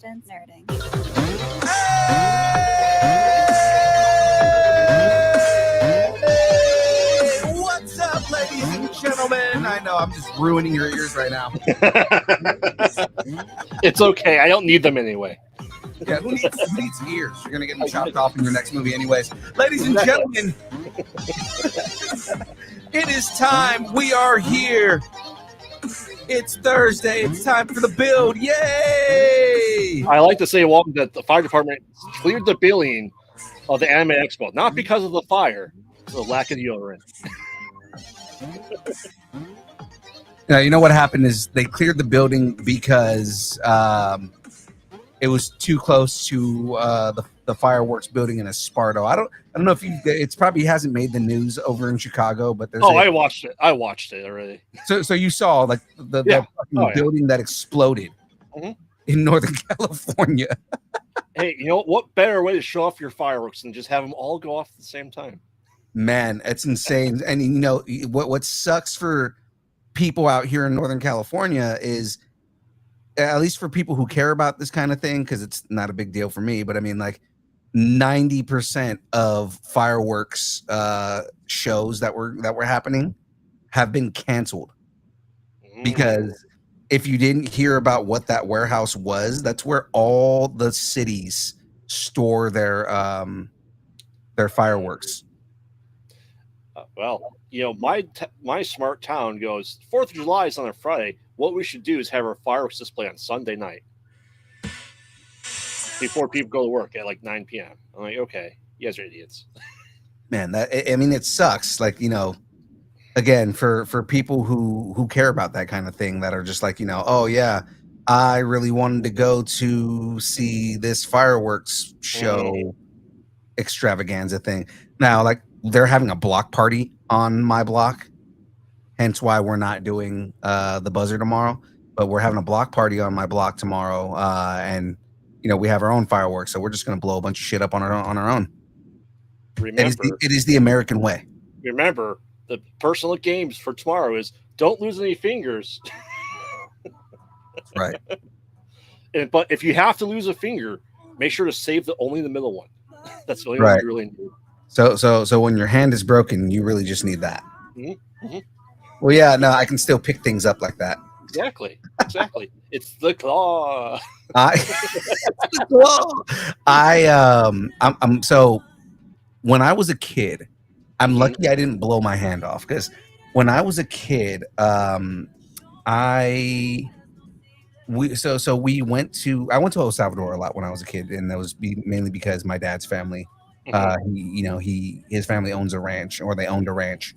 distance nerding. What's up, ladies and gentlemen? I know I'm just ruining your ears right now. It's okay. I don't need them anyway. Yeah, who needs ears? You're going to get them chopped off in your next movie anyways. Ladies and gentlemen, it is time. We are here. It's Thursday. It's time for the build. Yay! I like to say, Walton, that the fire department cleared the billing of the Anime Expo, not because of the fire, the lack of deodorant. You know what happened is they cleared the building because it was too close to the fireworks building in Esparto. I don't know if it's probably hasn't made the news over in Chicago, but there's I watched it. I watched it already. So you saw like the fucking building that exploded in Northern California. Hey, you know what better way to show off your fireworks than just have them all go off at the same time? Man, it's insane. And you know what sucks for people out here in Northern California is, at least for people who care about this kind of thing, because it's not a big deal for me, but I mean, like 90% of fireworks shows that were happening have been canceled because if you didn't hear about what that warehouse was, that's where all the cities store their fireworks. Well, you know, my smart town goes 4th of July is on a Friday. What we should do is have our fireworks display on Sunday night before people go to work at like 9 p.m. I'm like, okay, you guys are idiots. Man, it sucks. Like, you know, again, for people who care about that kind of thing, that are just like, you know, oh yeah, I really wanted to go to see this fireworks show extravaganza thing. Now, like, they're having a block party on my block, hence why we're not doing the buzzer tomorrow, but we're having a block party on my block tomorrow, and you know, we have our own fireworks, so we're just going to blow a bunch of shit up on our own. Remember, it is the American way. Remember, the personal games for tomorrow is don't lose any fingers. Right. But if you have to lose a finger, make sure to save only the middle one. That's the only one you really need. So when your hand is broken, you really just need that. Well, yeah, no, I can still pick things up like that. Exactly. It's the claw. So when I was a kid, I'm lucky I didn't blow my hand off, because when I was a kid, I went to El Salvador a lot when I was a kid, and that was mainly because my dad's family, his family owns a ranch, or they owned a ranch.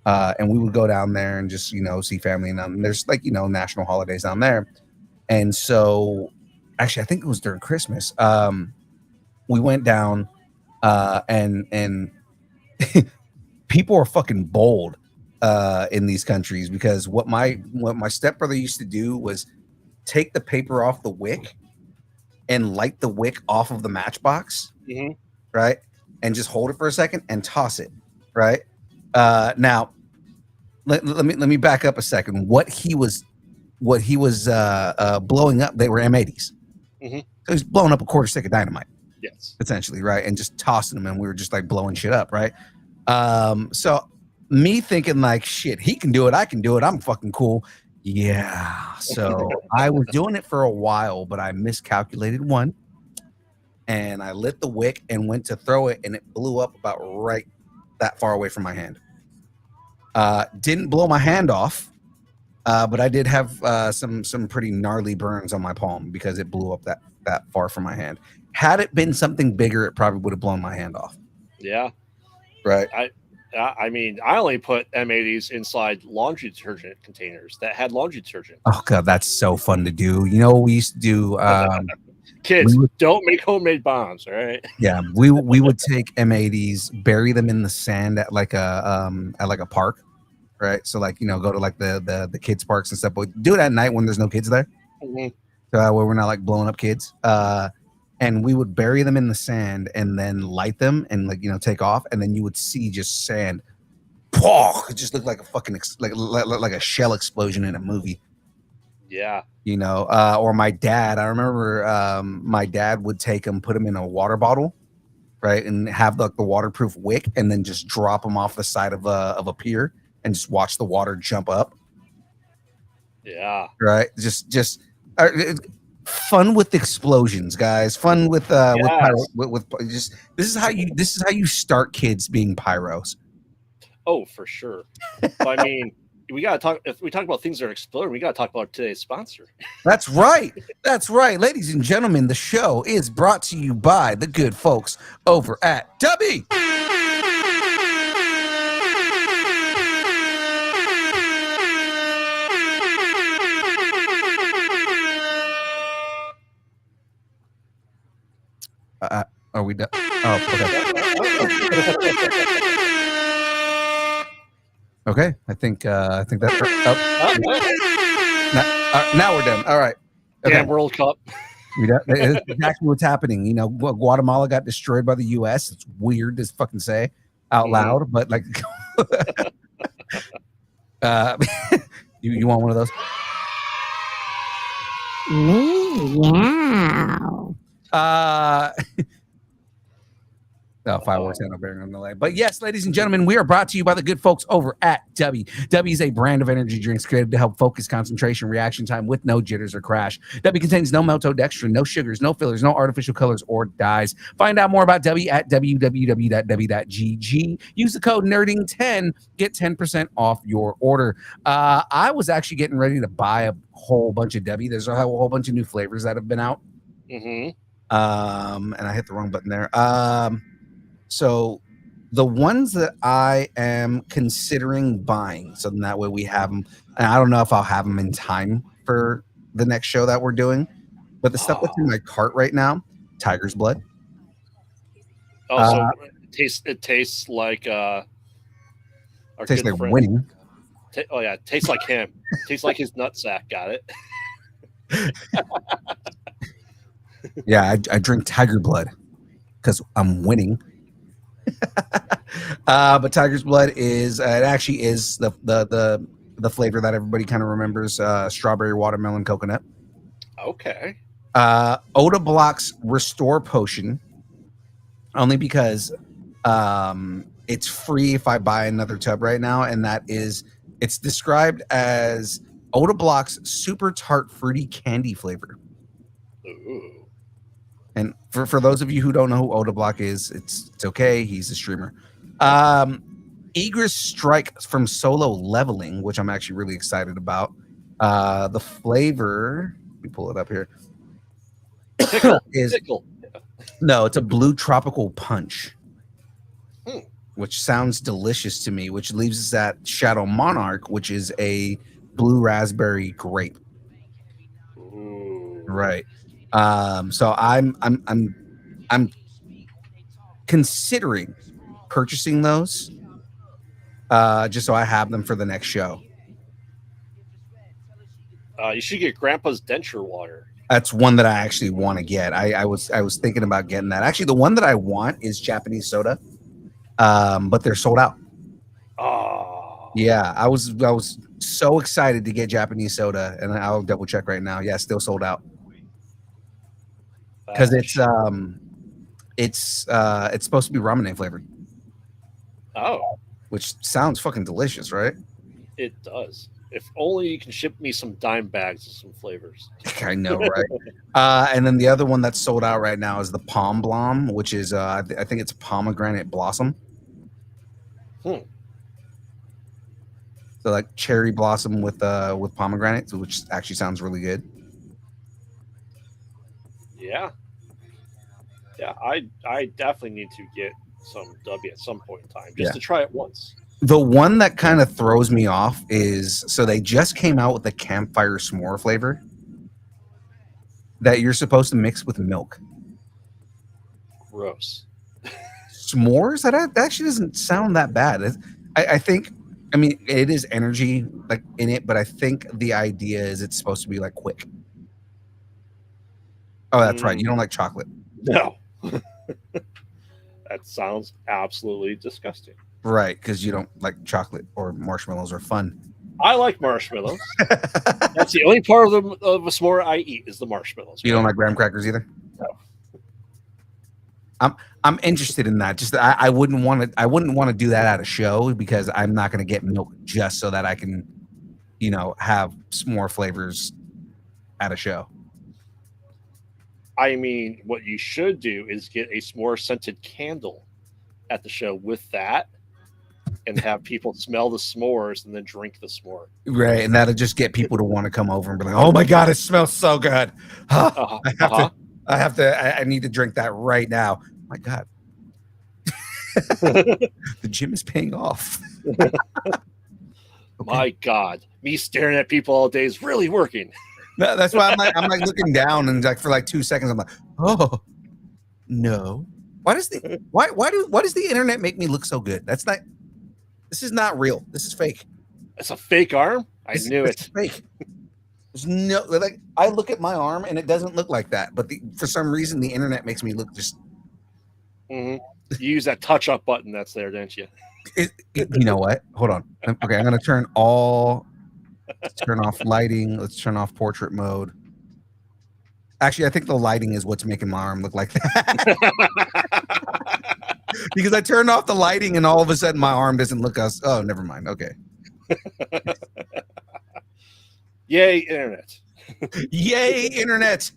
And we would go down there and just, you know, see family. And there's like, you know, national holidays down there. And so actually, I think it was during Christmas. We went down and people are fucking bold in these countries, because what my stepbrother used to do was take the paper off the wick and light the wick off of the matchbox. Right. And just hold it for a second and toss it. Right. Now, let me back up a second. What he was blowing up, they were M80s. So he's blowing up a quarter stick of dynamite. Yes, essentially, right, and just tossing them, and we were just like blowing shit up, right? So me thinking like, shit, he can do it, I can do it, I'm fucking cool. Yeah. So I was doing it for a while, but I miscalculated one, and I lit the wick and went to throw it, and it blew up about right that far away from my hand. Didn't blow my hand off, but I did have some pretty gnarly burns on my palm because it blew up that far from my hand. Had it been something bigger, it probably would have blown my hand off. Yeah. Right. I mean, I only put M80s inside laundry detergent containers that had laundry detergent. Oh god, that's so fun to do. You know what we used to do? Kids, don't make homemade bombs, all right? Yeah, we would take M80s, bury them in the sand at like a park, right? So like, you know, go to like the kids parks and stuff, but do it at night when there's no kids there. So that way we're not like blowing up kids. And we would bury them in the sand and then light them and, like, you know, take off, and then you would see just sand. It just looked like a fucking like a shell explosion in a movie. Yeah. Or my dad. I remember my dad would take them, put them in a water bottle, right, and have like the waterproof wick, and then just drop them off the side of a pier and just watch the water jump up. Yeah. Right, just fun with explosions, guys. Fun with pyro. Yes. With just this is how you start kids being pyros. Oh, for sure. But I mean, we gotta talk. If we talk about things that are exploding, we gotta talk about today's sponsor. That's right. That's right, ladies and gentlemen. The show is brought to you by the good folks over at Dubby. Are we done? Oh, okay. Okay, I think that's. Now we're done. All right. Okay. Damn World Cup. It's exactly what's happening. Guatemala got destroyed by the U.S. It's weird to fucking say out loud, but like, you want one of those? Meow. No, fireworks had no bearing on the delay. But yes, ladies and gentlemen, we are brought to you by the good folks over at Dubby. Dubby is a brand of energy drinks created to help focus concentration, reaction time with no jitters or crash. Dubby contains no maltodextrin, no sugars, no fillers, no artificial colors or dyes. Find out more about Dubby at www.dubby.gg. Use the code NERDING10, get 10% off your order. I was actually getting ready to buy a whole bunch of Dubby. There's a whole bunch of new flavors that have been out. Mm-hmm. And I hit the wrong button there. So the ones that I am considering buying, so then that way we have them, and I don't know if I'll have them in time for the next show that we're doing, but the stuff that's in my cart right now, Tiger's Blood. Oh, so it tastes like tastes like friend. Winning. It tastes like him. Tastes like his nutsack. Got it. Yeah, I drink Tiger Blood because I'm winning. But Tiger's Blood is it actually is the flavor that everybody kind of remembers, strawberry, watermelon, coconut. Okay. Oda Block's Restore Potion, only because it's free if I buy another tub right now, and it's described as Oda Block's super tart fruity candy flavor. Ooh. And for those of you who don't know who Oda Block is, it's okay. He's a streamer. Egress Strike from Solo Leveling, which I'm actually really excited about. The flavor, let me pull it up here. Pickle. No, it's a blue tropical punch, which sounds delicious to me. Which leaves us at Shadow Monarch, which is a blue raspberry grape. Ooh. Right. So I'm considering purchasing those, just so I have them for the next show. You should get Grandpa's denture water. That's one that I actually want to get. I was thinking about getting that. Actually, the one that I want is Japanese soda, but they're sold out. Oh. Yeah, I was so excited to get Japanese soda, and I'll double check right now. Yeah, still sold out. Because it's supposed to be ramen flavored. Oh, which sounds fucking delicious, right? It does. If only you can ship me some dime bags of some flavors. I know, right? And then the other one that's sold out right now is the Palm Blom, which is I think it's pomegranate blossom. So like cherry blossom with pomegranate, which actually sounds really good. Yeah. I definitely need to get some W at some point in time just to try it once. The one that kind of throws me off is, so they just came out with the campfire s'more flavor that you're supposed to mix with milk. Gross. S'mores? That actually doesn't sound that bad. I think, I mean, it is energy like in it, but I think the idea is it's supposed to be like quick. Oh, that's right. You don't like chocolate. No. That sounds absolutely disgusting. Right, because you don't like chocolate or marshmallows are fun. I like marshmallows. That's the only part of a s'more I eat is the marshmallows. You don't like graham crackers either? No. I'm interested in that. Just I wouldn't want to do that at a show because I'm not going to get milk just so that I can, have s'more flavors at a show. I mean, what you should do is get a s'more scented candle at the show with that, and have people smell the s'mores and then drink the s'more. Right, and that'll just get people to want to come over and be like, "Oh my god, it smells so good! I have to. I need to drink that right now." My God, the gym is paying off. Okay. My God, me staring at people all day is really working. No, that's why I'm like looking down and like for like 2 seconds I'm like, oh no. Why does the internet make me look so good? This is not real. This is fake. It's a fake arm? I knew it. It's fake. There's no like I look at my arm and it doesn't look like that. But for some reason the internet makes me look just You use that touch up button that's there, didn't you? You know what? Hold on. Okay, I'm gonna turn off lighting. Let's turn off portrait mode. Actually, I think the lighting is what's making my arm look like that. Because I turned off the lighting and all of a sudden my arm doesn't look us. Oh, never mind. Okay. Yay, internet. Yay, internet.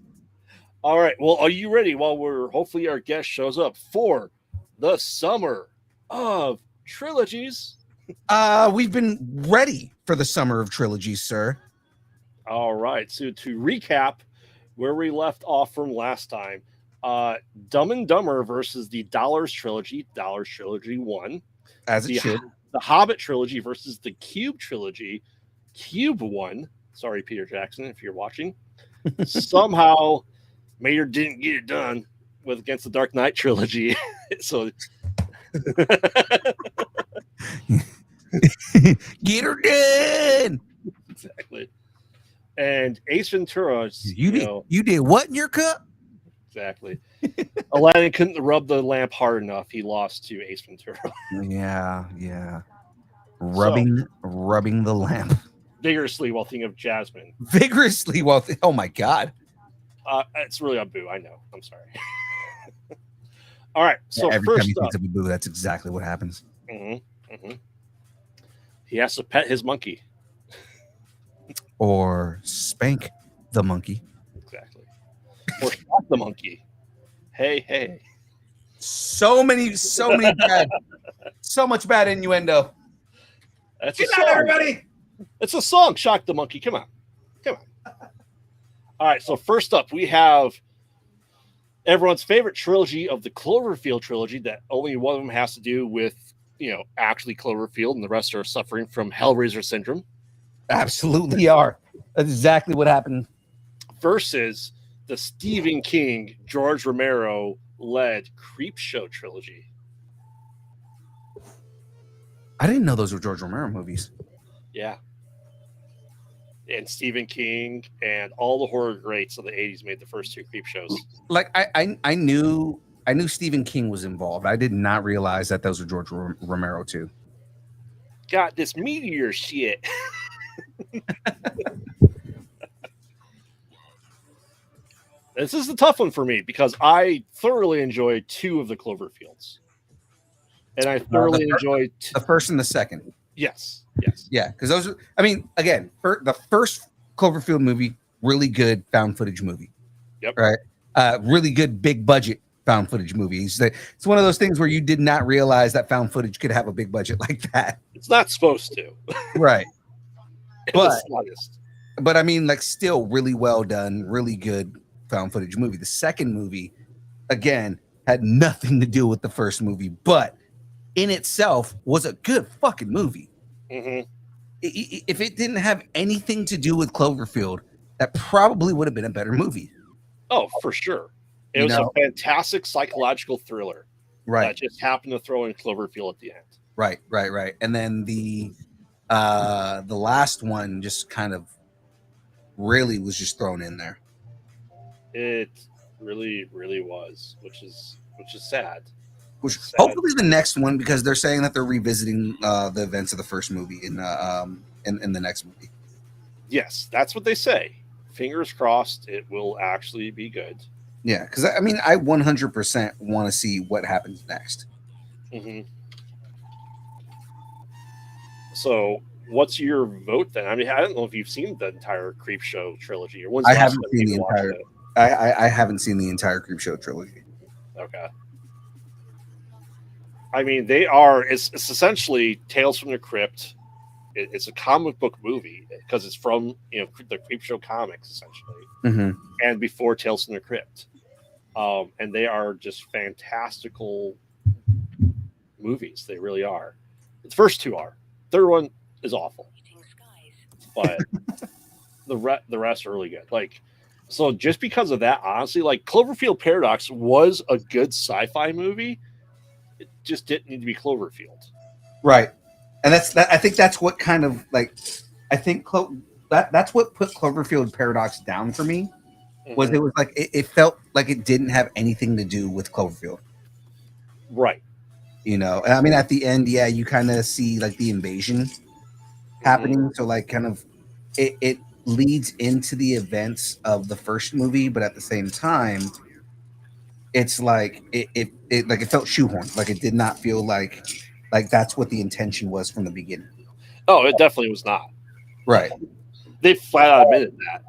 All right. Well, are you ready while hopefully our guest shows up for the summer of trilogies? We've been ready for the summer of trilogies, sir. All right. So to recap where we left off from last time, Dumb and Dumber versus the Dollars Trilogy 1. As it should. The Hobbit Trilogy versus the Cube Trilogy, Cube 1. Sorry, Peter Jackson, if you're watching. Somehow, Mayer didn't get it done against the Dark Knight Trilogy. So get her done. Exactly. And Ace Ventura, you did what in your cup? Exactly. Aladdin couldn't rub the lamp hard enough. He lost to Ace Ventura. Yeah. Rubbing the lamp vigorously while thinking of Jasmine. Oh my God. It's really a boo. I know. I'm sorry. All right. So every first time he up, thinks of a boo, that's exactly what happens. He has to pet his monkey. Or spank the monkey. Exactly. Or shock the monkey. Hey. So bad. So much bad innuendo. That's Get out, everybody. It's a song. Shock the monkey. Come on. All right. So first up, we have everyone's favorite trilogy of the Cloverfield trilogy that only one of them has to do with, actually Cloverfield, and the rest are suffering from Hellraiser syndrome. Absolutely are. That's exactly what happened. Versus the Stephen King, George Romero led Creepshow trilogy. I didn't know those were George Romero movies. Yeah. And Stephen King and all the horror greats of the 80s made the first two Creepshows. Like I knew Stephen King was involved. I did not realize that those were George Romero too. Got this meteor shit. This is the tough one for me because I thoroughly enjoyed two of the Cloverfields. And I thoroughly enjoyed the first and the second. Yes. Yeah, because those are, again, the first Cloverfield movie, really good found footage movie. Yep. Right. Really good big budget found footage movie. It's one of those things where you did not realize that found footage could have a big budget like that. It's not supposed to. Right. But still really well done, really good found footage movie. The second movie, again, had nothing to do with the first movie, but in itself was a good fucking movie. Mm-hmm. If it didn't have anything to do with Cloverfield, that probably would have been a better movie. Oh, for sure. It was a fantastic psychological thriller. Right. That just happened to throw in Cloverfield at the end. Right. And then the last one just kind of really was just thrown in there. It really, really was, which is sad. Hopefully the next one, because they're saying that they're revisiting the events of the first movie in in the next movie. Yes, that's what they say. Fingers crossed, it will actually be good. Yeah, because I mean, I 100% want to see what happens next. Hmm. So, what's your vote then? I mean, I don't know if you've seen the entire Creep Show trilogy, or when's I the last haven't time seen you the watched entire. it? I haven't seen the entire Creep Show trilogy. Okay. I mean, they are. It's essentially Tales from the Crypt. It's a comic book movie because it's from the Creep Show comics essentially, Mm-hmm. and before Tales from the Crypt. And they are just fantastical movies. They really are. The first two are. Third one is awful, but the rest are really good. Like, so just because of that, honestly, like Cloverfield Paradox was a good sci-fi movie. It just didn't need to be Cloverfield. Right, and that's that. I think that's what kind of like. I think that's what put Cloverfield Paradox down for me. Was Hmm. it was like it felt like it didn't have anything to do with Cloverfield. Right. And I mean, at the end, yeah, you kind of see like the invasion Hmm. happening. So like kind of it leads into the events of the first movie, but at the same time, it's like it like it felt shoehorned. Like it did not feel like that's what the intention was from the beginning. Oh, it definitely was not. Right. They flat out admitted that.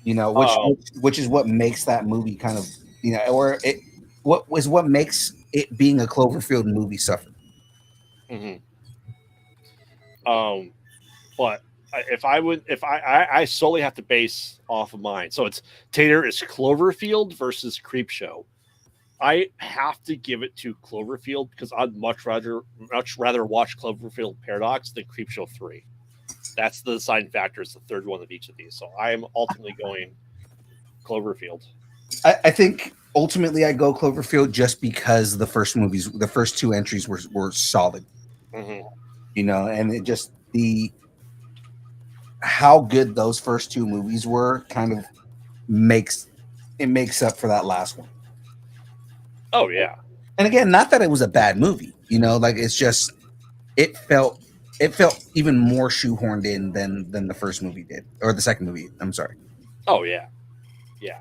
You know, which Um, which, which is what makes that movie kind of or it what makes it being a Cloverfield movie suffer. mhm. um, but if I solely have to base off of mine, so it's Tater is Cloverfield versus Creepshow. I have to give it to Cloverfield because I'd much rather watch Cloverfield Paradox than Creepshow 3. That's the deciding factor. Is the third one of each of these, so I am ultimately going Cloverfield. I think ultimately I go Cloverfield just because the first two entries were solid, Hmm. and it just the how good those first two movies were kind of makes makes up for that last one. Oh yeah, And again, not that it was a bad movie, like it's just it felt it felt even more shoehorned in than the first movie did, or the second movie. I'm sorry. oh yeah, yeah.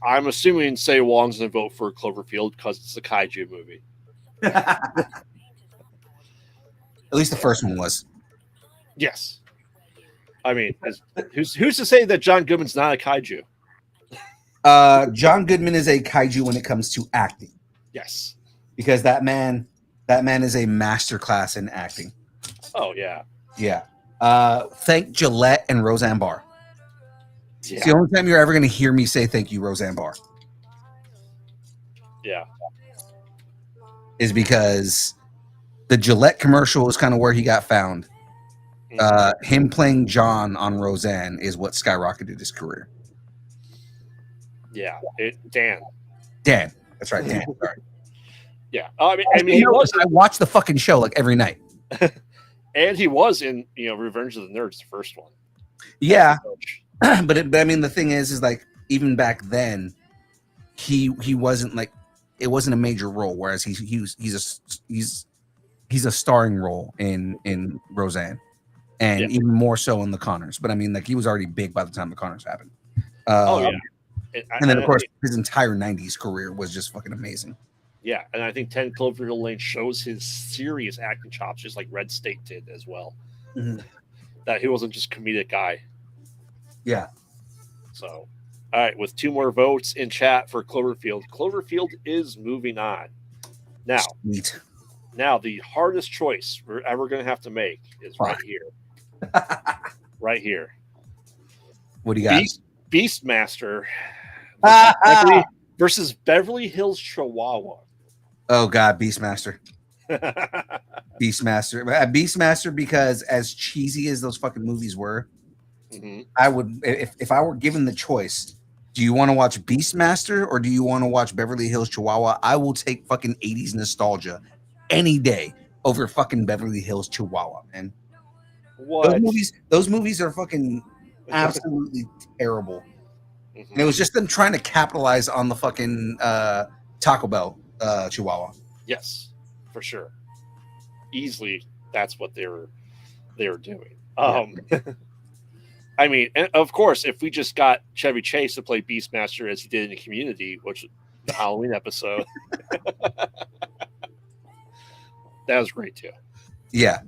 I'm assuming Say Wong's gonna vote for Cloverfield because it's a kaiju movie. At least the So first one was. yes, I mean, who's to say that John Goodman's not a kaiju? John Goodman is a kaiju when it comes to acting, Yes. because that man is a masterclass in acting. Oh yeah, Yeah. Thank Gillette and Roseanne Barr. It's the yeah, only time you're ever going to hear me say thank you, Roseanne Barr, yeah. is because the Gillette commercial is kind of where he got found. Mhm. Him playing John on Roseanne is what skyrocketed his career. Yeah. Dan. Dan. That's right, Dan. Sorry. Yeah. I mean, he No, was, I watch the fucking show like every night. and he was in Revenge of the Nerds, the first one. As Yeah, the coach. but I mean, the thing is like even back then, he wasn't like it wasn't a major role, whereas he's a starring role in Roseanne, Yeah. and even more so in the Connors. But I mean, like he was already big by the time the Connors happened. Oh yeah. Um, And and then of I course think, his entire '90s career was just fucking amazing. yeah, and I think 10 Cloverfield Lane shows his serious acting chops, just like Red State did as well. Mhm. That he wasn't just comedic guy. Yeah, So, all right, with two more votes in chat for Cloverfield, Cloverfield is moving on. Now, sweet. now the hardest choice we're ever going to have to make is right Fuck. here. Right here. What do you got? Beastmaster versus Beverly Hills Chihuahua. Oh god, Beastmaster. Beastmaster, because as cheesy as those fucking movies were, Hmm. I would if I were given the choice, do you want to watch Beastmaster or do you want to watch Beverly Hills Chihuahua? I will take fucking 80s nostalgia any day over fucking Beverly Hills Chihuahua, man. Those What? movies those movies are fucking absolutely terrible. And it Hmm. was just them trying to capitalize on the fucking Taco Bell Chihuahua. Yes, for sure. Easily, that's what they were. they were doing. Yeah. I mean, and of course, if we just got Chevy Chase to play Beastmaster as he did in the Community, which the Halloween episode, that was great too. Yeah,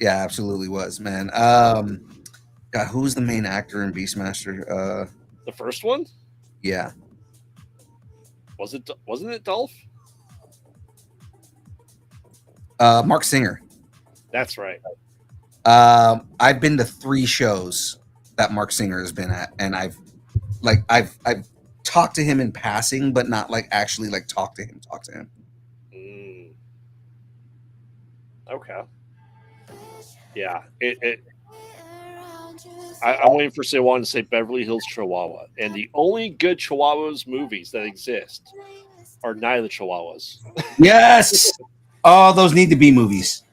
absolutely was, man. God, who's the main actor in Beastmaster? The first one, Yeah, wasn't it Dolph? Mark Singer. That's right. I've been to 3 shows that Mark Singer has been at, and I've talked to him in passing, but not like actually like talk to him. Mm. Okay. Yeah. I'm waiting for someone to say Beverly Hills Chihuahua, and the only good Chihuahuas movies that exist are Night of the Chihuahuas. Yes. Oh, those need to be movies.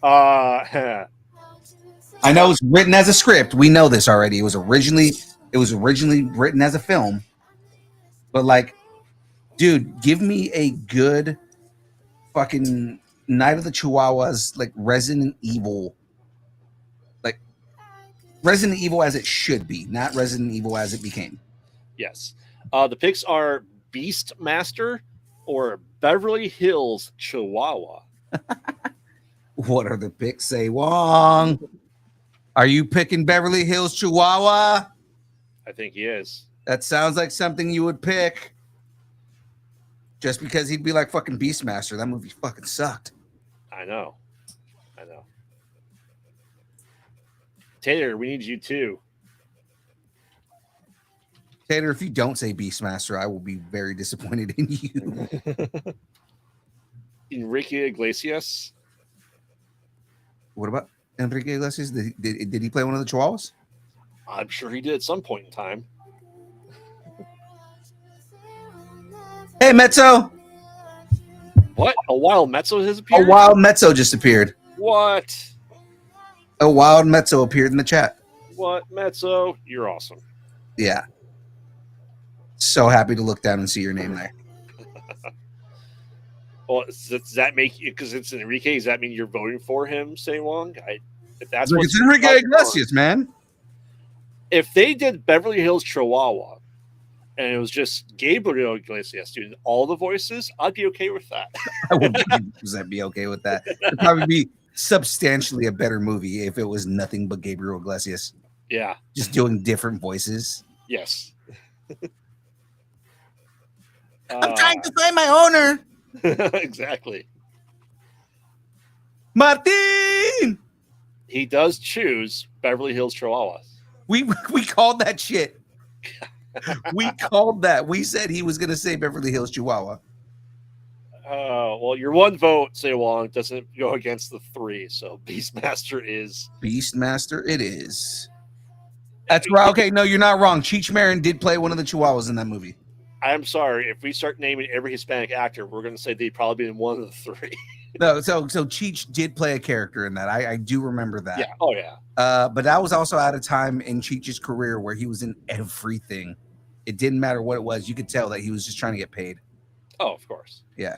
I know it's written as a script. We know this already. It was originally written as a film. But like, dude, give me a good fucking Night of the Chihuahuas, like Resident Evil as it should be, not Resident Evil as it became. Yes. The picks are Beastmaster or Beverly Hills Chihuahua. What are the picks? Say, Wong. Are you picking Beverly Hills Chihuahua? I think he is. That sounds like something you would pick. Just because he'd be like fucking Beastmaster. That movie fucking sucked. I know. Taylor, we need you too. Taylor, if you don't say Beastmaster, I will be very disappointed in you. Enrique Iglesias. What about Enrique Iglesias? Did he play one of the Chihuahuas? I'm sure he did at some point in time. Hey, Mezzo. What? A wild Mezzo has appeared? A wild Mezzo just appeared. What? A wild Mezzo appeared in the chat. What? Mezzo? You're awesome. Yeah. So happy to look down and see your name there. Well, does that make you, because it's Enrique, does that mean you're voting for him, Say Wong? If that's Look, it's Enrique Iglesias, man. If they did Beverly Hills Chihuahua and it was just Gabriel Iglesias doing all the voices, I'd be okay with that. I would 100% be okay with that. It'd probably be substantially a better movie if it was nothing but Gabriel Iglesias. Yeah. Just doing different voices. Yes. I'm trying to find my owner. Exactly. Martin! He does choose Beverly Hills Chihuahuas. We called that shit. We called that. We said he was going to say Beverly Hills Chihuahua. Well, your one vote, Say Wong, doesn't go against the 3, so Beastmaster is... Beastmaster it is. That's right. Okay, no, you're not wrong. Cheech Marin did play one of the Chihuahuas in that movie. I'm sorry. If we start naming every Hispanic actor, we're going to say they'd probably be in one of the 3. No, so Cheech did play a character in that. I do remember that. Yeah. Oh, yeah. But that was also at a time in Cheech's career where he was in everything. It didn't matter what it was. You could tell that he was just trying to get paid. Oh, of course. Yeah.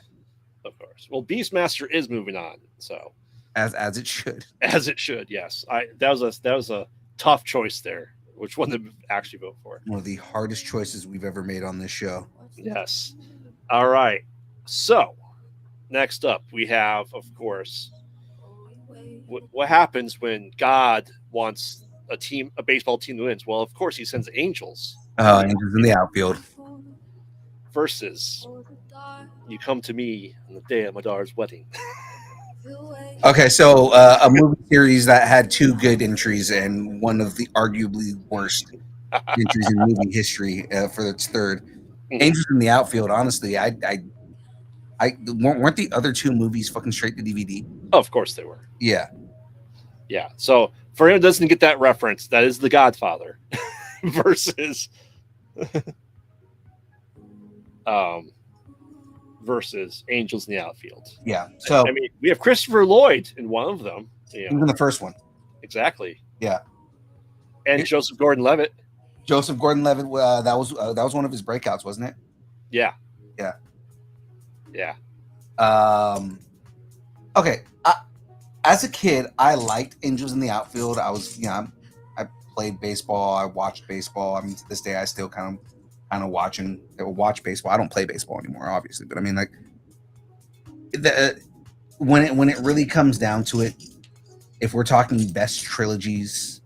Of course. Well, Beastmaster is moving on, so as it should. As it should. Yes. That was a tough choice there. Which one to actually vote for? One of the hardest choices we've ever made on this show. Yes. All right. So, next up, we have, of course, what happens when God wants a baseball team to win? Well, of course, he sends angels. Oh, angels in the outfield. Versus, you come to me on the day of my daughter's wedding. Okay, so a movie series that had 2 good entries and one of the arguably worst entries in movie history for its 3rd. Mm-hmm. Angels in the Outfield. Honestly, I weren't the other 2 movies fucking straight to DVD? Oh, of course they were. Yeah. Yeah. So for anyone who doesn't get that reference, that is The Godfather versus Angels in the Outfield. Yeah. So I mean, we have Christopher Lloyd in one of them. Even the first one. Exactly. Yeah. And Joseph Gordon-Levitt. Joseph Gordon-Levitt. That was one of his breakouts, wasn't it? Yeah. Yeah. Yeah. Okay. as a kid, I liked Angels in the Outfield. I was, I played baseball. I watched baseball. I mean, to this day, I still kind of watch baseball. I don't play baseball anymore, obviously, but I mean, like, the when it really comes down to it, if we're talking best trilogies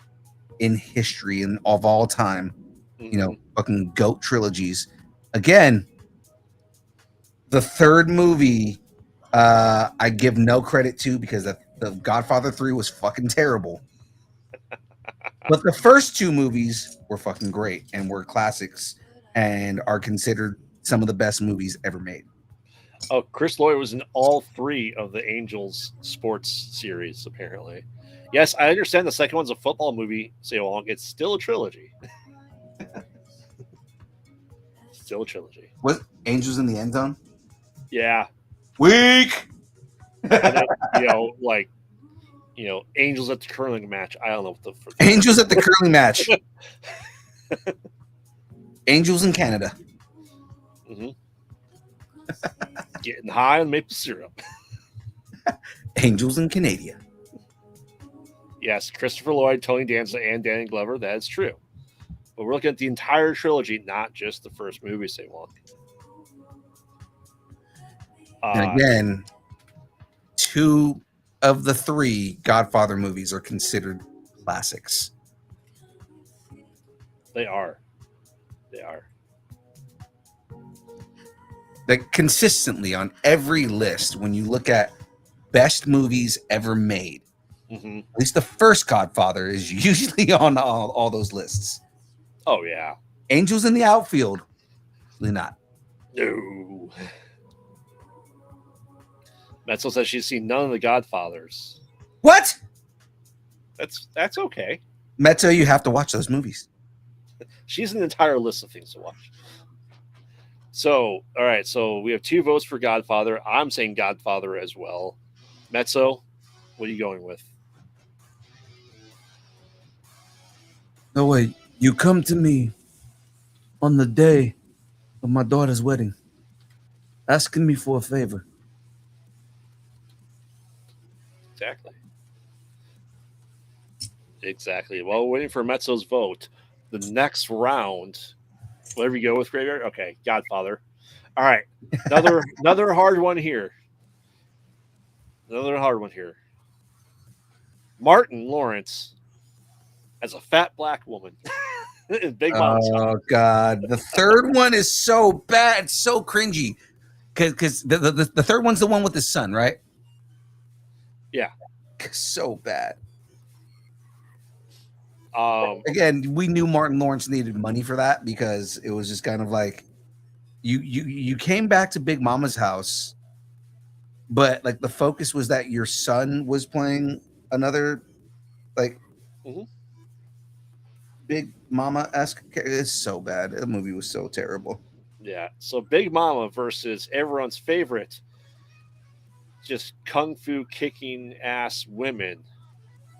in history and of all time, Mm-hmm. fucking goat trilogies. Again, the third movie, I give no credit to because the Godfather 3 was fucking terrible. But the first two movies were fucking great and were classics and are considered some of the best movies ever made. Oh, Chris Lloyd was in all three of the Angels sports series, apparently. Yes, I understand the second one's a football movie, so long. It's still a trilogy. Still a trilogy. What, Angels in the End Zone? Yeah. Weak. And then, Angels at the curling match. I don't know what the Angels at the curling match. Angels in Canada. Mm-hmm. Getting high on maple syrup. Angels in Canada. Yes, Christopher Lloyd, Tony Danza, and Danny Glover. That is true. But we're looking at the entire trilogy, not just the first movie, say one. And again, two of the three Godfather movies are considered classics. They are. They are. Like, consistently on every list, when you look at best movies ever made, mm-hmm. At least the first Godfather is usually on all those lists. Oh, yeah. Angels in the Outfield, really not. No. Metzel says she's seen none of the Godfathers. What? That's okay. Mezzo, you have to watch those movies. She's an entire list of things to watch. So, all right. So we have 2 votes for Godfather. I'm saying Godfather as well. Mezzo, what are you going with? No way. You come to me on the day of my daughter's wedding, asking me for a favor. Exactly. While we're waiting for Mezzo's vote, the next round, whatever you go with, Graveyard. Okay, Godfather. All right, another hard one here. Another hard one here. Martin Lawrence as a fat black woman in Big Mama's House. Oh God, the third one is so bad, it's so cringy. Because the third one's the one with the son, right? Yeah. So bad. Again, we knew Martin Lawrence needed money for that because it was just kind of like you came back to Big Mama's House, but like the focus was that your son was playing another like Big Mama-esque. It's so bad. The movie was so terrible. Yeah. So Big Mama versus everyone's favorite, just kung fu kicking ass women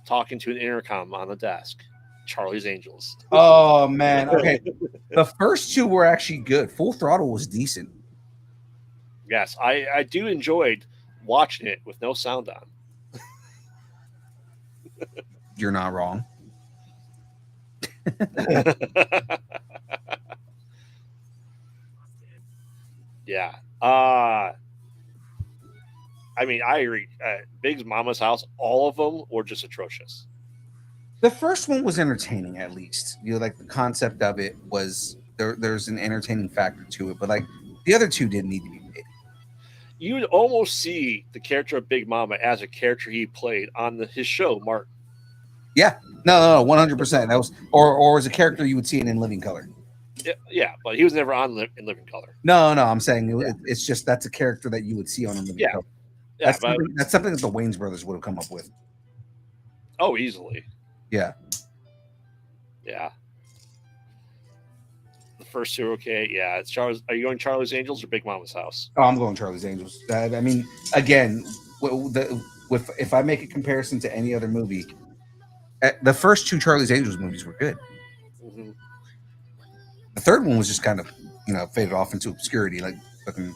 talking to an intercom on the desk. Charlie's Angels. Oh man. Okay. The first 2 were actually good. Full Throttle was decent. Yes, I do enjoyed watching it with no sound on. You're not wrong. Yeah. I mean, I agree. Big Mama's House, all of them were just atrocious. The first one was entertaining, at least. Like the concept of it was there's an entertaining factor to it, but like the other 2 didn't need to be made. You would almost see the character of Big Mama as a character he played on his show, Martin. Yeah, no, 100%. That was or as a character you would see it in Living Color. Yeah, but he was never on in Living Color. No, I'm saying it's just that's a character that you would see on a Living Color. Yeah, that's something that the Wayans brothers would have come up with. Oh, easily. Yeah. The first 2 are okay. Yeah, it's Charles. Are you going Charlie's Angels or Big Mama's House? Oh, I'm going Charlie's Angels. I mean, again, if I make a comparison to any other movie, the first 2 Charlie's Angels movies were good. Mm-hmm. The third one was just kind of, faded off into obscurity. Like, fucking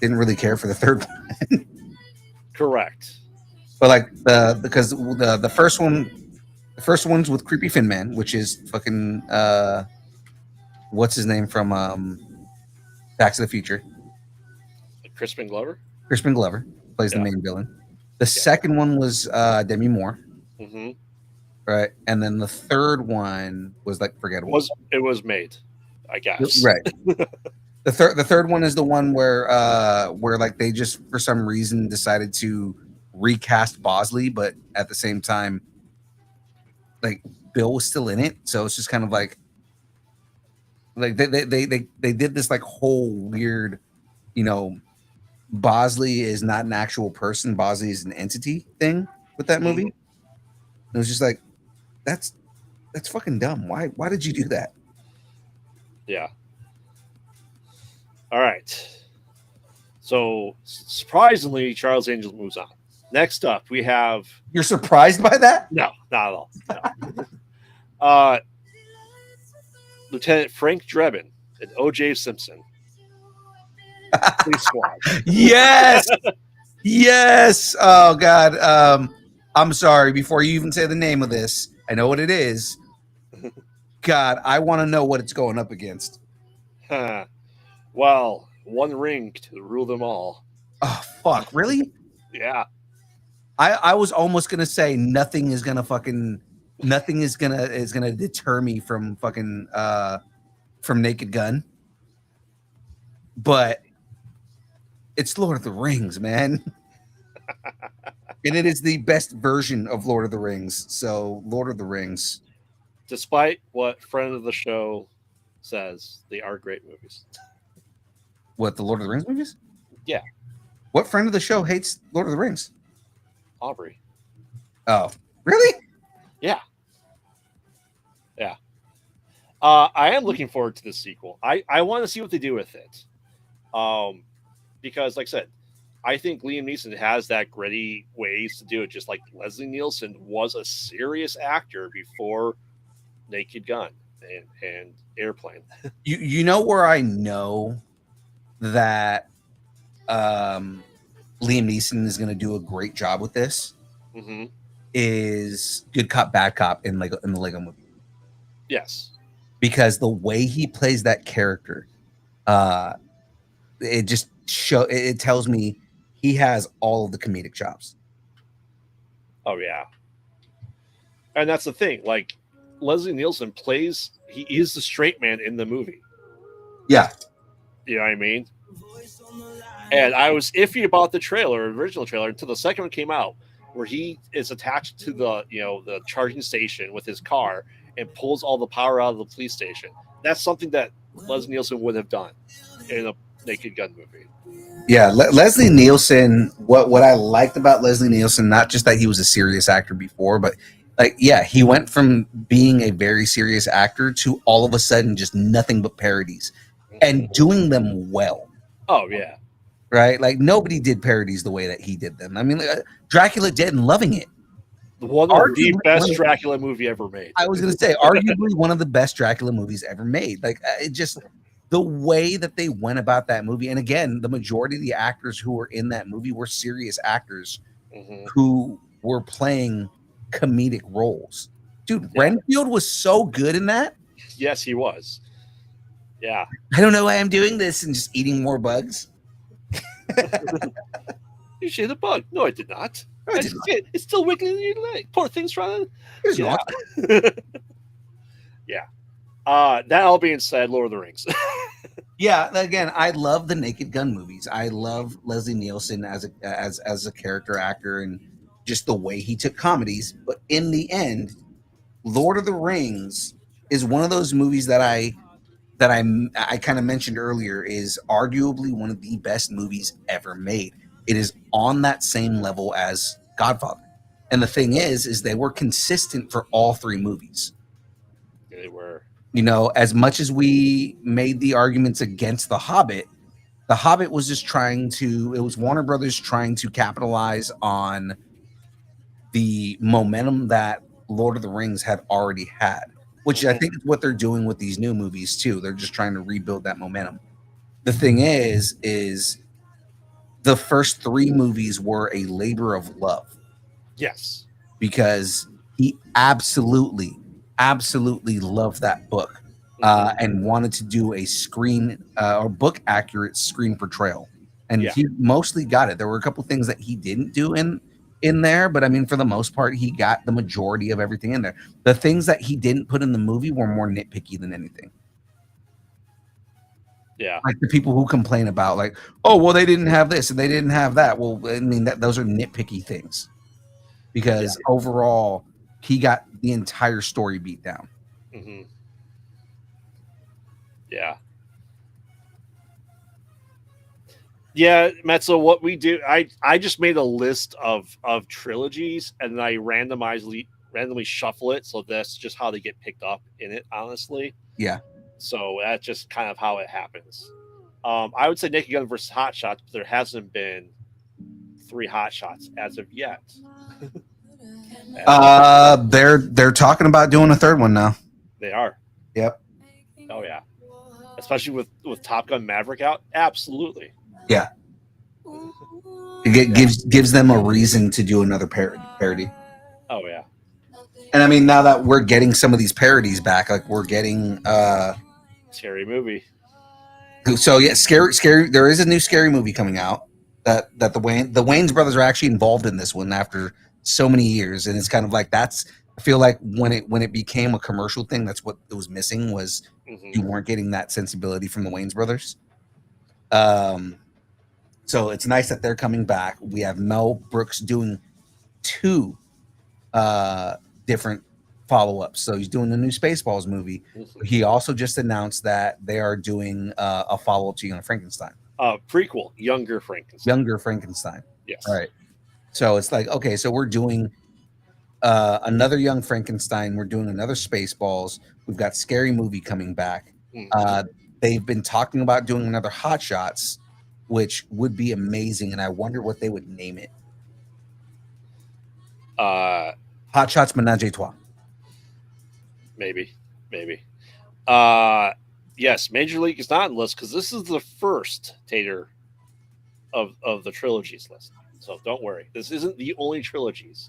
didn't really care for the third one. Correct. But like because the first one's with creepy Fin Man, which is fucking what's his name from Back to the Future. Crispin Glover. Crispin Glover plays the Yeah, main villain. The yeah. second one was Demi Moore, hmm right? And then the third one was like forgettable. It was made, I guess. Right. The third one is the one where like they just for some reason decided to recast Bosley, but at the same time, like Bill was still in it, so it's just kind of like they did this like whole weird, you know, Bosley is not an actual person, Bosley is an entity thing with that movie. hmm It was just like that's that's fucking dumb. Why did you do that? Yeah. All right. So surprisingly, Charles Angels moves on. Next up, we have You're surprised by that? no, not at all. No. Uh, Lieutenant Frank Drebin and O.J. Simpson, Police Squad. Yes. Yes. Oh God. I'm sorry. Before you even say the name of this, I know what it is. God, I want to know what it's going up against. Huh. Well, one ring to rule them all. Oh fuck, really? Yeah. I was almost gonna say nothing is gonna deter me from fucking from Naked Gun, but it's Lord of the Rings, man. And it is the best version of Lord of the Rings. So Lord of the Rings. Despite what friend of the show says, they are great movies. What, the Lord of the Rings movies? Yeah. What friend of the show hates Lord of the Rings? Aubrey. Oh, really? Yeah. Yeah. I am looking forward to this sequel. I want to see what they do with it. Because, like I said, I think Liam Neeson has that gritty ways to do it, just like Leslie Nielsen was a serious actor before Naked Gun and Airplane. You know where I know that Liam Neeson is going to do a great job with this hmm is Good Cop Bad Cop in the Lego movie, Yes. because the way he plays that character, uh, it just it tells me he has all of the comedic chops. Oh yeah. And that's the thing. Like Leslie Nielsen plays, he is the straight man in the movie. Yeah, You know what I mean? And I was iffy about the trailer, original trailer, until the second one came out, where he is attached to the charging station with his car and pulls all the power out of the police station. That's something that Leslie Nielsen would have done in a Naked Gun movie. yeah. Leslie Nielsen. What I liked about Leslie Nielsen, not just that he was a serious actor before, but like yeah, he went from being a very serious actor to all of a sudden just nothing but parodies and doing them well. Oh yeah, Right? Like nobody did parodies the way that he did them. I mean, Dracula Dead and loving it. one of the Arguably, best Dracula movie ever made. I was going to say, arguably one of the best Dracula movies ever made. Like it just the way that they went about that movie, and again, the majority of the actors who were in that movie were serious actors hmm who were playing comedic roles. Dude, Yeah. Renfield was so good in that. Yes, he was. Yeah, I don't know why I'm doing this and just eating more bugs. you shaved a bug. No, I did not. No, I I did just not. did. It's still wiggling in your leg. Poor thing's trying. There's Yeah. not. Yeah. That all being said, Lord of the Rings. Yeah, again, I love the Naked Gun movies. I love Leslie Nielsen as a character actor and just the way he took comedies. But in the end, Lord of the Rings is one of those movies that I kind of mentioned earlier is arguably one of the best movies ever made. It is on that same level as Godfather. And the thing is they were consistent for all three movies. They were. You know, as much as we made the arguments against The Hobbit was just it was Warner Brothers trying to capitalize on the momentum that Lord of the Rings had already had, which I think is what they're doing with these new movies too. They're just trying to rebuild that momentum. The thing is the first three movies were a labor of love. Yes. because he absolutely loved that book, Hmm. and wanted to do a screen or book accurate screen portrayal. And Yeah. he mostly got it. There were a couple things that he didn't do in there, but I mean, for the most part, he got the majority of everything in there. The things that he didn't put in the movie were more nitpicky than anything. Yeah. Like the people who complain about, like, oh, well, they didn't have this and they didn't have that. Well, I mean, that those are nitpicky things, Yeah. because overall, he got the entire story beat down. Hmm. Yeah. Yeah, Metzo, what we do, I just made a list of trilogies and then I randomly shuffle it, so that's just how they get picked up in it, honestly. Yeah. So that's just kind of how it happens. I would say Naked Gun versus Hot Shots, but there hasn't been three Hot Shots as of yet. They're talking about doing a third one now. They are. Yep. Oh yeah, especially with Top Gun Maverick out. Absolutely. Yeah. Yeah. Gives them a reason to do another parody. Oh yeah. And I mean, now that we're getting some of these parodies back, like we're getting Scary movie. so yeah, scary. There is a new scary movie coming out that the Wayne's brothers are actually involved in this one after so many years, and it's kind of like that's. I feel like when it became a commercial thing, that's what it was missing, was Hmm. you weren't getting that sensibility from the Wayne's brothers. Um, so it's nice that they're coming back. We have Mel Brooks doing two different follow-ups. So he's doing the new Spaceballs movie. He also just announced that they are doing a follow-up to Young Frankenstein. Prequel, Younger Frankenstein. Younger Frankenstein. All Yes. right. So it's like, okay, so we're doing another Young Frankenstein. We're doing another Spaceballs. We've got Scary Movie coming back. Hmm. They've been talking about doing another Hot Shots, which would be amazing. And I wonder what they would name it. Uh, Hot Shots Menage a Trois. maybe, maybe. Uh, yes, Major League is not on the list because this is the first Tater of the trilogies list. So don't worry, this isn't the only trilogies.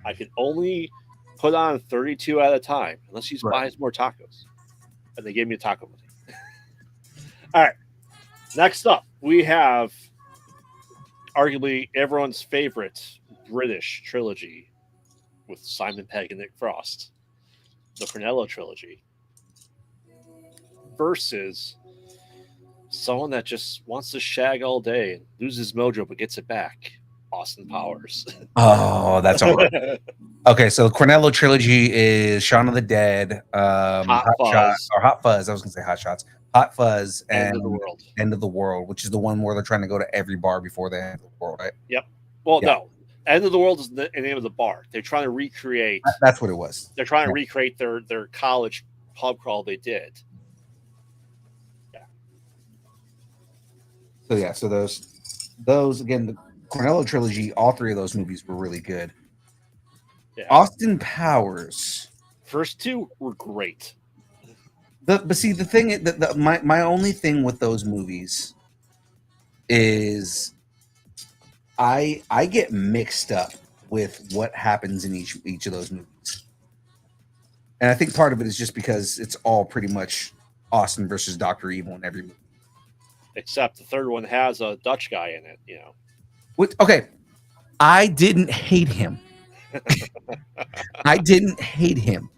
I can only put on 32 at a time unless you Right. buy more tacos, and they gave me a taco money. All right, next up we have arguably everyone's favorite British trilogy with Simon Pegg and Nick Frost, the Prunello trilogy, versus someone that just wants to shag all day and loses mojo but gets it back, Austin Powers. Oh, that's all right. Okay, so the Cornello trilogy is Shaun of the Dead, Hot Hot Shot Fuzz, or Hot Fuzz. I was gonna say Hot Shots, Hot Fuzz, End of the and World. End of the World, which is the one where they're trying to go to every bar before the end of the world, right? Yep. Well, Yeah, no. End of the World is the name of the bar. They're trying to recreate. that's what it was. They're trying to Yeah. recreate their college pub crawl they did. Yeah. So yeah, so those again, the Cornello trilogy, all three of those movies were really good. Yeah. Austin Powers. First two were great. But see, the thing, my only thing with those movies is I get mixed up with what happens in each of those movies, and I think part of it is just because it's all pretty much Austin versus Doctor Evil in every movie. Except the third one has a Dutch guy in it. You know. Okay, I didn't hate him. I didn't hate him.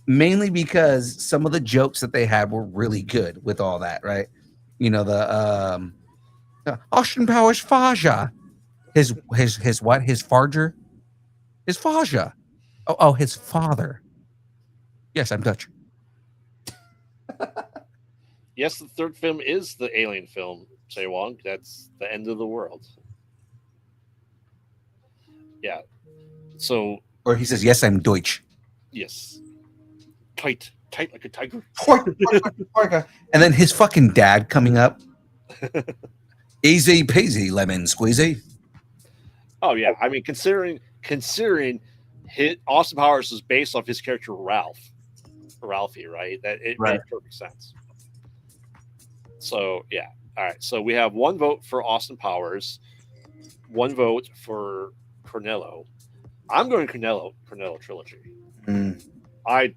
Mainly because some of the jokes that they had were really good with all that, right? You know, the Austin Powers Faja. His what? His Farger? His Faja. Oh, his father. Yes, I'm Dutch. Yes, the third film is the alien film. Say Wong. That's the End of the World. Yeah. So Or he says, yes, I'm Deutsch. yes, tight like a tiger. And then his fucking dad coming up. Easy peasy lemon squeezy. Oh yeah, I mean considering hit Austin Powers is based off his character Ralphie, right? That it Right. made perfect sense. So yeah, all right. So we have one vote for Austin Powers, one vote for Cornello. I'm going Cornello trilogy. Mm. I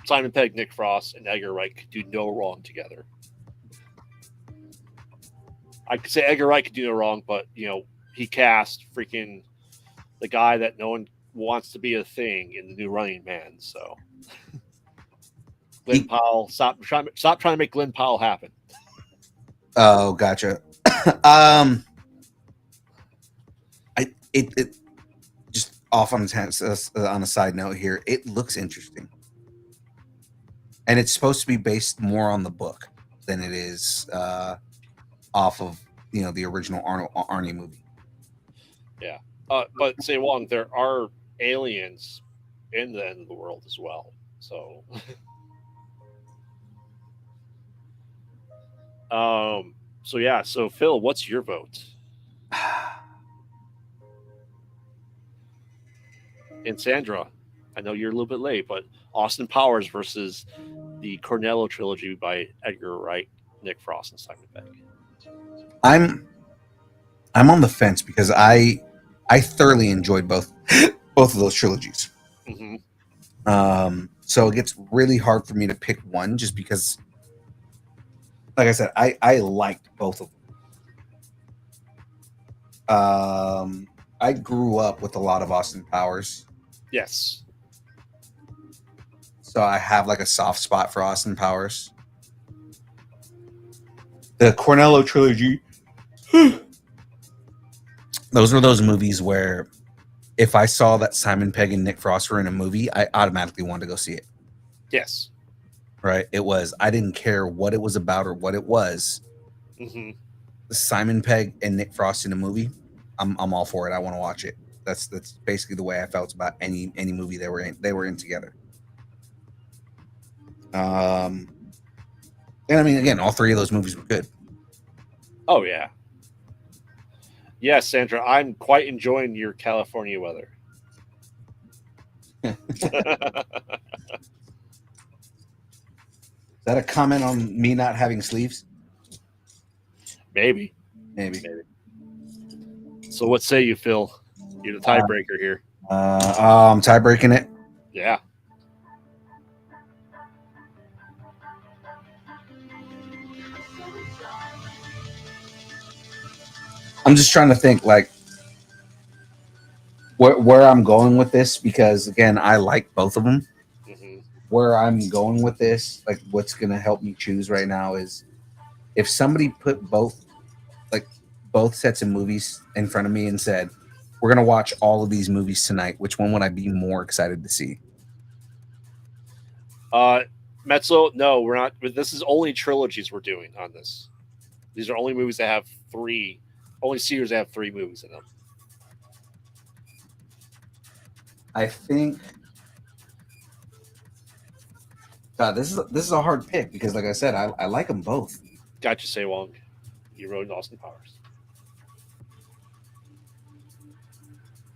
Simon Pegg, Nick Frost, and Edgar Wright could do no wrong together. I could say Edgar Wright could do no wrong, but he cast freaking the guy that no one wants to be a thing in the new Running Man. So Glenn Powell, stop trying to make Glenn Powell happen. Oh, gotcha. It just off on a side note here. It looks interesting, and it's supposed to be based more on the book than it is off of the original Arnie movie. Yeah, but say Wong, there are aliens in the end of the world as well. So, so yeah. So Phil, what's your vote? And Sandra, I know you're a little bit late, but Austin Powers versus the Cornello trilogy by Edgar Wright, Nick Frost, and Simon Pegg. I'm on the fence because I thoroughly enjoyed both of those trilogies. Mm-hmm. So it gets really hard for me to pick one just because, like I said, I liked both of them. I grew up with a lot of Austin Powers. Yes. So I have like a soft spot for Austin Powers. The Cornello trilogy. Those were those movies where if I saw that Simon Pegg and Nick Frost were in a movie, I automatically wanted to go see it. Yes. Right? I didn't care what it was about or what it was. Mm-hmm. Simon Pegg and Nick Frost in a movie, I'm all for it. I want to watch it. That's basically the way I felt about any movie they were in together. And I mean, again, all three of those movies were good. Oh yeah. Yes, Sandra, I'm quite enjoying your California weather. Is that a comment on me not having sleeves? Maybe. So what say you, Phil? You're the tiebreaker here. I'm tie breaking it. Yeah. I'm just trying to think like where I'm going with this because again, I like both of them. Mm-hmm. Where I'm going with this, like what's going to help me choose right now is if somebody put both sets of movies in front of me and said, "We're going to watch all of these movies tonight," which one would I be more excited to see? Metzo, no, we're not. This is only trilogies we're doing on this. These are only movies that have only series that have 3 movies in them. I think. God, this is a hard pick because, like I said, I like them both. Got you, Say Wong. You wrote Austin Powers.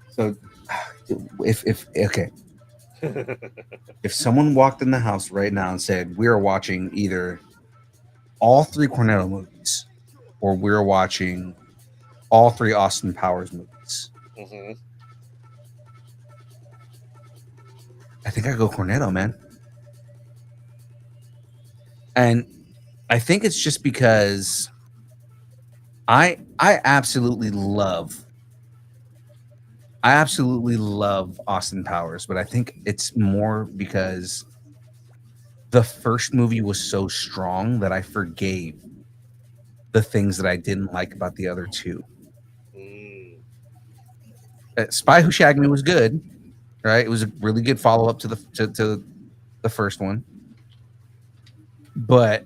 So, if okay, if someone walked in the house right now and said we are watching either all 3 Cornetto movies or we're watching all 3 Austin Powers movies, mm-hmm. I think I go Cornetto, man. And I think it's just because I absolutely love Austin Powers, but I think it's more because the first movie was so strong that I forgave the things that I didn't like about the other 2. Spy Who Shagged Me was good, right? It was a really good follow up to the first one, but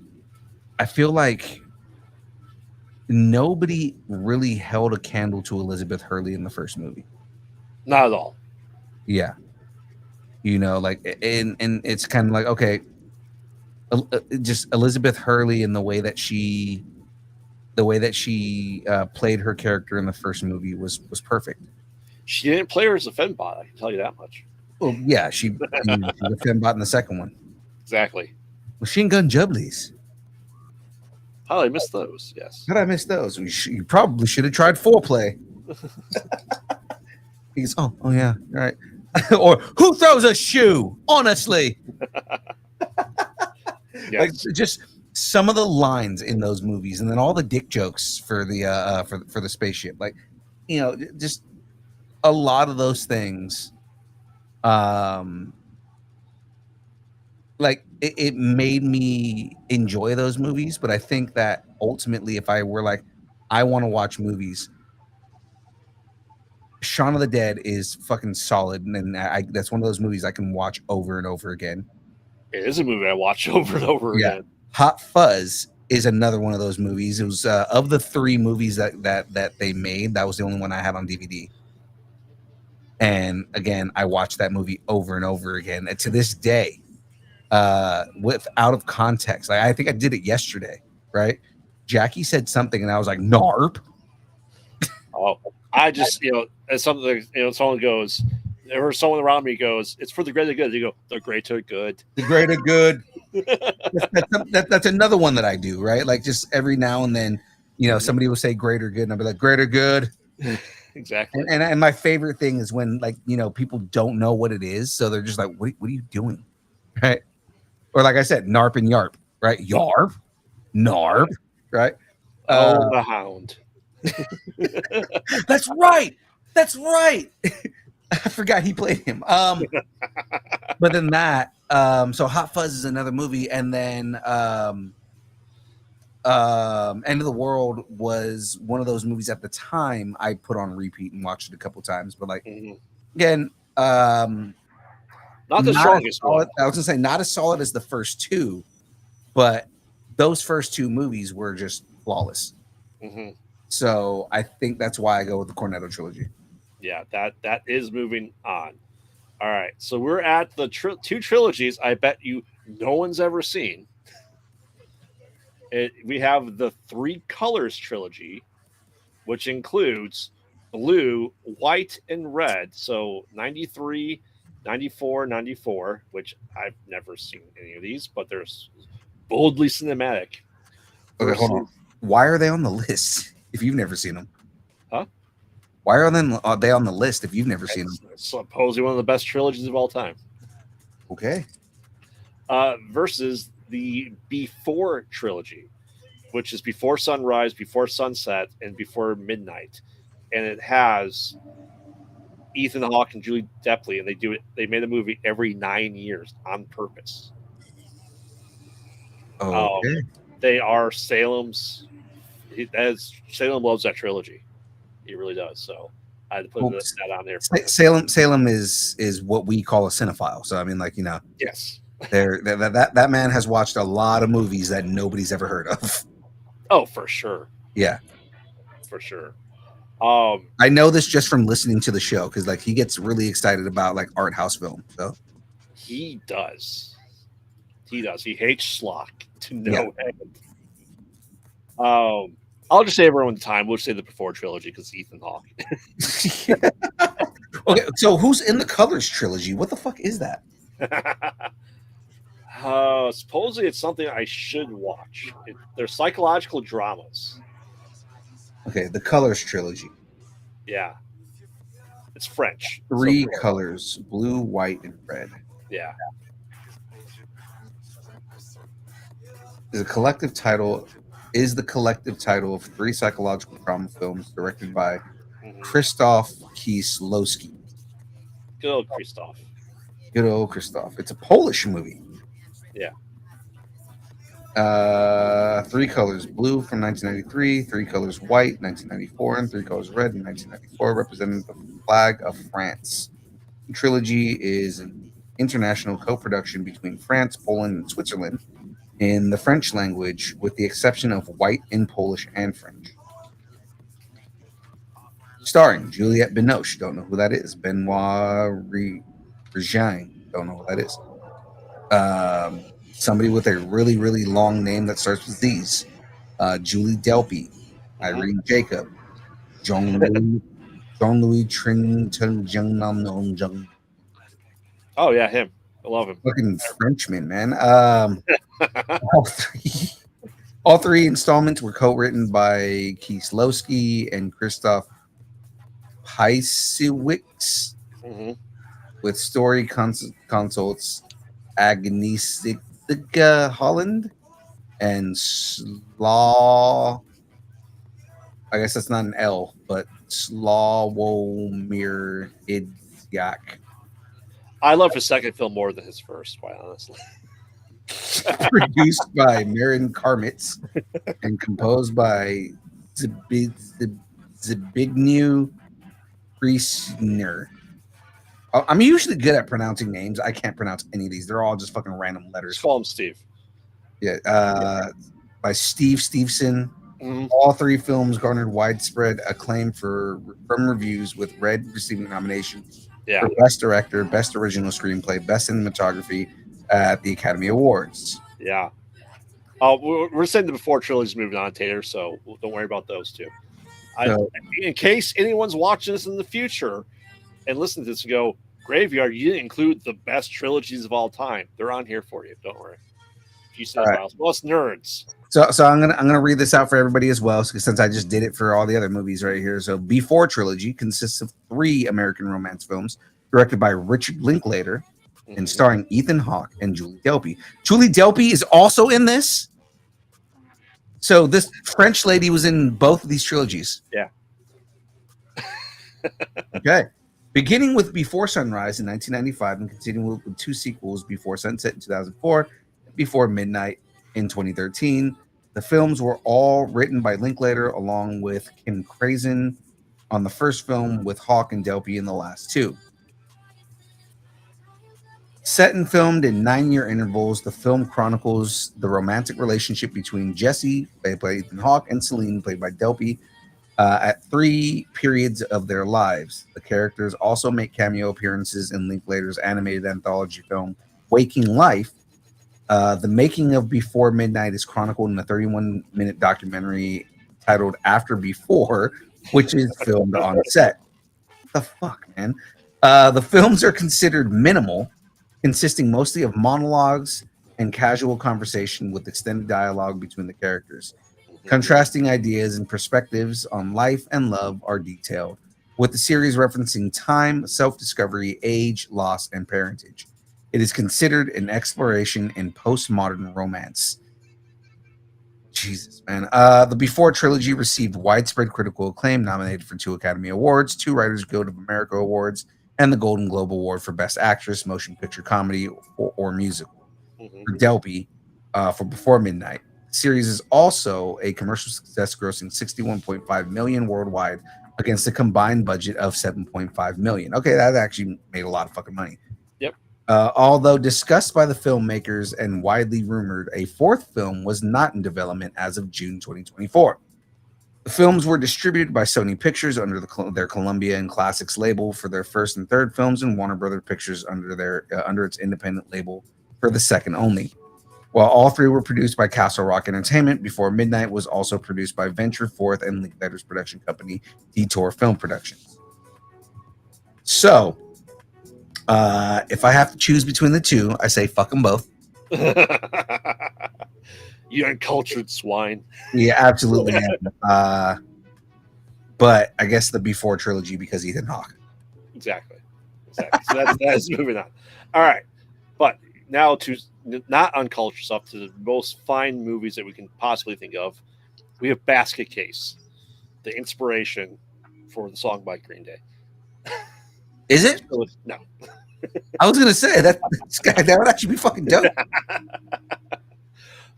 I feel like nobody really held a candle to Elizabeth Hurley in the first movie. Not at all. Yeah. Like, and it's kind of like, okay, just Elizabeth Hurley and the way that she played her character in the first movie was perfect. She didn't play her as a fembot, I can tell you that much. Well, yeah, she was a fembot in the second one. Exactly. Machine Gun Jubblies. How did I miss those? Yes. How did I miss those? You probably should have tried foreplay. He goes, oh yeah, right. Or who throws a shoe? Honestly, like Yes, just some of the lines in those movies, and then all the dick jokes for the for the spaceship. Like, just a lot of those things. Um, like it made me enjoy those movies, but I think that ultimately, if I were like, I want to watch movies, Shaun of the Dead is fucking solid, and that's one of those movies I can watch over and over again. it is a movie I watch over and over Yeah, again. Hot Fuzz is another one of those movies. It was of the three movies that they made, that was the only one I had on DVD. And again, I watched that movie over and over again. And to this day, with out of context, like, I think I did it yesterday, right? Jackie said something, and I was like, "Narp." Oh, I just as something someone goes, or someone around me goes, it's for the greater good. You go, the greater good. The greater good. That's another one that I do, right? Like, just every now and then, somebody will say greater good, and I'll be like, greater good. Exactly. And my favorite thing is when, like, people don't know what it is, so they're just like, what are you doing? Right? Or like I said, narp and yarp, right? Yarp, narp, right? Oh, the hound. That's right. That's right. I forgot he played him. But then so Hot Fuzz is another movie, and then End of the World was one of those movies at the time I put on repeat and watched it a couple times. But, like, Mhm. again, Not the not as strongest one. solid. I was gonna say not as solid as the first two, but those first two movies were just flawless. Hmm. So I think that's why I go with the Cornetto trilogy. Yeah, that is moving on. All right, so we're at the two trilogies. I bet you no one's ever seen. We have the Three Colors trilogy, which includes blue, white, and red. So 93, 94, 94, which I've never seen any of these, but there's boldly cinematic Okay, hold on. versus, Why are they on the list if you've never seen them? huh? Why are they on the list if you've never seen them? It's supposedly one of the best trilogies of all time. Okay. Versus the Before trilogy, which is Before Sunrise, Before Sunset, and Before Midnight. And it has Ethan Hawke and Julie Depley, and they do it. They made a movie every 9 years on purpose. Um, Okay. they are Salem's. Salem loves that trilogy. He really does. So I had to put Folks, that on there for him. Salem is what we call a cinephile. So I mean, like, Yes. that man has watched a lot of movies that nobody's ever heard of. Oh, for sure, Yeah. for sure. Um, I know this just from listening to the show, because, like, he gets really excited about, like, art house film. So he does. He does. He hates schlock to yeah. no end. I'll just say everyone time. We'll just say the Before trilogy because Ethan Hawke. Okay, so who's in the Colors trilogy? What the fuck is that? Supposedly it's something I should watch. They're psychological dramas. Okay, the Colors trilogy. Yeah, it's French. So Three colors: blue, white, and red. yeah. Is a collective title is the collective title of three psychological drama films directed by Mm-hmm. Krzysztof Kieslowski. Good old Christoph. Good old Krzysztof. It's a Polish movie. Yeah. Three colors: blue from 1993, three colors white 1994, and three colors red in 1994, representing the flag of France. The trilogy is an international co-production between France, Poland, and Switzerland in the French language, with the exception of white in Polish and French. Starring Juliette Binoche, don't know who that is. Benoit Regin, don't know who that is. Somebody with a really, really long name that starts with Z's. Julie Delpy, Mm-hmm. Irene Jacob, Jean Louis Trinton Jung. Oh yeah, him. I love him. Fucking Frenchman, man. All three, all three installments were co-written by Kieslowski and Krzysztof Heisewicz Hmm. with story consults Agnestica Holland and Slaw. I guess that's not an L, but Slawomir Idziak. I love his second film more than his first, quite honestly. Produced by Marin Karmitz and composed by Zbigniew Priesner. I'm usually good at pronouncing names. I can't pronounce any of these. They're all just fucking random Just letters. call him Steve. Yeah. By Steve Stevenson. Hmm. All three films garnered widespread acclaim from reviews, with Red receiving nominations Yeah. for Best Director, Best Original Screenplay, Best Cinematography at the Academy Awards. Yeah. We're saying the before trilogy's moving on, Tater, so don't worry about those two. So, In case anyone's watching this in the future and listen to this and go, Graveyard, you didn't include the best trilogies of all time. They're on here for you. Don't worry. If you all right. cinephiles, well, us nerds. So I'm gonna read this out for everybody as well, since I just did it for all the other movies right here. So Before trilogy consists of 3 American romance films directed by Richard Linklater and Mhm. starring Ethan Hawke and Julie Delpy. Julie Delpy is also in this. So this French lady was in both of these trilogies. Yeah. Okay. Beginning with Before Sunrise in 1995 and continuing with 2 sequels, Before Sunset in 2004, Before Midnight in 2013. The films were all written by Linklater along with Kim Crazen on the first film, with Hawke and Delpy in the last 2. Set and filmed in 9-year intervals, the film chronicles the romantic relationship between Jesse, played by Ethan Hawke, and Celine, played by Delpy, at 3 periods of their lives. The characters also make cameo appearances in Linklater's animated anthology film, Waking Life. The making of Before Midnight is chronicled in a 31-minute documentary titled After Before, which is filmed on set. What the fuck, man? The films are considered minimal, consisting mostly of monologues and casual conversation with extended dialogue between the characters. Mhm. Contrasting ideas and perspectives on life and love are detailed, with the series referencing time, self discovery, age, loss, and parentage. It is considered an exploration in postmodern romance. Jesus, man. The Before trilogy received widespread critical acclaim, nominated for 2 Academy Awards, 2 Writers Guild of America Awards, and the Golden Globe Award for Best Actress, Motion Picture Comedy, or Musical Mhm. for Delpy for Before Midnight. The series is also a commercial success, grossing 61.5 million worldwide against a combined budget of 7.5 million. Okay, that actually made a lot of fucking money. Yep. Although discussed by the filmmakers and widely rumored, a 4th film was not in development as of June 2024. The films were distributed by Sony Pictures under their Columbia and Classics label for their first and third films, and Warner Brothers Pictures under its independent label for the second only. While all 3 were produced by Castle Rock Entertainment, Before Midnight was also produced by Venture Forth and Linklater's production company, Detour Film Productions. So, if I have to choose between the 2, I say fuck them both. You uncultured swine. Yeah, absolutely. But I guess the Before trilogy because Ethan Hawke. Exactly. Exactly. So that's moving on. All right. But now to not uncultured stuff, to the most fine movies that we can possibly think of. We have Basket Case, the inspiration for the song by Green Day. Is it? No. I was gonna say that would actually be fucking dope.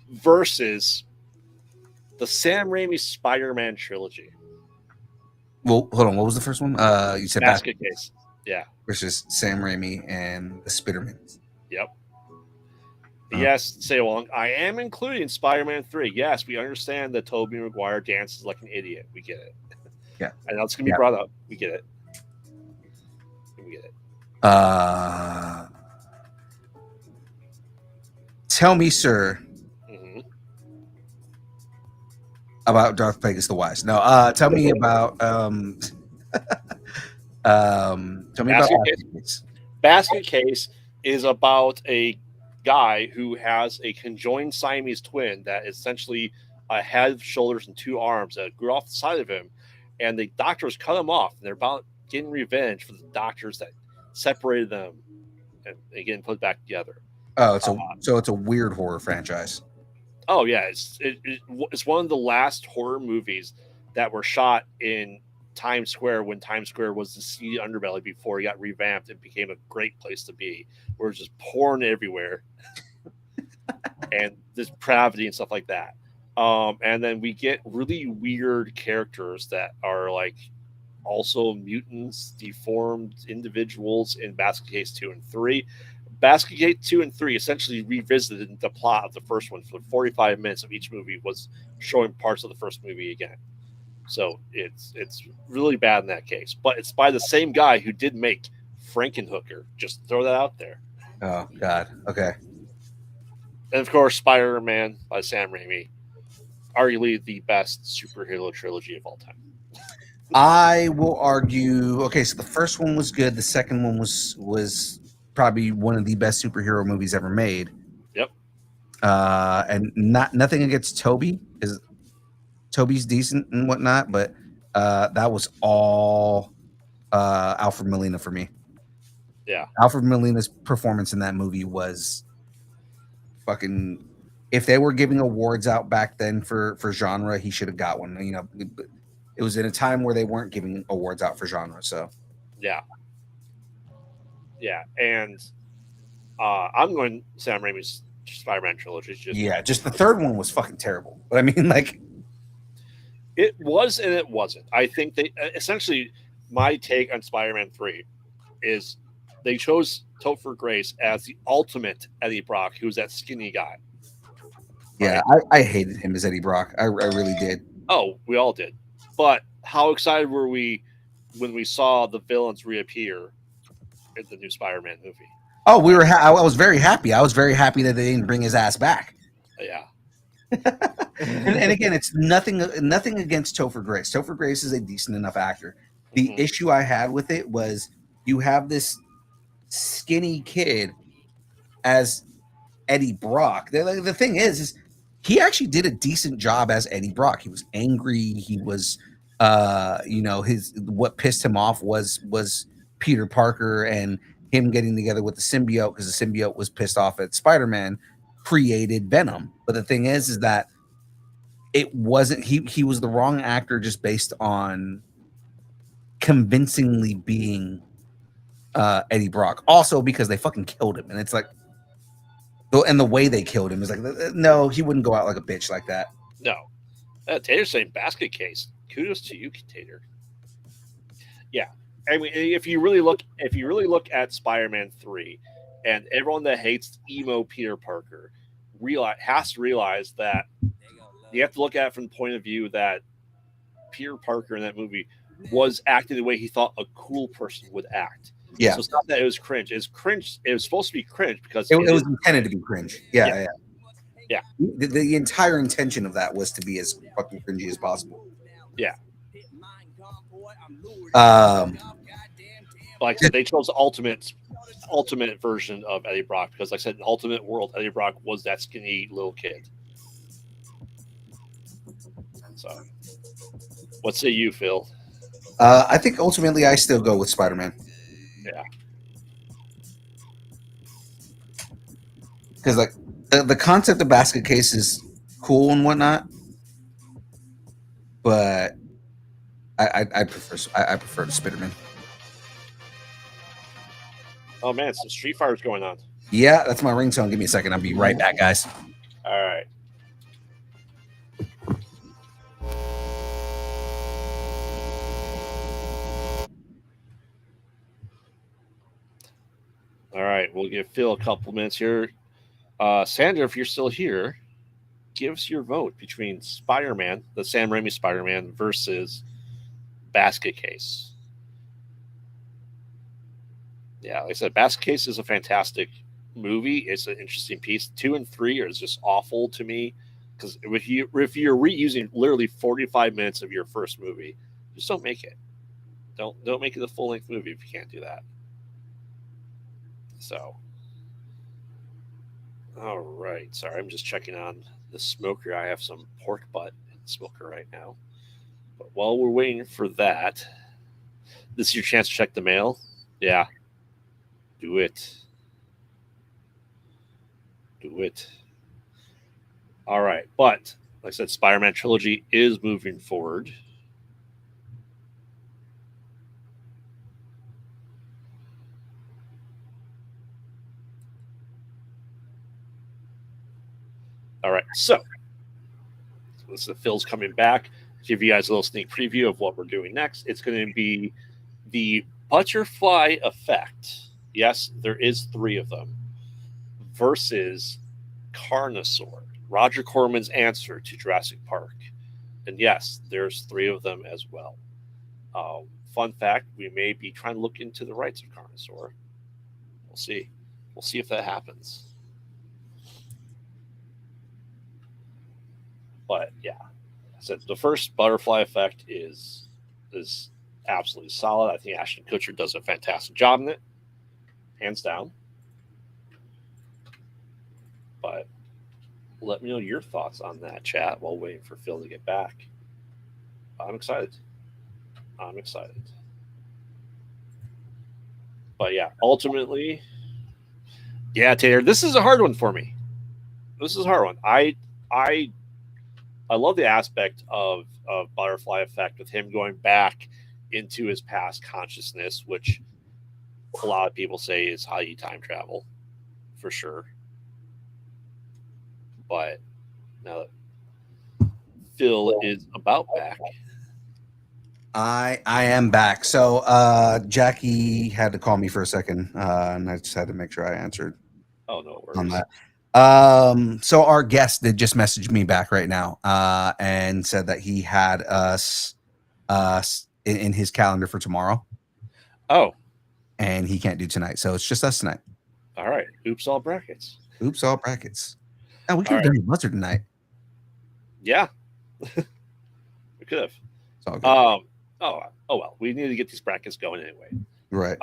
Versus the Sam Raimi Spider-Man trilogy. Well, hold on. What was the first one? You said Basket Case. Yeah. versus Sam Raimi and the Spidermans. Yep. Yes, say along. I am including Spider-Man 3. Yes, we understand that Tobey Maguire dances like an idiot. We get it. Yeah. I know it's going to be brought up. We get it. We get it. Tell me, sir, Mm-hmm. about Darth Plagueis the Wise. No, tell me about tell me about Basket Case. Basket Case is about a guy who has a conjoined Siamese twin that is essentially a head, shoulders, and 2 arms that grew off the side of him, and the doctors cut him off. And they're about getting revenge for the doctors that separated them and again put back together. Oh, Uh, it's a weird horror franchise. oh yeah, it's one of the last horror movies that were shot in Times Square when Times Square was the seedy underbelly before it got revamped and became a great place to be, where it's just porn everywhere and this depravity and stuff like that. And then we get really weird characters that are like also mutants, deformed individuals in Basket Case 2 and 3. Basket Case 2 and 3 essentially revisited the plot of the first one for 45 minutes of each movie was showing parts of the first movie again. So it's really bad in that case. But it's by the same guy who did make Frankenhooker. Just throw that out there. Oh God. Okay. And of course, Spider-Man by Sam Raimi, arguably the best superhero trilogy of all time. I will argue. Okay, so the first one was good. The second one was probably one of the best superhero movies ever made. Yep. And nothing against Toby, because Toby's decent and whatnot, but that was all Alfred Molina for me. Yeah. Alfred Molina's performance in that movie was fucking. If they were giving awards out back then for genre, he should have got one. You know, it was in a time where they weren't giving awards out for genre. So Yeah. Yeah. And I'm going Sam Raimi's Spider-Man trilogy. Just yeah, just the third one was fucking terrible. But I mean, like, it was and it wasn't. I think they essentially my take on Spider-Man 3 is they chose Topher Grace as the ultimate Eddie Brock, who's that skinny guy. yeah, Right? I hated him as Eddie Brock. I really did. Oh, we all did. But how excited were we when we saw the villains reappear in the new Spider-Man movie? Oh, we were. I was very happy. I was very happy that they didn't bring his ass back. Yeah. And again, it's nothing against Topher Grace. Topher Grace is a decent enough actor. The Mhm. issue I had with it was you have this skinny kid as Eddie Brock. The thing is he actually did a decent job as Eddie Brock. He was angry. He was, his what pissed him off was Peter Parker and him getting together with the symbiote because the symbiote was pissed off at Spider-Man, created Venom. But the thing is that it wasn't he was the wrong actor just based on convincingly being Eddie Brock. Also because they fucking killed him, and it's like, and the way they killed him is like, no, he wouldn't go out like a bitch like that. No. Tater's saying Basket Case. Kudos to you, Tater. Yeah. I mean, if you really look at Spider-Man 3 and everyone that hates emo Peter Parker has to realize that you have to look at it from the point of view that Peter Parker in that movie was acting the way he thought a cool person would act. Yeah. So it's not that it was cringe. It's cringe. It was supposed to be cringe because it was intended to be cringe. Yeah. Yeah. The entire intention of that was to be as fucking cringy as possible. Yeah. Like I said, they chose the ultimate version of Eddie Brock because, like I said, in Ultimate World, Eddie Brock was that skinny little kid. So, what say you, Phil? I think ultimately I still go with Spider-Man. Yeah. Because like the concept of Basket Case is cool and whatnot, but I prefer the Spider-Man. Oh man, some Street Fighter's going on. Yeah, that's my ringtone. Give me a second. I'll be right back, guys. All right. All right, we'll give Phil a couple minutes here. Sandra, if you're still here, give us your vote between Spider-Man, the Sam Raimi Spider-Man, versus Basket Case. Yeah, like I said, Basket Case is a fantastic movie. It's an interesting piece. 2 and 3 are just awful to me because if you're reusing literally 45 minutes of your first movie, just don't make it. Don't make it a full length movie if you can't do that. So, all right. Sorry, I'm just checking on the smoker. I have some pork butt in the smoker right now. But while we're waiting for that, This is your chance to check the mail. Yeah, do it. Do it. All right, but like I said, Spider-Man trilogy is moving forward. All right, so this is Phil's coming back. Give you guys a little sneak preview of what we're doing next. It's going to be the butterfly effect. Yes, there is three of them versus Carnosaur. Roger Corman's answer to Jurassic Park. And yes, there's three of them as well. Fun fact: we may be trying to look into the rights of Carnosaur. We'll see. We'll see if that happens. But yeah, I said the first butterfly effect is absolutely solid. I think Ashton Kutcher does a fantastic job in it, hands down. But let me know your thoughts on that, chat, while waiting for Phil to get back. I'm excited. I'm excited. But yeah, ultimately, yeah, Taylor, this is a hard one for me. This is a hard one. I I love the aspect of butterfly effect with him going back into his past consciousness, which a lot of people say is how you time travel, for sure. But now that Phil is about back, I am back. So Jackie had to call me for a second, and I just had to make sure I answered oh no on worries. that. So our guest did just message me back right now, and said that he had us in his calendar for tomorrow, Oh, and he can't do tonight. So it's just us tonight. all right. Oops, all brackets. Oops, all brackets. Now we could All have right. done a buzzer tonight. Yeah, we could have. It's all good. Oh well. We need to get these brackets going anyway. Right.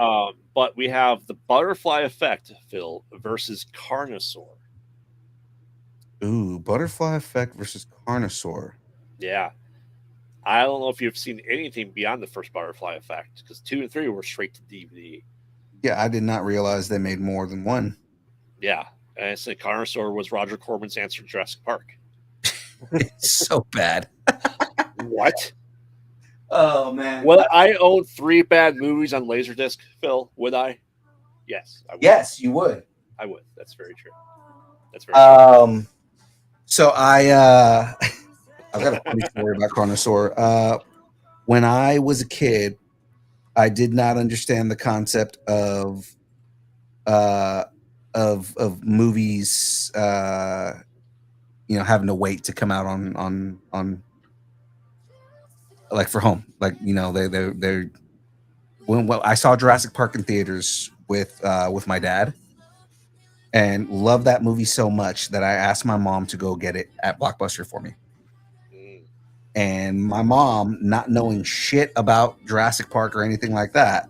But we have the butterfly effect, Phil, versus Carnosaur. Ooh, butterfly effect versus Carnosaur. Yeah. I don't know if you've seen anything beyond the first butterfly effect because 2 and 3 were straight to DVD. Yeah, I did not realize they made more than one. Yeah. And I said Carnosaur was Roger Corman's answer to Jurassic Park. It's so bad. What? Oh man. Would I own 3 bad movies on Laserdisc, Phil? Would I? Yes, I would. Yes, you would. I would. That's very true. That's very true. So I've got a funny story about Carnosaur. When I was a kid, I did not understand the concept uh of movies having to wait to come out on like for home. Like, they're when I saw Jurassic Park in theaters with my dad, and loved that movie so much that I asked my mom to go get it at Blockbuster for me. Mm. And my mom, not knowing shit about Jurassic Park or anything like that,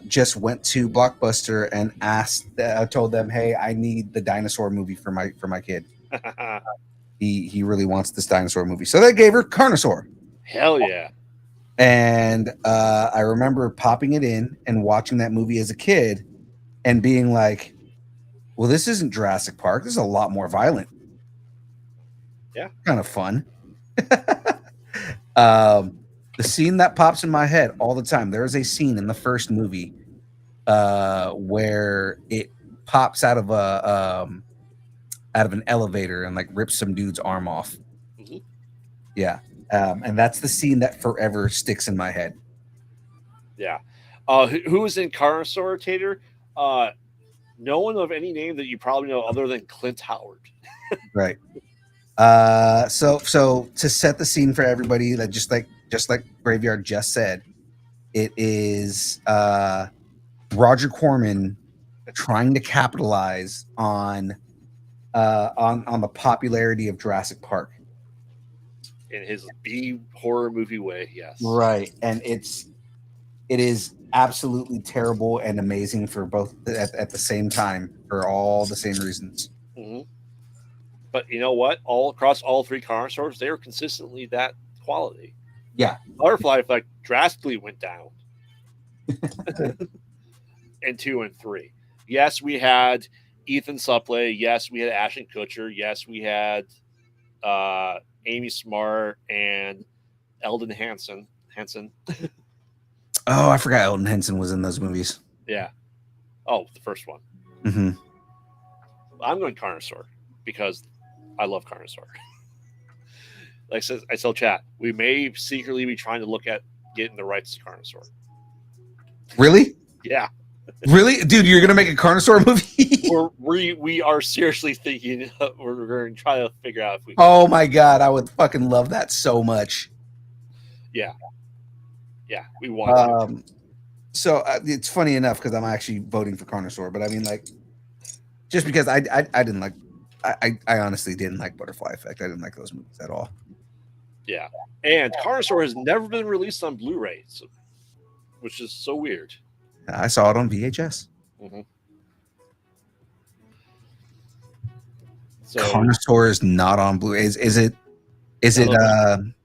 just went to Blockbuster and told them, "Hey, I need the dinosaur movie for my kid. He really wants this dinosaur movie." So they gave her Carnosaur, Hell yeah. and I remember popping it in and watching that movie as a kid, and being like, "Well, this isn't Jurassic Park. This is a lot more violent. Yeah. Kind of fun." The scene that pops in my head all the time. There is a scene in the first movie where it pops out of an elevator and like rips some dude's arm off. Mhm. Yeah, and that's the scene that forever sticks in my head. Yeah. Who was in Carnosaur, Tater? No one of any name that you probably know other than Clint Howard. Right. So to set the scene for everybody, that just like Graveyard just said, it is Roger Corman trying to capitalize on the popularity of Jurassic Park. In his B horror movie way, yes. Right. And it is absolutely terrible and amazing for both at the same time for all the same reasons. Hmm. But you know what? All across all 3 Carnosaurs, they were consistently that quality. Yeah. Butterfly Effect drastically went down in 2 and 3. Yes, we had Ethan Suplee. Yes, we had Ashton Kutcher. Yes, we had Amy Smart and Eldon Hansen. Oh, I forgot Elton Henson was in those movies. Yeah. Oh, the first one. Mm-hmm. I'm going Carnosaur because I love Carnosaur. Like I tell chat, we may secretly be trying to look at getting the rights to Carnosaur. Really? Yeah. Really? Dude, you're going to make a Carnosaur movie? we are seriously thinking we're going to try to figure out if we can. Oh my God. I would fucking love that so much. Yeah. Yeah. We want to. So it's funny enough because I'm actually voting for Carnosaur, but I mean, like, just because I didn't like, I honestly didn't like Butterfly Effect. I didn't like those movies at all. Yeah. And Carnosaur has never been released on Blu-ray, which is so weird. I saw it on VHS. Mm-hmm. So, Carnosaur is not on Blu-ray. Is it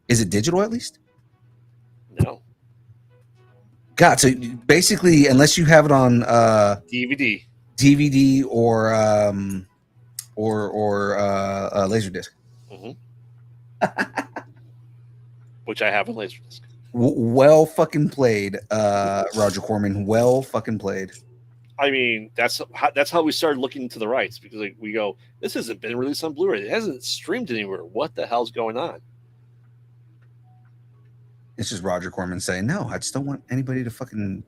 digital at least? No. God, so basically, unless you have it on DVD or Laserdisc, which I have on Laserdisc. Well fucking played, Roger Corman. Well fucking played. I mean, that's how we started looking into the rights because like, we go, this hasn't been released on Blu-ray. It hasn't streamed anywhere. What the hell's going on? It's just Roger Corman saying, no, I just don't want anybody to fucking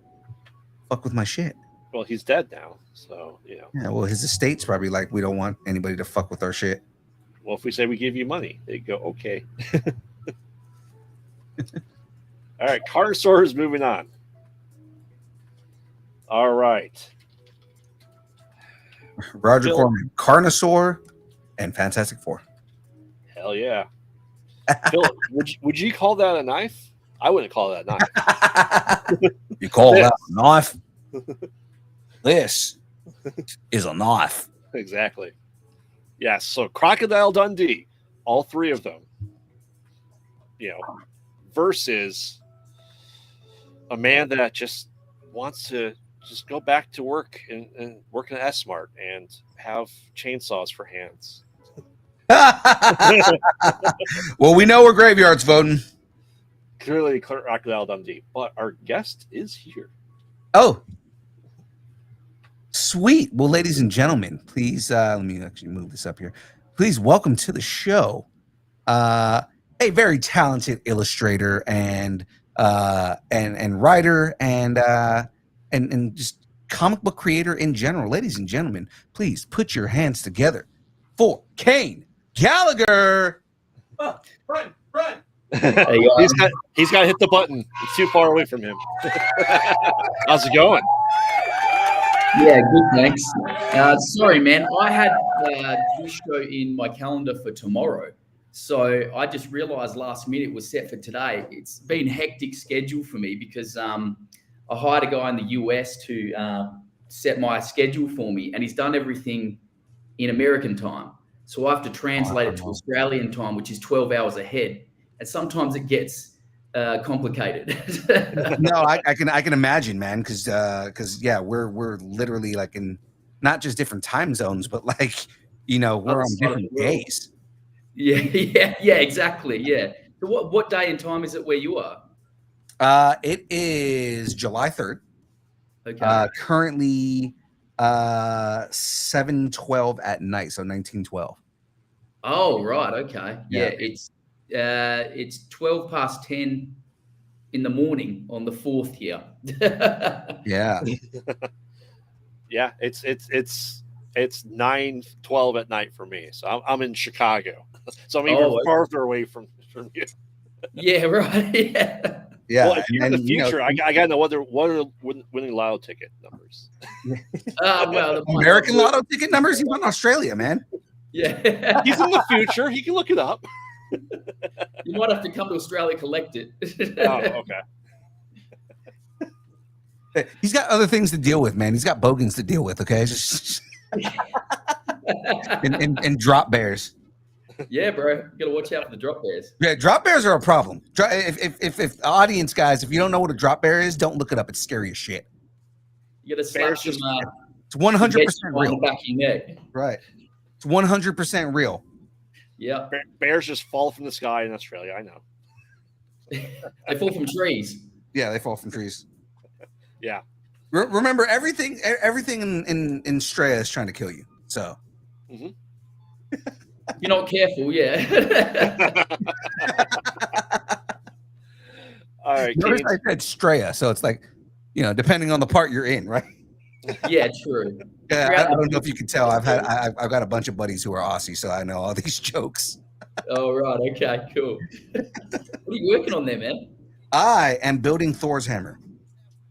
fuck with my shit. Well, he's dead now, so, you know. Yeah, well, his estate's probably like, we don't want anybody to fuck with our shit. Well, if we say we give you money, they go, okay. All right, Carnosaur is moving on. All right. Roger Corman, Carnosaur, and Fantastic Four. Hell yeah. Phil, would you call that a knife? I wouldn't call that a knife. You call that a knife? This is a knife. Exactly. Yes. So Crocodile Dundee, all three of them, you know, versus a man that just wants to just go back to work and work in S-Mart and have chainsaws for hands. Well, we know we're graveyards voting. Clearly, Crocodile Dundee, but our guest is here. Oh, sweet. Well, ladies and gentlemen, please let me actually move this up here. Please welcome to the show a very talented illustrator and writer and just comic book creator in general. Ladies and gentlemen, please put your hands together for Kane Gallagher. Run. He's got to hit the button. It's too far away from him. How's it going? Yeah, good, thanks. Sorry, man. I had this show in my calendar for tomorrow. So I just realized last minute it was set for today. It's been a hectic schedule for me because I hired a guy in the US to set my schedule for me, and he's done everything in American time. So I have to translate it to Australian time, which is 12 hours ahead. And sometimes it gets complicated. No, I can imagine, man, because yeah, we're literally like in not just different time zones, but like, you know, we're on different days. Yeah, exactly. Yeah. So what day and time is it where you are? It is July 3rd. Okay. Currently 7:12 at night, so 19:12. Oh, right. Okay. Yeah. It's 12 past 10 in the morning on the 4th here. Yeah. Yeah, it's 9:12 at night for me. So I'm in Chicago. So I'm even farther away from you. Yeah, right. Yeah. Yeah. Well, if you're in the future, I gotta know what are winning lotto ticket numbers. Well, American lotto ticket numbers. He's in Australia, man. Yeah. He's in the future. He can look it up. You might have to come to Australia, collect it. Oh, okay. He's got other things to deal with, man. He's got bogans to deal with. Okay, and drop bears. Yeah, bro. You got to watch out for the drop bears. Yeah, drop bears are a problem. If audience guys, if you don't know what a drop bear is, don't look it up. It's scary as shit. You got to slap Bears some just- It's 100% on real. the back of your neck. Right. It's 100% real. Yeah. Bears just fall from the sky in Australia. I know. They fall from trees. Yeah, they fall from trees. Yeah. Remember, everything in Straya is trying to kill you. So You're not careful, yeah. All right. notice Kane. I said Straya, so it's like, depending on the part you're in, right? Yeah, true. Yeah, I don't know if you can tell. I've got a bunch of buddies who are Aussie, so I know all these jokes. Oh, right. Okay, cool. What are you working on there, man? I am building Thor's hammer.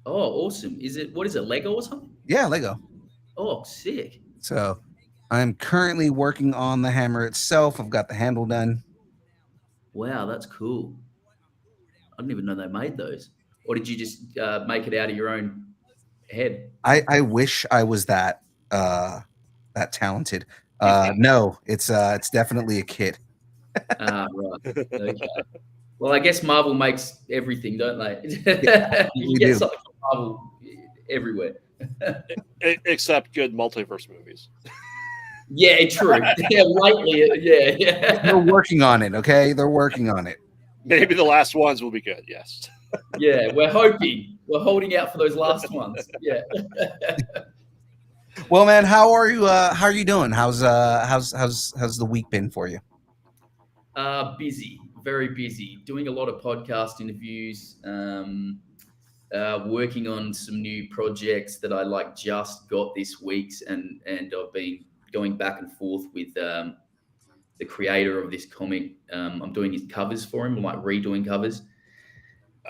Oh, awesome. What is it, Lego or something? Yeah, Lego. Oh, sick. So I'm currently working on the hammer itself. I've got the handle done. Wow, that's cool. I didn't even know they made those. Or did you just make it out of your own head? I wish I was that talented. No, it's definitely a kit. Right. Okay. Well, I guess Marvel makes everything, don't they? You we get do. something from Marvel everywhere. Except good multiverse movies. Yeah, true. Yeah, lately, yeah. They're working on it, okay? They're working on it. Maybe the last ones will be good. Yes. Yeah, we're hoping. We're holding out for those last ones. Yeah. Well, man, how are you? How are you doing? How's the week been for you? Busy, very busy. Doing a lot of podcast interviews. Working on some new projects that I just got this week, and I've been going back and forth with the creator of this comic. I'm doing his covers for him, like redoing covers.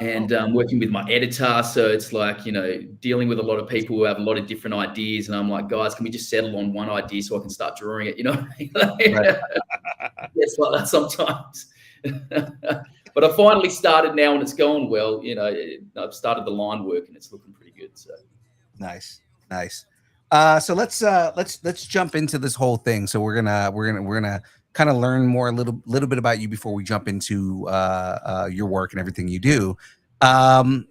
And working with my editor, so it's dealing with a lot of people who have a lot of different ideas, and I'm like, guys, can we just settle on one idea so I can start drawing it? Right. It's like that sometimes. But I finally started now, and it's going well. I've started the line work, and it's looking pretty good. So nice. So let's jump into this whole thing. So we're gonna kind of learn more a little bit about you before we jump into your work and everything you do. So I'm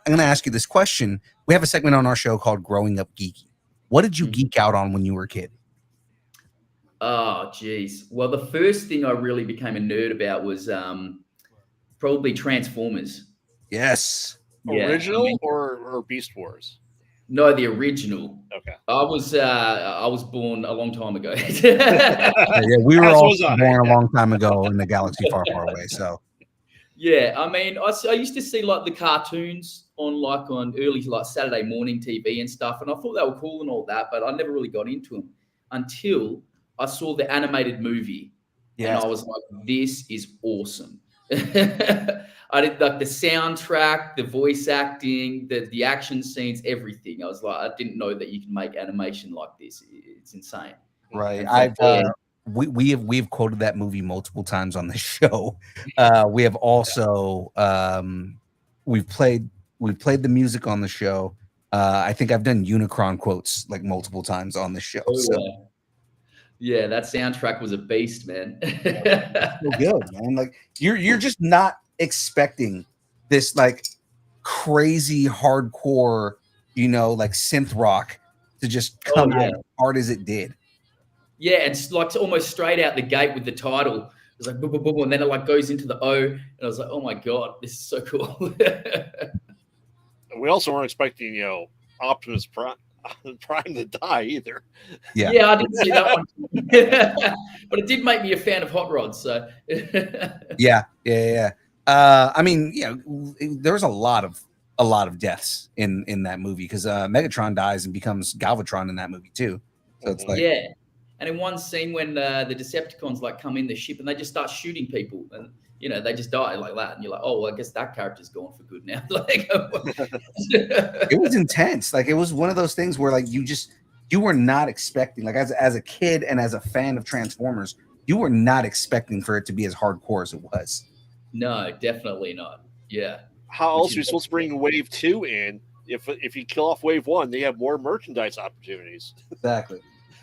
gonna ask you this question. We have a segment on our show called Growing Up Geeky. What did you geek out on when you were a kid? Oh, geez. Well, the first thing I really became a nerd about was probably Transformers. Yes. Yeah, Original or Beast Wars? No, the original. Okay. I was born a long time ago. Yeah, we were all born a long time ago in the galaxy far, far away. So yeah, I mean, I used to see the cartoons on early Saturday morning TV and stuff, and I thought they were cool and all that, but I never really got into them until I saw the animated movie. Yes. And I was like, this is awesome. I did the soundtrack, the voice acting, the action scenes, everything. I was like, I didn't know that you can make animation like this. It's insane. Right. We've quoted that movie multiple times on the show. We have also we've played the music on the show. I think I've done Unicron quotes multiple times on the show. Oh, so. Yeah, that soundtrack was a beast, man. So good, man. You're just not expecting this crazy hardcore, synth rock to just come out as hard as it did. Yeah, it's almost straight out the gate with the title. It's boom, boom, boom, and then it goes into the O, and I was like, oh my god, this is so cool. We also weren't expecting, Optimus Prime to die either. Yeah, I didn't see that one. But it did make me a fan of hot rods. So yeah. I mean, there was a lot of deaths in that movie because Megatron dies and becomes Galvatron in that movie too. So it's and in one scene when the Decepticons come in the ship and they just start shooting people and they just die like that, and you're like, oh, well, I guess that character's gone for good now. It was intense. It was one of those things where you were not expecting, as a kid and as a fan of Transformers, you were not expecting for it to be as hardcore as it was. No, definitely not. Yeah. How else are you supposed to bring Wave 2 in? If you kill off Wave 1, they have more merchandise opportunities. Exactly.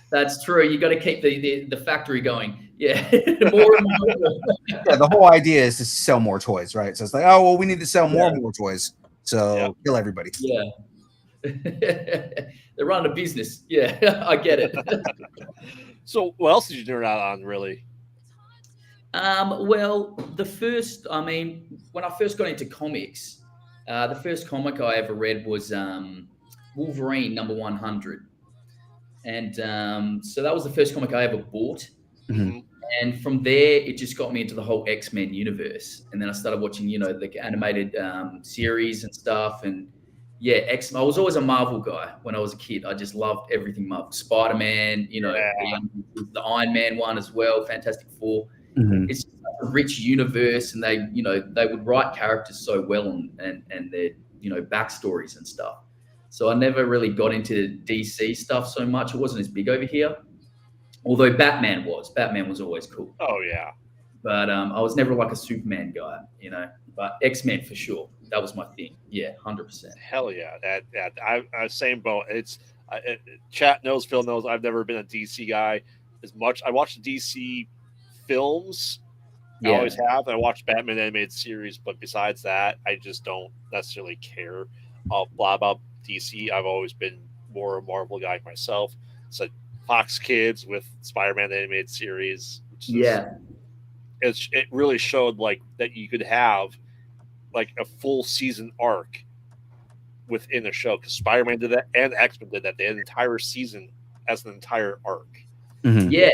That's true. You got to keep the factory going. Yeah, more and more. Yeah, the whole idea is to sell more toys, right? So it's like, oh well, we need to sell more Yeah. and more toys. So kill everybody. Yeah. They're running a business. Yeah, I get it. So what else did you nerd out on, really? Well, when I first got into comics, the first comic I ever read was Wolverine number 100. And so that was the first comic I ever bought. Mhm. And from there, it just got me into the whole X-Men universe. And then I started watching, the animated series and stuff. And yeah, I was always a Marvel guy when I was a kid. I just loved everything Marvel. Spider-Man, the Iron Man one as well, Fantastic Four. Mhm. It's such a rich universe, and they would write characters so well and their backstories and stuff. So I never really got into DC stuff so much. It wasn't as big over here. Although Batman was always cool. Oh yeah, But I was never like a Superman guy, But X-Men for sure, that was my thing. Yeah, 100%. hell yeah. I same boat. Chat knows, Phil knows. I've never been a DC guy as much. I watched the DC films. I Yeah, always have. I watched Batman animated series, but besides that, I just don't necessarily care blah about DC. I've always been more a Marvel guy myself. So Fox Kids with Spider-Man animated series. yeah, It really showed like that you could have like a full season arc within a show, because Spider-Man did that and X-Men did that. They had an entire season as an entire arc. Mhm. yeah.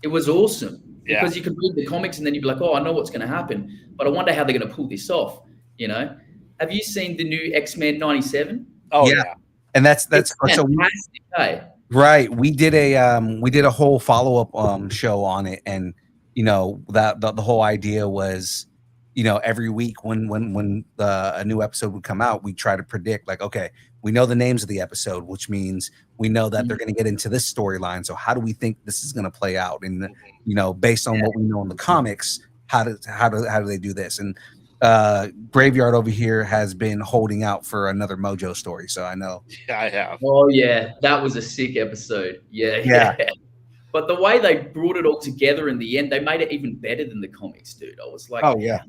It was awesome Yeah. because you could read the comics and then you'd be like, oh, I know what's going to happen, but I wonder how they're going to pull this off. Have you seen the new X-Men 97? Oh Yeah. yeah. And that's It's so fantastic, hey? right. We did a whole follow-up show on it, and that the whole idea was, every week when a new episode would come out, we try to predict, like, okay, we know the names of the episode, which means we know that they're going to get into this storyline. So how do we think this is going to play out? And based on what we know in the comics, how do they do this? And Graveyard over here has been holding out for another Mojo story, so I know. Yeah, I have. Oh yeah, that was a sick episode. Yeah. But the way they brought it all together in the end, they made it even better than the comics, dude. I was like, Oh, yeah. how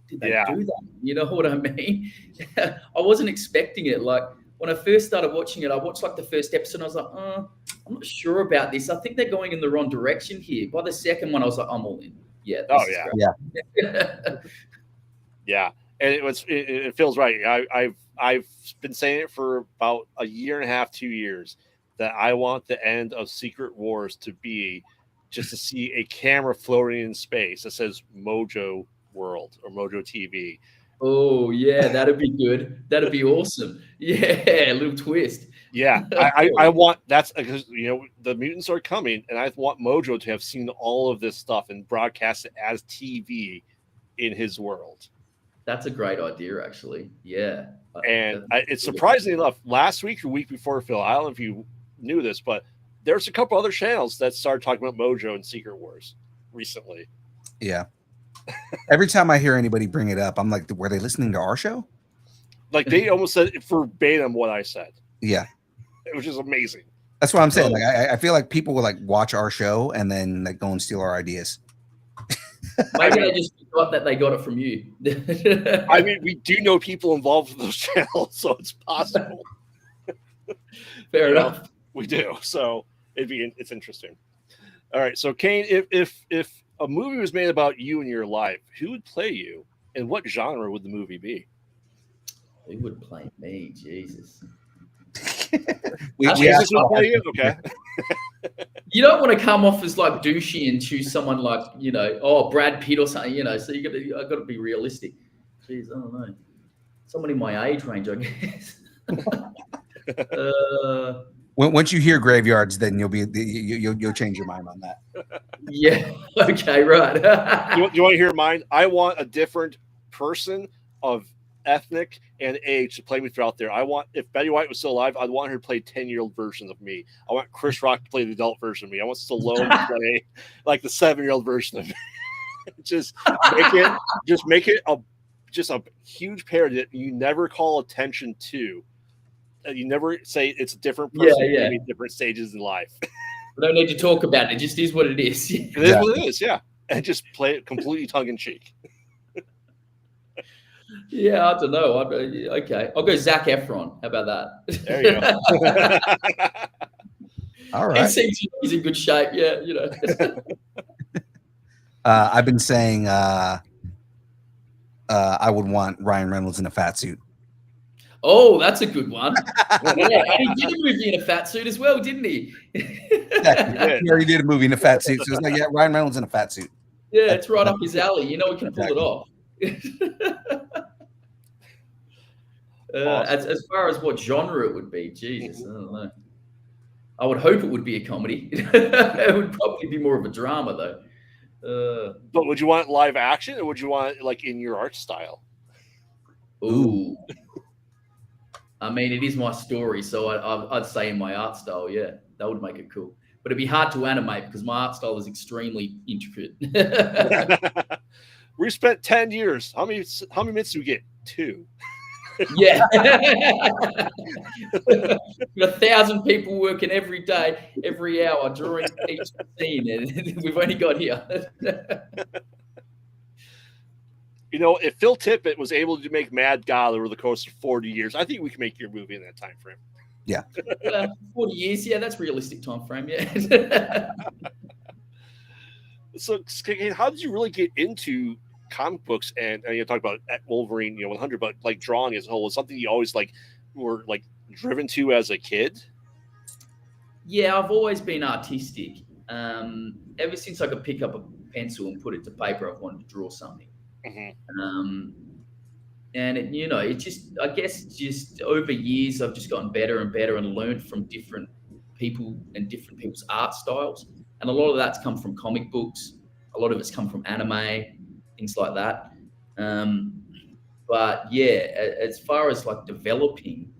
did they do that? You know what I mean? I wasn't expecting it. Like when I first started watching it, I watched like the first episode and I was like, I'm not sure about this. I think they're going in the wrong direction here. By the second one, I was like, I'm all in. Yeah. Yeah. And it feels right. I've been saying it for about a year and a half, 2 years, that I want the end of Secret Wars to be just to see a camera floating in space that says Mojo World or Mojo TV. Oh yeah, that'd be good. That'd be awesome. Yeah, a little twist. Yeah, I want that's because the mutants are coming, and I want Mojo to have seen all of this stuff and broadcast it as TV in his world. That's a great idea, actually. Yeah. And it's surprisingly enough, last week or week before, Phil, I don't know if you knew this, but there's a couple other channels that started talking about Mojo and Secret Wars recently. Yeah. Every time I hear anybody bring it up, I'm like, were they listening to our show? Like they almost said verbatim what I said. Yeah. Which is amazing. That's what I'm saying. Like I feel like people will like watch our show and then like go and steal our ideas. Maybe they just forgot that they got it from you. I mean, we do know people involved with those channels, so it's possible. Fair enough. We do. So it's interesting. All right. So Kane, if a movie was made about you and your life, who would play you, and what genre would the movie be? Who would play me? Jesus. Jesus would play you? Okay. You don't want to come off as like douchey and choose someone like, Brad Pitt or something, so I got to be realistic. Jeez, I don't know. Someone in my age range, I guess. Once you hear Graveyards, then you'll change your mind on that. Yeah. Okay. Right. You want to hear mine? I want a different person of ethnic and age to play me throughout there. I want, if Betty White was still alive, I'd want her to play 10-year-old versions of me. I want Chris Rock to play the adult version of me. I want Stallone to play like the 7-year-old version of me. just make it a huge parody that you never call attention to. You never say it's a different person, maybe different stages in life. We don't need to talk about it. It just is what it is. It is what it is, yeah. And just play it completely tongue in cheek. Yeah, I don't know. Okay, I'll go Zac Efron. How about that? There you go. All He right. seems he's in good shape. Yeah, you know. I've been saying I would want Ryan Reynolds in a fat suit. Oh, that's a good one. Yeah, and he did a movie in a fat suit as well, didn't he? Yeah, he already did a movie in a fat suit, so it's like, yeah, Ryan Reynolds in a fat suit. Yeah, it's right up his alley. You know, he can pull it off. Awesome. As far as what genre it would be, Jesus, I don't know. I would hope it would be a comedy. It would probably be more of a drama, though. But would you want live action, or would you want it, like, in your art style? Ooh. I mean, it is my story, so I'd say in my art style, yeah, that would make it cool. But it'd be hard to animate because my art style is extremely intricate. We spent 10 years. How many minutes do we get? 2. Yeah. 1,000 people working every day, every hour, drawing each scene, and we've only got here. You know, if Phil Tippett was able to make Mad God over the course of 40 years, I think we can make your movie in that time frame. Yeah. 40 years, yeah, that's realistic time frame, yeah. So, how did you really get into comic books and you talk about Wolverine, 100, but like drawing as a whole was something you always were driven to as a kid? Yeah, I've always been artistic. Ever since I could pick up a pencil and put it to paper, I've wanted to draw something. Mm-hmm. And it just, I guess, just over years, I've just gotten better and better and learned from different people and different people's art styles. And a lot of that's come from comic books. A lot of it's come from anime, things like that. But yeah, as far as like developing,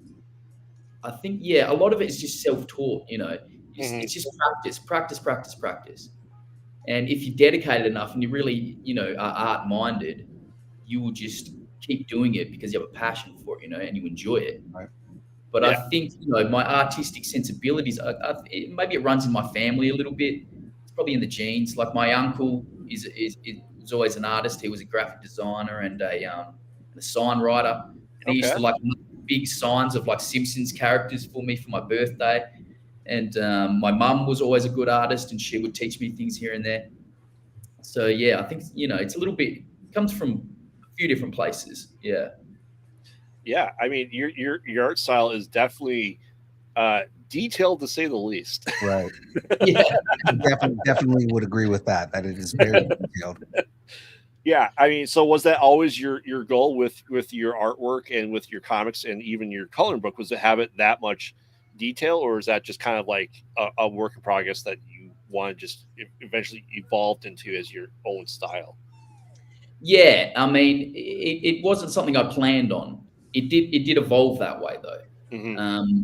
I think, yeah, a lot of it is just self-taught, it's just practice. And if you're dedicated enough and you really, are art-minded, you will just keep doing it because you have a passion for it, and you enjoy it. Right. But I think, my artistic sensibilities, maybe it runs in my family a little bit. It's probably in the genes. Like my uncle was always an artist. He was a graphic designer and a sign writer. And he used to make big signs of like Simpsons characters for me for my birthday. And my mum was always a good artist and she would teach me things here and there. So, yeah, I think, it's a little bit, it comes from a few different places. Yeah. Yeah. I mean, your art style is definitely detailed to say the least. Right. Yeah. Definitely would agree with that it is very detailed. Yeah. I mean, so was that always your goal with your artwork and with your comics and even your coloring book, was to have it that much detail, or is that just kind of like a work in progress that you want to just eventually evolved into as your own style? Yeah, I mean, it wasn't something I planned on. It did evolve that way though. Mm-hmm.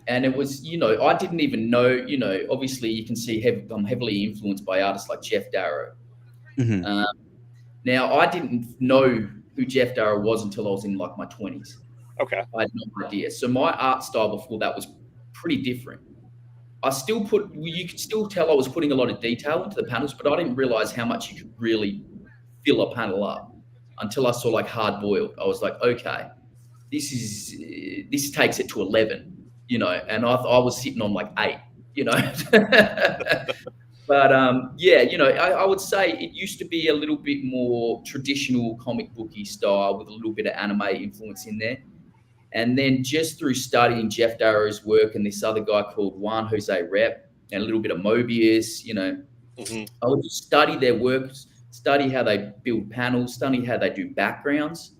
And it was, I didn't even know, obviously you can see I'm heavily influenced by artists like Jeff Darrow. Mm-hmm. Now I didn't know who Jeff Darrow was until I was in like my 20s. Okay. I had no idea. So my art style before that was pretty different. You could still tell I was putting a lot of detail into the panels, but I didn't realize how much you could really fill a panel up until I saw like Hard Boiled. I was like, okay, this takes it to 11, and I was sitting on like 8, But I would say it used to be a little bit more traditional comic booky style with a little bit of anime influence in there. And then just through studying Jeff Darrow's work and this other guy called Juan Jose Rep and a little bit of Mobius, Mm-hmm. I would just study their work, study how they build panels, study how they do backgrounds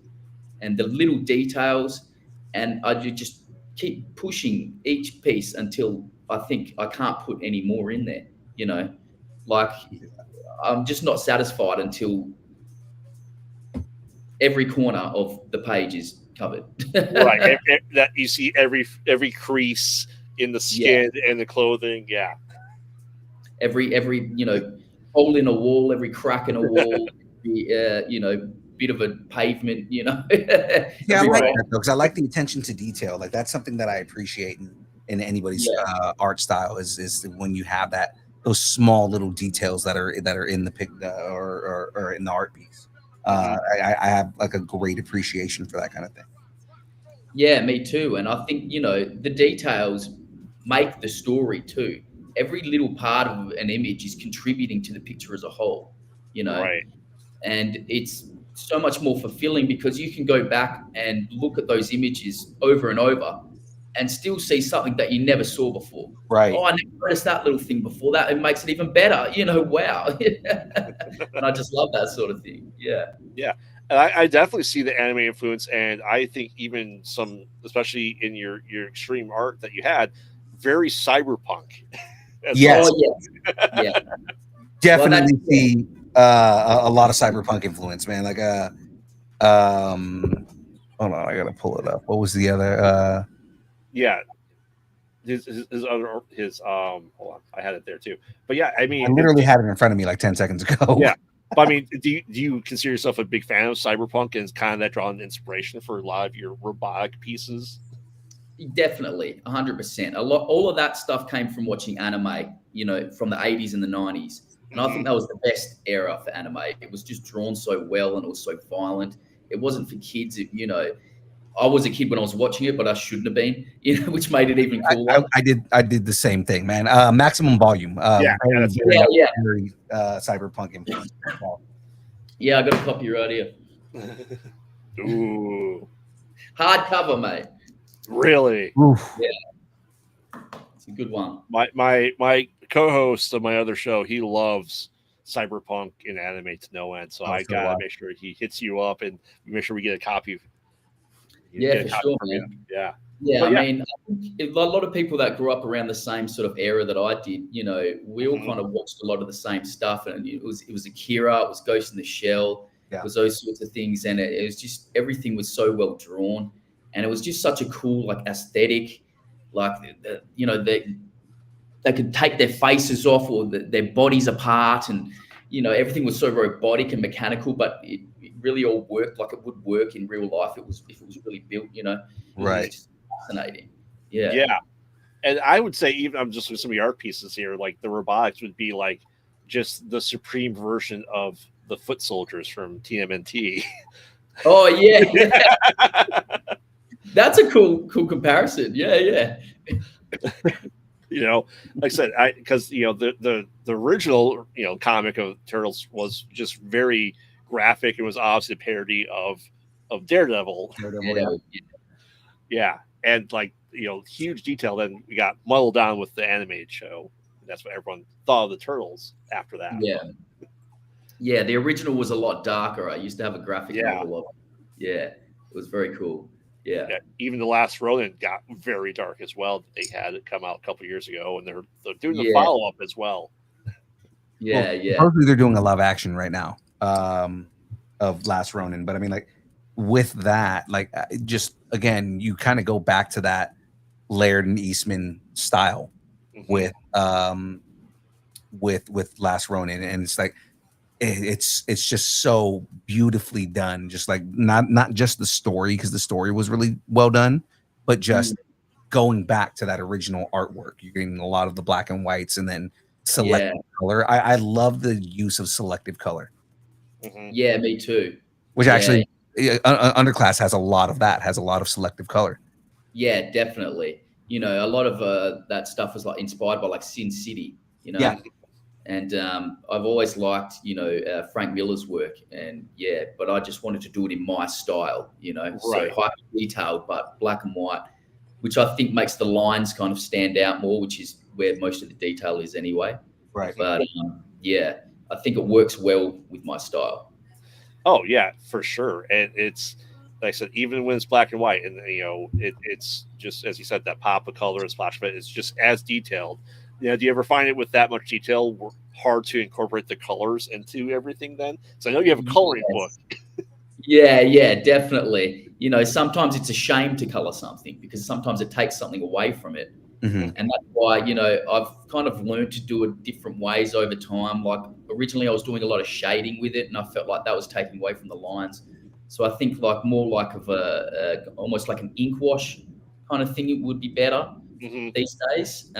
and the little details. And I just keep pushing each piece until I think I can't put any more in there, like I'm just not satisfied until every corner of the page is covered. Right. That you see every crease in the skin and the clothing. Yeah. Every hole in a wall, every crack in a wall, bit of a pavement, Yeah, I like that though, because I like the attention to detail. Like that's something that I appreciate, and in anybody's art style is when you have those small little details that are in the pic or in the art piece. I have like a great appreciation for that kind of thing. Yeah, me too. And I think, the details make the story too. Every little part of an image is contributing to the picture as a whole, Right. and it's so much more fulfilling because you can go back and look at those images over and over and still see something that you never saw before. Right. Oh, I never noticed that little thing before. That it makes it even better. Wow. And I just love that sort of thing. Yeah. Yeah. And I definitely see the anime influence, and I think even some, especially in your extreme art that you had, very cyberpunk. Yes. Oh, yeah. Yeah. Definitely see a lot of cyberpunk influence, man. Like hold on, I gotta pull it up. What was the other yeah. His hold on, I had it there too. But yeah, I mean, I literally had it in front of me like 10 seconds ago. Yeah. But I mean, do you consider yourself a big fan of cyberpunk, and kind of that drawing inspiration for a lot of your robotic pieces? Definitely, 100%. All of that stuff came from watching anime, from the 80s and the 90s. And I think that was the best era for anime. It was just drawn so well and it was so violent. It wasn't for kids. I was a kid when I was watching it, but I shouldn't have been, which made it even cooler. I did the same thing, man. Maximum Volume. Very cyberpunk influence. Yeah, I got a copy right here. Ooh. Hardcover, mate. Really? Oof. Yeah. It's a good one. My co-host of my other show, he loves cyberpunk and anime to no end. So I gotta make sure he hits you up and make sure we get a copy. Yeah, for sure, man. Yeah. Yeah, I mean, I think a lot of people that grew up around the same sort of era that I did, we all kind of watched a lot of the same stuff, and it was Akira, it was Ghost in the Shell, it was those sorts of things, and it was just everything was so well drawn, and it was just such a cool like aesthetic, like they could take their faces off or their bodies apart, and everything was so robotic and mechanical, but it really all worked like it would work in real life. If it was really built, right. It's just fascinating. Yeah. Yeah. And I would say, even I'm just with some of the art pieces here, like the robotics would be like just the supreme version of the foot soldiers from TMNT. Oh yeah. That's a cool comparison. Yeah. Like I said, because the original comic of Turtles was just very graphic. It was obviously a parody of Daredevil. Yeah, and like huge detail. Then we got muddled down with the animated show. That's what everyone thought of the Turtles after that. Yeah. The original was a lot darker. I used to have a graphic novel of it. Yeah, it was very cool. Yeah. Even the last Ronin got very dark as well. They had it come out a couple of years ago, and they're doing the follow up as well. Yeah. Supposedly they're doing a live action right now of Last Ronin, but I mean, like with that, like just again, you kind of go back to that Laird and Eastman style with Last Ronin, and it's like it's just so beautifully done. Just like not just the story, because the story was really well done, but just going back to that original artwork. You're getting a lot of the black and whites, and then selective color. I love the use of selective color. Yeah, me too. Which actually, Underclass has a lot of that. Has a lot of selective color. Yeah, definitely. A lot of that stuff was like inspired by like Sin City. Yeah. And I've always liked, Frank Miller's work, and but I just wanted to do it in my style, so hyper detailed, but black and white, which I think makes the lines kind of stand out more, which is where most of the detail is anyway. Right. But I think it works well with my style. Oh yeah, for sure. And it's like I said, even when it's black and white, and it's just as you said, that pop of color and splash of it, it's just as detailed. Do you ever find it with that much detail hard to incorporate the colors into everything then? So I know you have a coloring book. Yeah, definitely. Sometimes it's a shame to color something because sometimes it takes something away from it. And that's why, I've kind of learned to do it different ways over time. Like originally I was doing a lot of shading with it, and I felt like that was taking away from the lines. So I think like more like of almost like an ink wash kind of thing, it would be better. these days.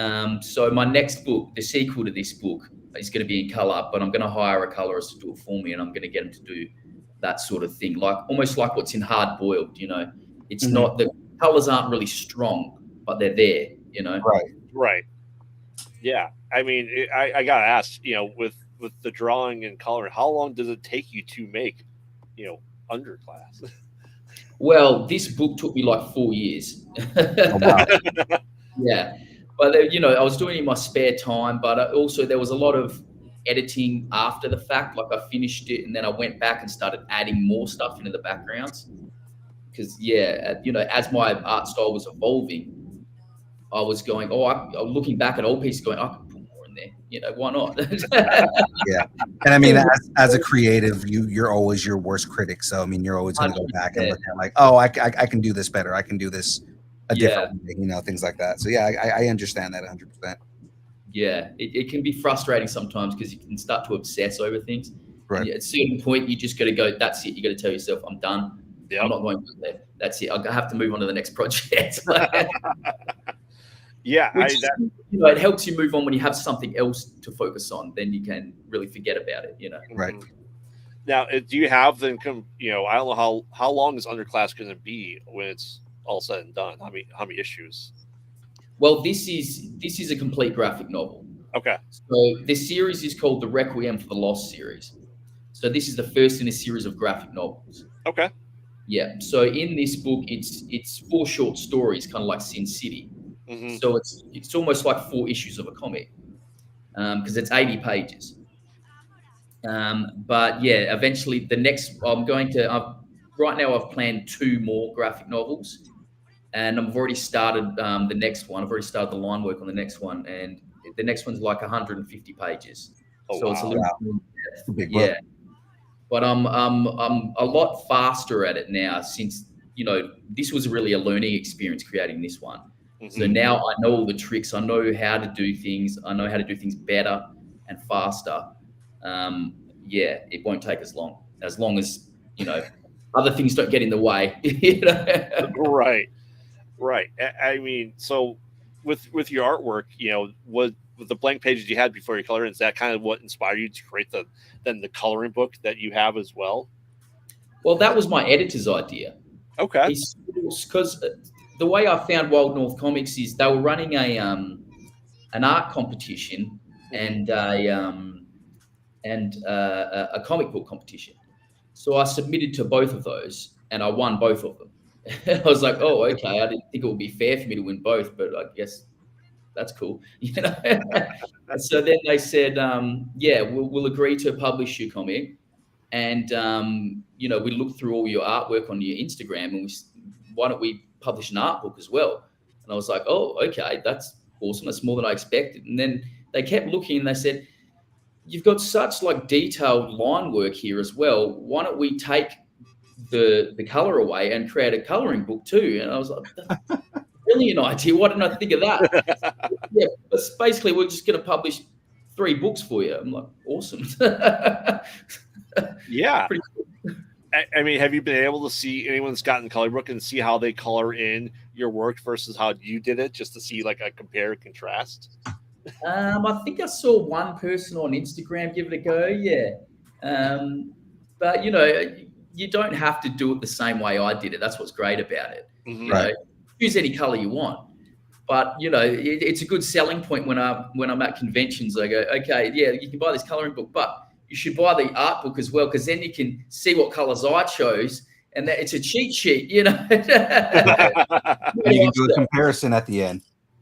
So my next book, the sequel to this book, is going to be in color, but I'm going to hire a colorist to do it for me, and I'm going to get him to do that sort of thing, like almost like what's in Hard Boiled. It's not, the colors aren't really strong, but they're there. Right. Yeah. I mean, I gotta ask, with the drawing and coloring, how long does it take you to make, Underclass? Well, this book took me like 4 years. Oh, wow. Yeah, but I was doing it in my spare time, but also there was a lot of editing after the fact. Like I finished it and then I went back and started adding more stuff into the backgrounds because as my art style was evolving, I was going, I'm looking back at old pieces going, I could put more in there. Why not? Yeah. And I mean, as a creative, you're always your worst critic. So, I mean, you're always going to go back and look at like, oh, I can do this better. I can do this a different way, things like that. So, yeah, I understand that 100%. Yeah. It can be frustrating sometimes because you can start to obsess over things. Right. And at a certain point, you just got to go, that's it. You got to tell yourself, I'm done. Yep. I'm not going there. That's it. I have to move on to the next project. Yeah, it helps you move on when you have something else to focus on. Then you can really forget about it. Right. Now, do you have the income? I don't know how long is Underclass going to be when it's all said and done. How many issues? Well, this is a complete graphic novel. Okay. So this series is called the Requiem for the Lost series. So this is the first in a series of graphic novels. Okay. Yeah. So in this book, it's 4 short stories, kind of like Sin City. Mm-hmm. So it's almost like 4 issues of a comic because it's 80 pages. But yeah, eventually the next right now I've planned 2 more graphic novels, and I've already started the next one. I've already started the line work on the next one, and the next one's like 150 pages. Oh, so wow. It's a little big book. Yeah. But I'm a lot faster at it now since this was really a learning experience creating this one. Mm-hmm. So now I know all the tricks. I know how to do things. I know how to do things better and faster. It won't take as long as other things don't get in the way. Right. I mean, so with your artwork, with the blank pages you had before you colored, is that kind of what inspired you to create the coloring book that you have as well? Well, that was my editor's idea. Okay. Because the way I found Wild North Comics is they were running an art competition and a comic book competition. So I submitted to both of those and I won both of them. I was like, oh, okay. I didn't think it would be fair for me to win both, but I guess that's cool. So then they said, we'll agree to publish your comic. And, we looked through all your artwork on your Instagram and why don't we publish an art book as well? And I was like, oh, okay, that's awesome. That's more than I expected. And then they kept looking and they said, you've got such like detailed line work here as well. Why don't we take the color away and create a coloring book too? And I was like, that's a brilliant idea. Why didn't I think of that? Yeah, but basically we're just going to publish 3 books for you. I'm like, awesome. Yeah. Pretty cool. I mean, have you been able to see anyone that's gotten color book and see how they color in your work versus how you did it, just to see like a compare and contrast? I think I saw one person on Instagram give it a go. Yeah. But you don't have to do it the same way I did it. That's what's great about it. Mm-hmm. Right. Use any color you want. But it's a good selling point when I'm at conventions. I go, okay, yeah, you can buy this coloring book, but you should buy the art book as well, because then you can see what colors I chose, and that it's a cheat sheet, You can do a comparison at the end.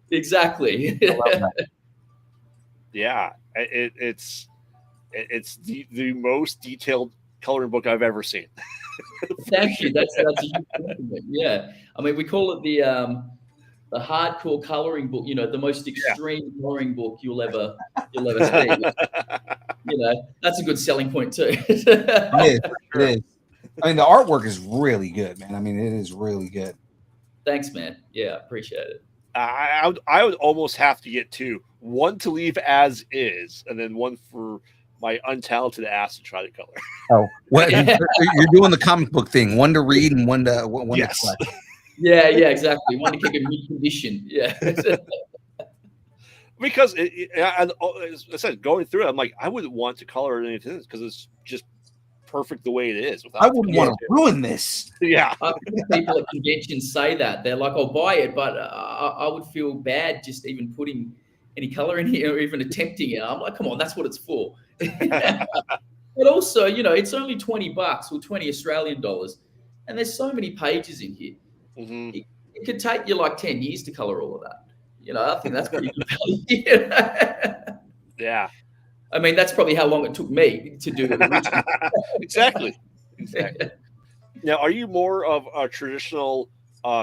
Exactly. Yeah, it's the most detailed coloring book I've ever seen. Thank you. That's a huge compliment. Yeah, I mean, we call it the hardcore coloring book. The most extreme coloring book you'll ever see. That's a good selling point too. It is. I mean, the artwork is really good, man. I mean, it is really good. Thanks, man. Yeah, appreciate it. I would almost have to get 2. One to leave as is, and then one for my untalented ass to try to color. Oh, what you're doing the comic book thing? One to read and one to yes. collect. Yeah, exactly. Want to keep it mid condition. Yeah. Because as I said, going through it, I'm like, I wouldn't want to color anything because it's just perfect the way it is. I Without wouldn't want to ruin this. Yeah. People at conventions say that. They're like, I'll buy it, but I would feel bad just even putting any color in here or even attempting it. I'm like, come on, that's what it's for. But also, it's only $20 or 20 Australian dollars. And there's so many pages in here. Mm-hmm. It could take you like 10 years to color all of that. I think that's pretty good value. Yeah. I mean, that's probably how long it took me to do it originally. Exactly. Now, are you more of a traditional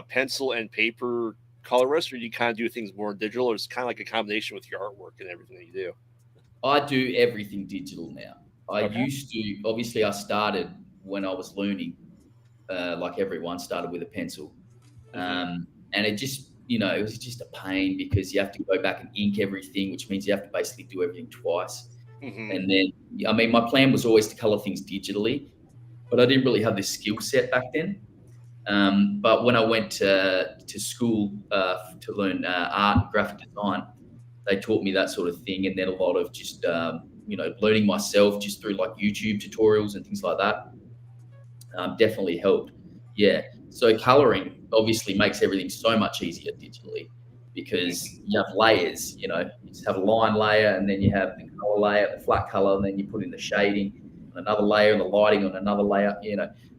pencil and paper colorist, or do you kind of do things more digital, or it's kind of like a combination with your artwork and everything that you do? I do everything digital now. I used to, obviously, I started when I was learning, like everyone started with a pencil. And it just, it was just a pain because you have to go back and ink everything, which means you have to basically do everything twice. And then, I mean, my plan was always to color things digitally, but I didn't really have this skill set back then. But when I went to school to learn art and graphic design, they taught me that sort of thing. And then a lot of just, learning myself just through like YouTube tutorials and things like that definitely helped. Yeah. So coloring obviously makes everything so much easier digitally because you have layers, you just have a line layer and then you have the color layer, the flat color, and then you put in the shading and another layer and the lighting on another layer,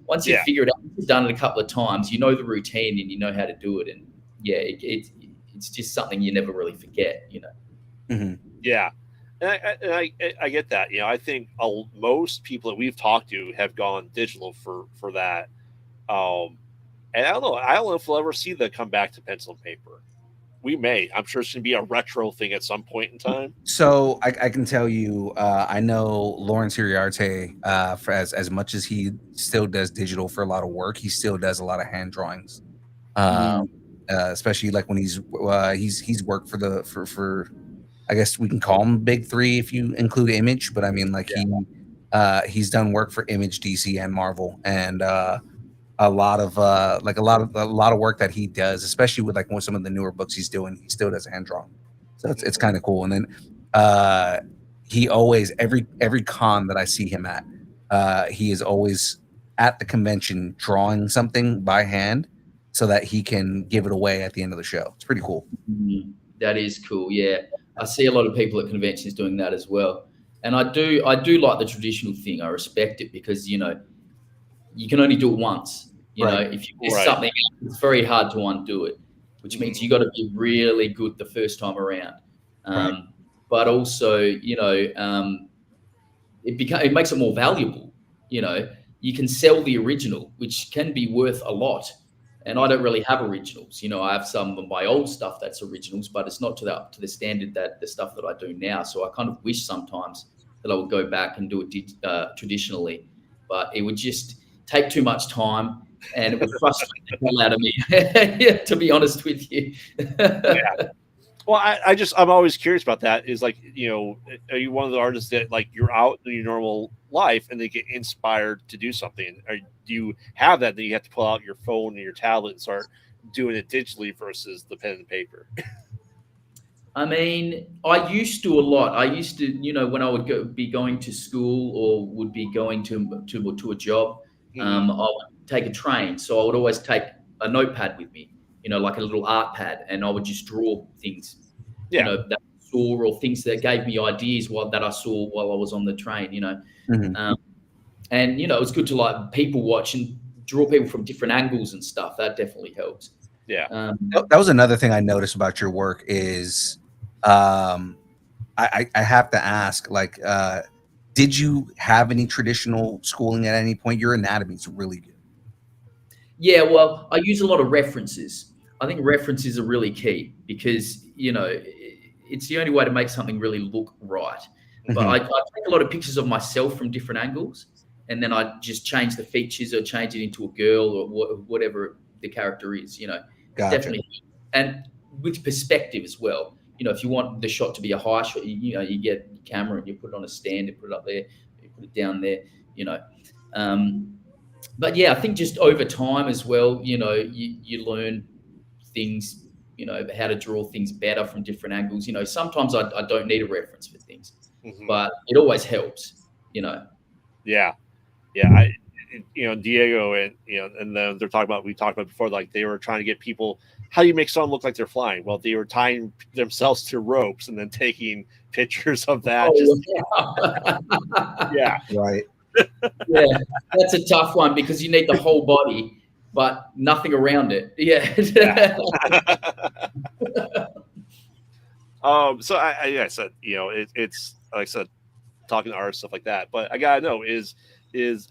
Once you figure it out, you've done it a couple of times, you know the routine and you know how to do it. And yeah, it's just something you never really forget, Yeah. And I get that. I think most people that we've talked to have gone digital for that. And I don't know if we'll ever see that come back to pencil and paper. We may. I'm sure it's going to be a retro thing at some point in time. So I can tell you, I know Lawrence Iriarte, for as much as he still does digital for a lot of work, he still does a lot of hand drawings. Especially like when he's worked for I guess we can call him Big Three if you include Image, but I mean like he's done work for Image, DC, and Marvel, and a lot of work that he does, especially with like some of the newer books he's doing, he still does hand drawing. So it's kind of cool. And then he always every con that I see him at, he is always at the convention drawing something by hand so that he can give it away at the end of the show. It's pretty cool. That is cool. Yeah. I see a lot of people at conventions doing that as well. And I do like the traditional thing. I respect it because, you can only do it once. If you miss something, it's very hard to undo it, which means you got to be really good the first time around. But also, it makes it more valuable. You can sell the original, which can be worth a lot. And I don't really have originals. I have some of my old stuff that's originals, but it's not to the standard that the stuff that I do now. So I kind of wish sometimes that I would go back and do it traditionally, but it would just take too much time and it would frustrate the hell out of me, to be honest with you. Well, I'm always curious about that. Is like, are you one of the artists that like you're out in your normal life and they get inspired to do something? Or do you have that you have to pull out your phone and your tablet and start doing it digitally versus the pen and paper? I mean, I used to a lot. I used to, when I would be going to school or would be going to a job, I would take a train. So I would always take a notepad with me, like a little art pad, and I would just draw things, that I saw or things that gave me ideas that I saw while I was on the train, and, it was good to like people watch and draw people from different angles and stuff. That definitely helps. Yeah. That was another thing I noticed about your work is I have to ask, like, did you have any traditional schooling at any point? Your anatomy is really good. Yeah, well, I use a lot of references. I think references are really key because, it's the only way to make something really look right. But I take a lot of pictures of myself from different angles, and then I just change the features or change it into a girl or whatever the character is, Gotcha. Definitely. And with perspective as well. If you want the shot to be a high shot, you get your camera and you put it on a stand and put it up there, you put it down there, But yeah, I think just over time as well, you learn things, how to draw things better from different angles. Sometimes I don't need a reference for things, Mhm. but it always helps, you know. Yeah, Diego and then they're talking about we talked about before, like they were trying to get people. How do you make someone look like they're flying? Well, they were tying themselves to ropes and then taking pictures of that. Just Oh, yeah, Right. yeah, that's a tough one because you need the whole body, but nothing around it. Yeah. yeah. So like I said, it's like I said, talking to artists, stuff like that. But I gotta know, is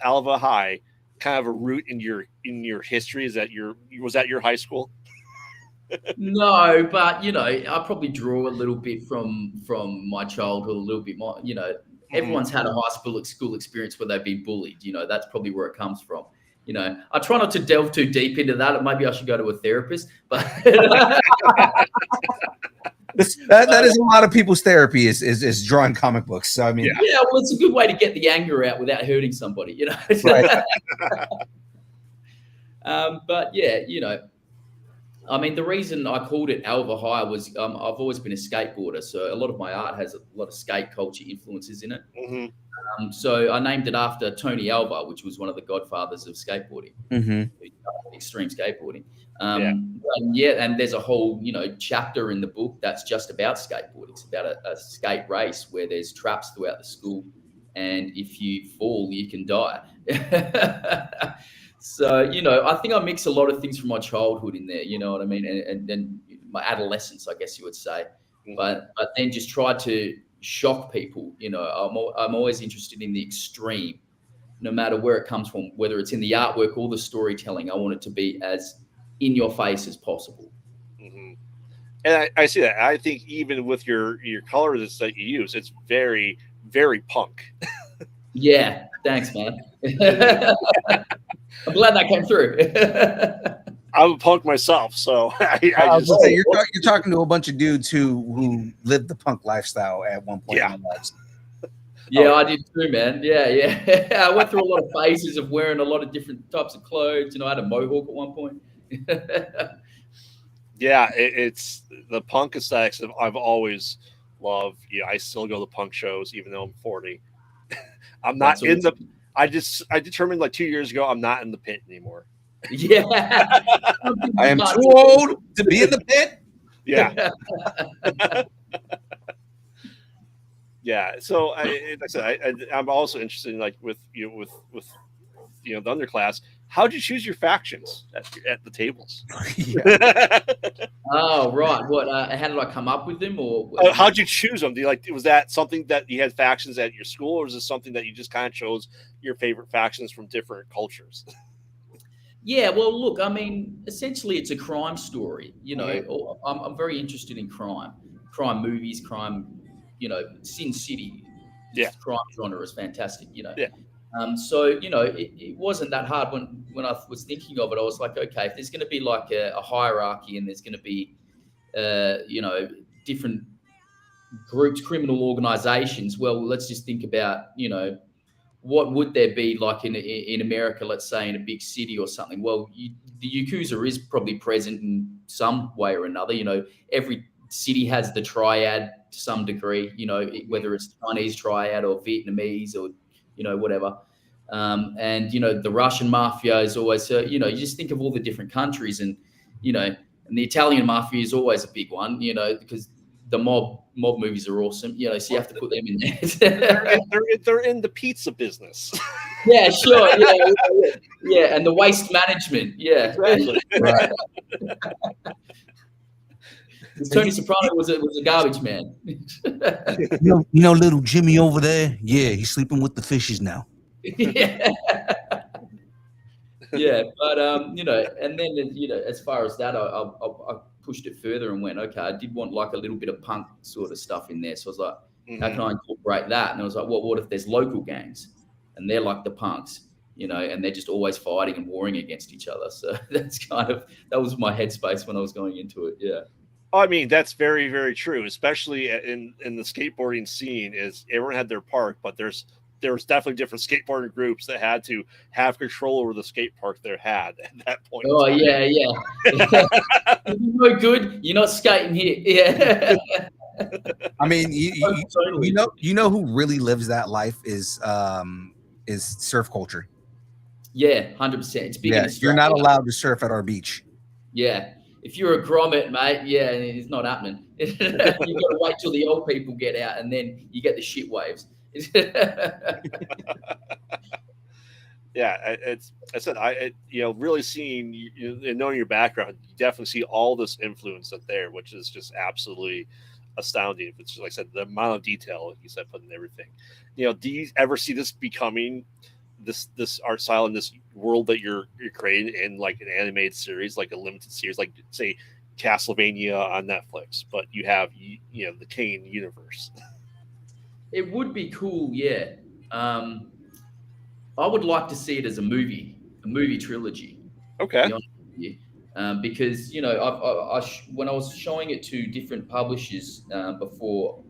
Alva High kind of a root in your history? Was that your high school? No, but I probably draw a little bit from my childhood, a little bit more. Mhm. Everyone's had a school experience where they've been bullied. That's probably where it comes from. I try not to delve too deep into that. Maybe I should go to a therapist, but That is a lot of people's therapy is drawing comic books. So I mean, Yeah. yeah, well, it's a good way to get the anger out without hurting somebody. right. But yeah, I mean, the reason I called it Alva High was I've always been a skateboarder, so a lot of my art has a lot of skate culture influences in it. Hmm. So I named it after Tony Alva, which was one of the godfathers of skateboarding, Mm-hmm. extreme skateboarding. Yeah. And there's a whole chapter in the book that's just about skateboarding. It's about a skate race where there's traps throughout the school, and if you fall, you can die. So I think I mix a lot of things from my childhood in there. You know what I mean, and then my adolescence, I guess you would say. Mhm. But then just try to shock people. I'm always interested in the extreme, no matter where it comes from, whether it's in the artwork or the storytelling. I want it to be as in your face as possible. Hmm. And I see that. I think even with your colors that you use, it's very, very punk. Yeah, thanks, man. I'm glad that came through. I'm a punk myself, so I I was just gonna say, you're talking to a bunch of dudes who lived the punk lifestyle at one point Yeah. in their lives. Yeah, Oh, I did too, man. Yeah. I went through a lot of phases of wearing a lot of different types of clothes. I had a mohawk at one point. yeah. It's the punk aesthetics that I've always loved. Yeah, I still go to punk shows even though I'm 40. I'm not That's in the. awesome. I determined like 2 years ago I'm not in the pit anymore. Yeah. Some things I you am can't too do. old to be in the pit. Yeah, yeah. So like I said, I'm also interested in like with the underclass. How'd you choose your factions at the tables? Yeah. Oh, right. What? How did I come up with them, or How'd you choose them? Do you was that something that you had factions at your school, or is this something that you just kind of chose your favorite factions from different cultures? Yeah, well, look, I mean, essentially, it's a crime story. Mhm. I'm very interested in crime movies, crime. Sin City, Yeah, this crime genre is fantastic. yeah. So it wasn't that hard when I was thinking of it. I was like, okay, if there's going to be like a hierarchy and there's going to be different groups, criminal organizations. Well, let's just think about what would there be like in America, let's say in a big city or something? Well, the Yakuza is probably present in some way or another. Every city has the triad to some degree, whether it's Chinese triad or Vietnamese or, whatever. And the Russian mafia is always, you just think of all the different countries and the Italian mafia is always a big one, because the mob movies are awesome, so you have to put them in there. They're in the pizza business. Yeah, sure. Yeah. And the waste management. Yeah. Exactly. Right. Because Tony Soprano was a garbage man. Little Jimmy over there. Yeah, he's sleeping with the fishes now. Yeah. Yeah, but and then as far as that, I pushed it further and went, okay, I did want like a little bit of punk sort of stuff in there. So I was like, how can I incorporate that? And I was like, what if there's local gangs and they're like the punks, and they're just always fighting and warring against each other. So that was my headspace when I was going into it. Yeah. I mean, that's very, very true, especially in the skateboarding scene. Is everyone had their park, but there's there was definitely different skateboarding groups that had to have control over the skate park they had at that point. Oh yeah. If you're no good, you're not skating here. Yeah. I mean, Totally. you know who really lives that life is surf culture. Yeah, 100%. It's big in Yeah, you're Australia. not allowed to surf at our beach. Yeah. If you're a grommet, mate, yeah, it's not happening. You've got to wait till the old people get out, and then you get the shit waves. Yeah, it's I said really seeing you and knowing your background, you definitely see all this influence up there, which is just absolutely astounding. It's just, like I said, the amount of detail like you said put in everything. Do you ever see this becoming this art style in this world that you're creating in like an animated series, like a limited series, like say Castlevania on Netflix, but you have the Kane universe? It would be cool, yeah. I would like to see it as a movie trilogy. To Okay. be honest with you, because when I was showing it to different publishers before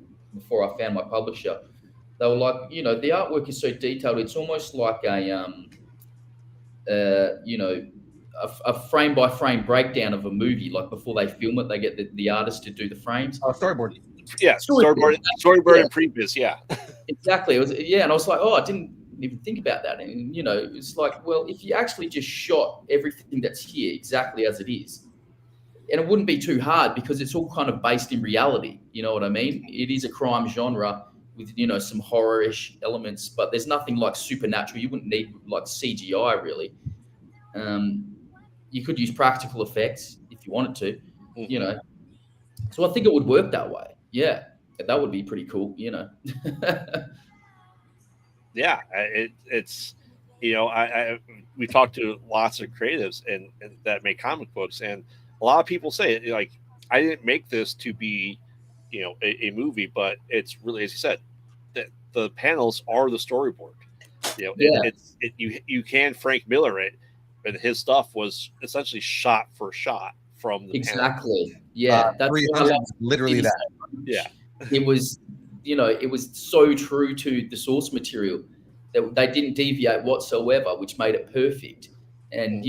I found my publisher, they were like, the artwork is so detailed. It's almost like a frame by frame breakdown of a movie. Like before they film it, they get the artist to do the frames. Storyboard. Yeah, storyboard Yeah. and previs. Yeah. Exactly. It was, yeah, and I was like, oh, I didn't even think about that. And it's like, well, if you actually just shot everything that's here exactly as it is, and it wouldn't be too hard because it's all kind of based in reality. You know what I mean? It is a crime genre with some horror-ish elements, but there's nothing like supernatural. You wouldn't need like CGI really. You could use practical effects if you wanted to. Mm-hmm. So I think it would work that way. Yeah, that would be pretty cool. Yeah, it's we talked to lots of creatives and that make comic books, and a lot of people say it like, I didn't make this to be a movie, but it's really, as you said, that the panels are the storyboard. You can Frank Miller it, and his stuff was essentially shot for shot from the exactly panel. Yeah, that's what I love. Literally that. Yeah, it was so true to the source material that they didn't deviate whatsoever, which made it perfect. And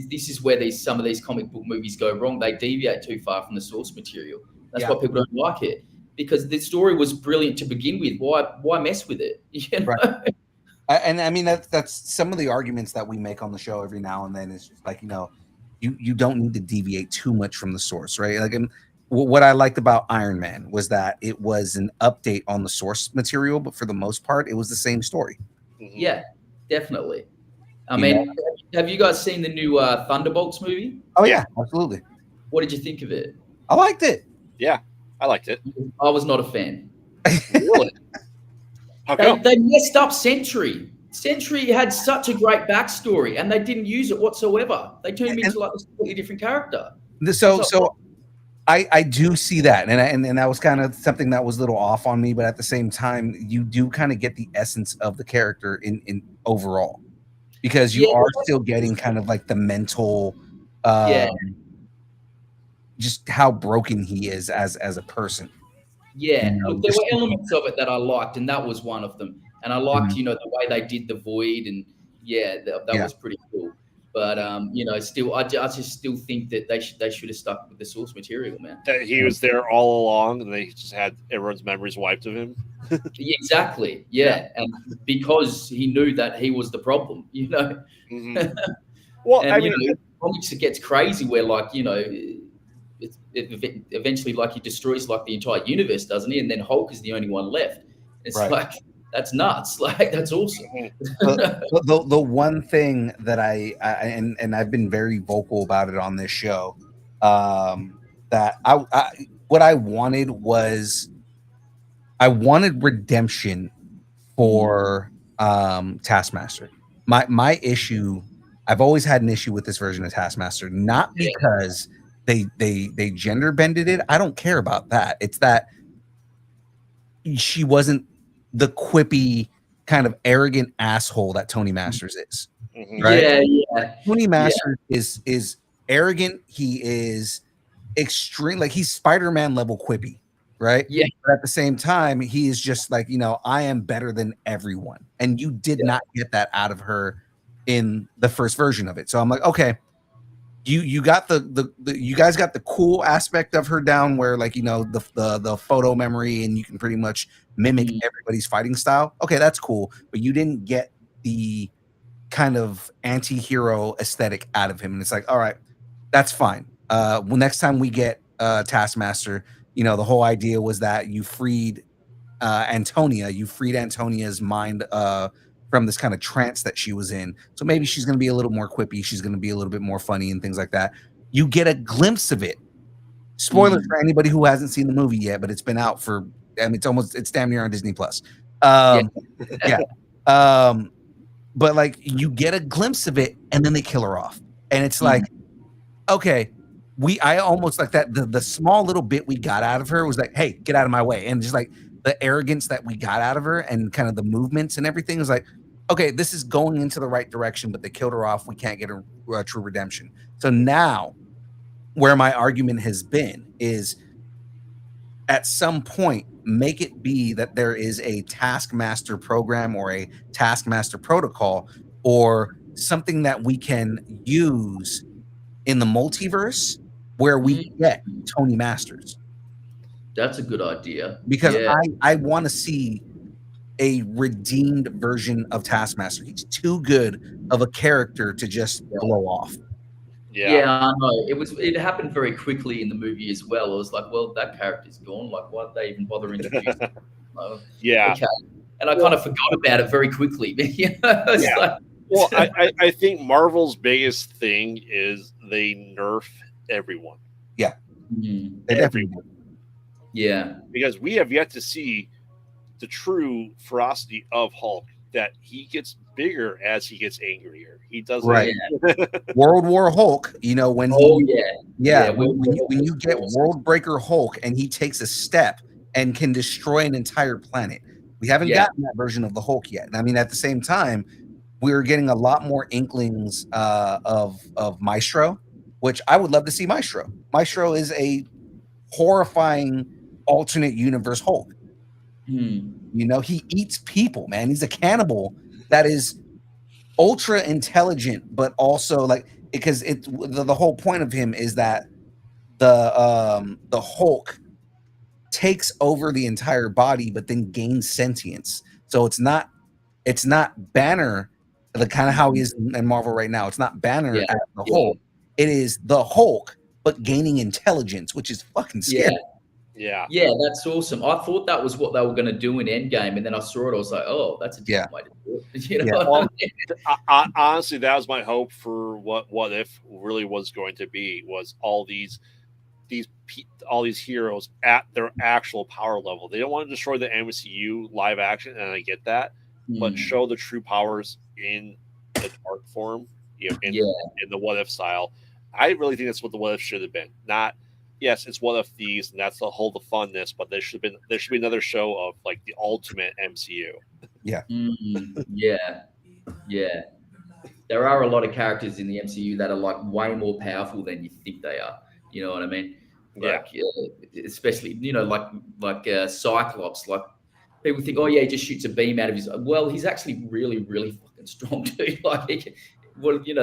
this is where some of these comic book movies go wrong. They deviate too far from the source material. That's why people don't like it, because the story was brilliant to begin with. Why mess with it? Right. And I mean, that's some of the arguments that we make on the show every now and then. Is just like, you don't need to deviate too much from the source, right? Like, what I liked about Iron Man was that it was an update on the source material, but for the most part, it was the same story. Mm-hmm. Yeah, definitely. I mean, have you guys seen the new Thunderbolts movie? Oh yeah, absolutely. What did you think of it? I liked it. Yeah, I liked it. I was not a fan. Really? How come? They messed up Sentry. Sentry had such a great backstory, and they didn't use it whatsoever. They turned him into like a completely different character. So I do see that, and that was kind of something that was a little off on me, but at the same time, you do kind of get the essence of the character in overall, because you are still getting kind of like the mental, just how broken he is as a person. Yeah, look, there were elements of it that I liked, and that was one of them. And I liked, the way they did the void, and that was pretty cool. But still, I just still think that they should have stuck with the source material, man. That he was there all along, and they just had everyone's memories wiped of him. Exactly, and because he knew that he was the problem, Mm-hmm. Well, and, I mean, comics, it gets crazy where it eventually like he destroys like the entire universe, doesn't he? And then Hulk is the only one left. It's like, that's nuts. Like, that's awesome. The one thing that and I've been very vocal about it on this show, that what I wanted was, I wanted redemption for Taskmaster. My issue, I've always had an issue with this version of Taskmaster, not because they gender bended it. I don't care about that. It's that she wasn't the quippy kind of arrogant asshole that Tony Masters is. Mm-hmm. Right? Yeah. Tony Masters is arrogant. He is extreme, like he's Spider-Man level quippy. right? Yeah. But at the same time, he is just like, I am better than everyone. And you did not get that out of her in the first version of it. So I'm like, okay, you got the you guys got the cool aspect of her down where like, the photo memory and you can pretty much mimic everybody's fighting style. Okay, that's cool. But you didn't get the kind of anti-hero aesthetic out of him. And it's like, all right, that's fine. Well, next time we get Taskmaster, the whole idea was that you freed Antonia's mind from this kind of trance that she was in. So maybe she's going to be a little more quippy. She's going to be a little bit more funny and things like that. You get a glimpse of it. Spoilers for anybody who hasn't seen the movie yet, but it's been out for, it's damn near on Disney Plus. But like you get a glimpse of it and then they kill her off. And it's like, okay, I almost like that. The small little bit we got out of her was like, hey, get out of my way. And just like the arrogance that we got out of her and kind of the movements and everything was like, okay, this is going into the right direction, but they killed her off. We can't get a true redemption. So now where my argument has been is at some point, make it be that there is a Taskmaster program or a Taskmaster protocol or something that we can use in the multiverse where we get Tony Masters. That's a good idea. Because I want to see a redeemed version of Taskmaster. He's too good of a character to just blow off. Yeah, I know. It happened very quickly in the movie as well. It was like, well, that character's gone. Like, why did they even bother introducing him? Okay. And I kind of forgot about it very quickly. Like, well, I think Marvel's biggest thing is they nerf everyone. Yeah. Everyone. Yeah. Because we have yet to see the true ferocity of Hulk, that he gets bigger as he gets angrier. He doesn't. Right. World War Hulk, when when you get World Breaker Hulk and he takes a step and can destroy an entire planet. We haven't gotten that version of the Hulk yet. I mean, at the same time, we're getting a lot more inklings of Maestro, which I would love to see Maestro. Maestro is a horrifying alternate universe Hulk. He eats people, man. He's a cannibal that is ultra intelligent, but also like, because the whole point of him is that the Hulk takes over the entire body, but then gains sentience. So it's not Banner, the kind of how he is in Marvel right now. It's not Banner as the Hulk. It is the Hulk, but gaining intelligence, which is fucking scary. Yeah, that's awesome. I thought that was what they were going to do in Endgame, and then I saw it. I was like, "Oh, that's a different way to do it." Honestly, that was my hope for what if really was going to be, was all these heroes at their actual power level. They don't want to destroy the MCU live action, and I get that, but show the true powers in the dark form, in the what if style. I really think that's what the what if should have been. Not, yes, it's what if these, and that's the funness, but there should be another show of like the ultimate MCU. Yeah. There are a lot of characters in the MCU that are like way more powerful than you think they are. You know what I mean? Like, especially, like Cyclops. Like, people think, oh yeah, he just shoots a beam out of his. Well, he's actually really, really fucking strong too. Like, they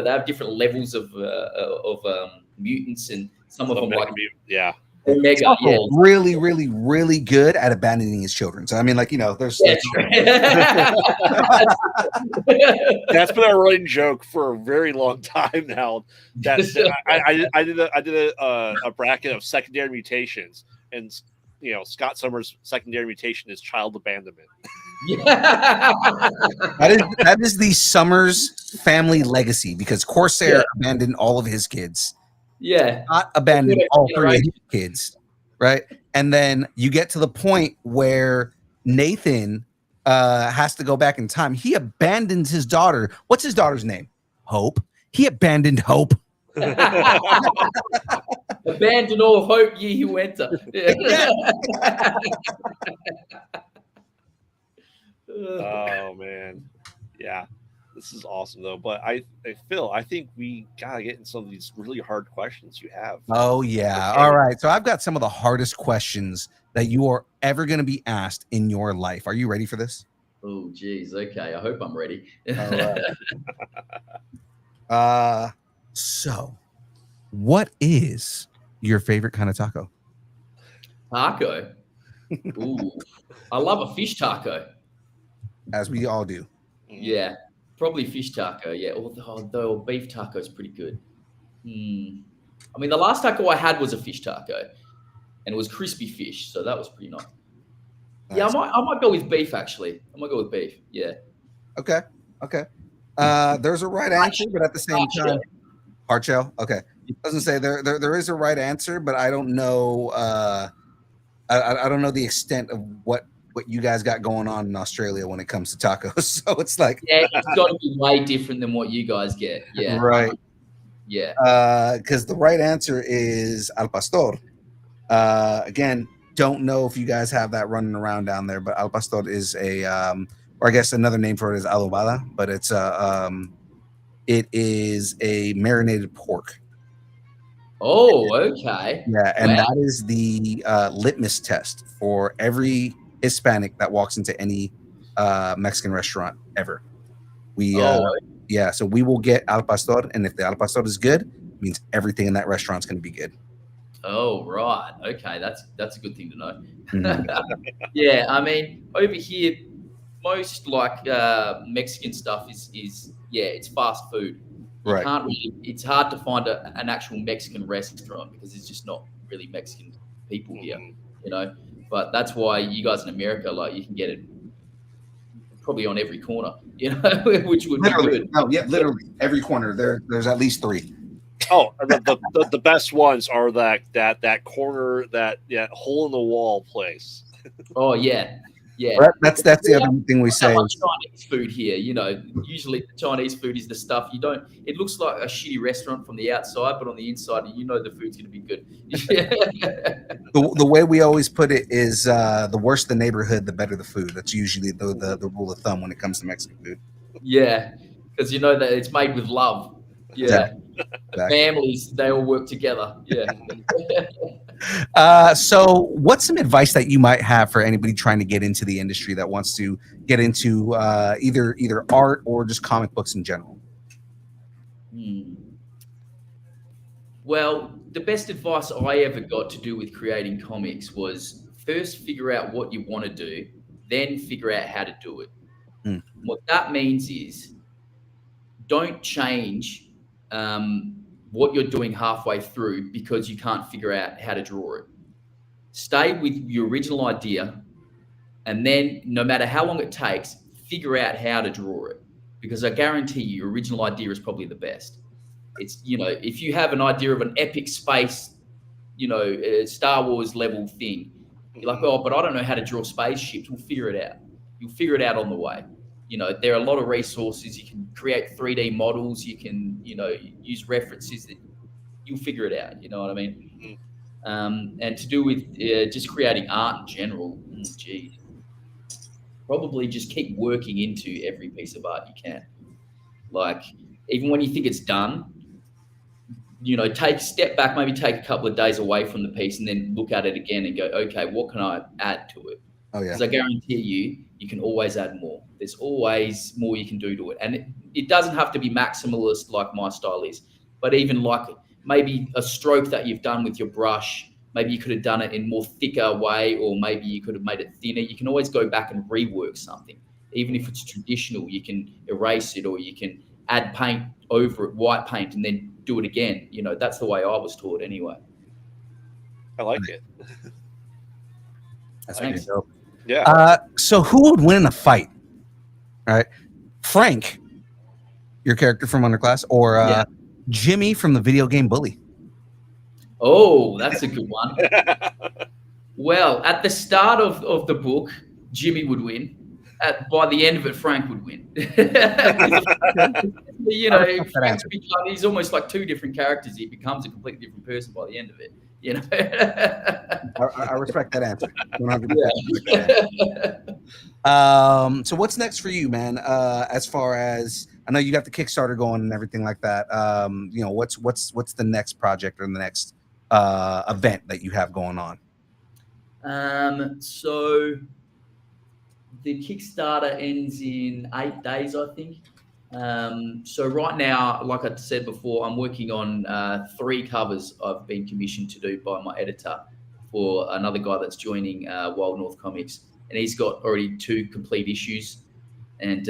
have different levels of mutants, and some of them like mega, really, really, really good at abandoning his children. So I mean, like, there's that's been a running joke for a very long time now. I did a bracket of secondary mutations, and Scott Summers' secondary mutation is child abandonment. That is the Summers family legacy, because Corsair abandoned all of his kids. Not abandoned all three of his kids, right? And then you get to the point where Nathan has to go back in time. He abandons his daughter. What's his daughter's name? Hope. He abandoned Hope. Abandon all hope, ye who enter. Oh man, yeah. This is awesome though. But I Phil, I think we gotta get in some of these really hard questions you have. Oh yeah. Okay. All right. So I've got some of the hardest questions that you are ever going to be asked in your life. Are you ready for this? Oh, geez. Okay. I hope I'm ready. All right. So what is your favorite kind of taco? Taco. Ooh, I love a fish taco. As we all do. Yeah, probably fish taco. Yeah, although beef taco is pretty good. I mean, the last taco I had was a fish taco, and it was crispy fish, so that was pretty nice. Yeah, I might go with beef actually. I might go with beef. Yeah. Okay. There's a right answer, but at the same time, hard shell. Okay. I was gonna say there is a right answer, but I don't know. I don't know the extent of what you guys got going on in Australia when it comes to tacos. So it's like, yeah, it's got to be way different than what you guys get. Yeah. Right. Yeah. Because the right answer is al pastor. Again, don't know if you guys have that running around down there, but al pastor is a, or I guess another name for it is adobada, but it's it is a marinated pork. Oh, okay. Yeah, and that is the litmus test for every Hispanic that walks into any Mexican restaurant ever. So we will get al pastor, and if the al pastor is good, it means everything in that restaurant is going to be good. Oh, right. Okay, that's a good thing to know. Yeah, I mean, over here, most like Mexican stuff is it's fast food. You can't really. It's hard to find an actual Mexican restaurant because it's just not really Mexican people here, you know. But that's why you guys in America, like, you can get it probably on every corner, you know, which would be good. Oh yeah, literally every corner. There's at least 3. Oh, the best ones are that corner, that hole in the wall place. Oh yeah. Yeah, that's the other thing we say. Chinese food here, you know. Usually, the Chinese food is the stuff you don't. It looks like a shitty restaurant from the outside, but on the inside, you know the food's going to be good. The way we always put it is, the worse the neighborhood, the better the food. That's usually the rule of thumb when it comes to Mexican food. Yeah, because you know that it's made with love. Yeah, exactly. Families, they all work together. Yeah. So what's some advice that you might have for anybody trying to get into the industry that wants to get into either art or just comic books in general? Well, the best advice I ever got to do with creating comics was first figure out what you want to do, then figure out how to do it. What that means is don't change what you're doing halfway through because you can't figure out how to draw it. Stay with your original idea, and then no matter how long it takes, figure out how to draw it, because I guarantee you your original idea is probably the best. It's, you know, if you have an idea of an epic space, you know, Star Wars level thing, you're like, oh, but I don't know how to draw spaceships. We'll figure it out. You'll figure it out on the way. You know, there are a lot of resources. You can create 3D models. You can, you know, use references. That you'll figure it out. You know what I mean? And to do with just creating art in general, geez, probably just keep working into every piece of art you can. Like, even when you think it's done, you know, take a step back, maybe take a couple of days away from the piece, and then look at it again and go, okay, what can I add to it? Oh yeah. Because I guarantee you can always add more. There's always more you can do to it. And it doesn't have to be maximalist like my style is, but even like maybe a stroke that you've done with your brush, maybe you could have done it in more thicker way, or maybe you could have made it thinner. You can always go back and rework something. Even if it's traditional, you can erase it, or you can add paint over it, white paint, and then do it again. You know, that's the way I was taught anyway. I like it. That's pretty dope. Yeah. So who would win in a fight? All right. Frank, your character from Underclass, or Jimmy from the video game Bully? Oh, that's a good one. Well, at the start of the book, Jimmy would win. By the end of it, Frank would win. You know, he's almost like 2 different characters. He becomes a completely different person by the end of it. You know, I respect that answer. 100%. So what's next for you, man? As far as, I know you got the Kickstarter going and everything like that. You know, what's the next project or the next event that you have going on? So the Kickstarter ends in 8 days, I think. So right now, like I said before, I'm working on 3 covers I've been commissioned to do by my editor for another guy that's joining Wild North Comics, and he's got already 2 complete issues. And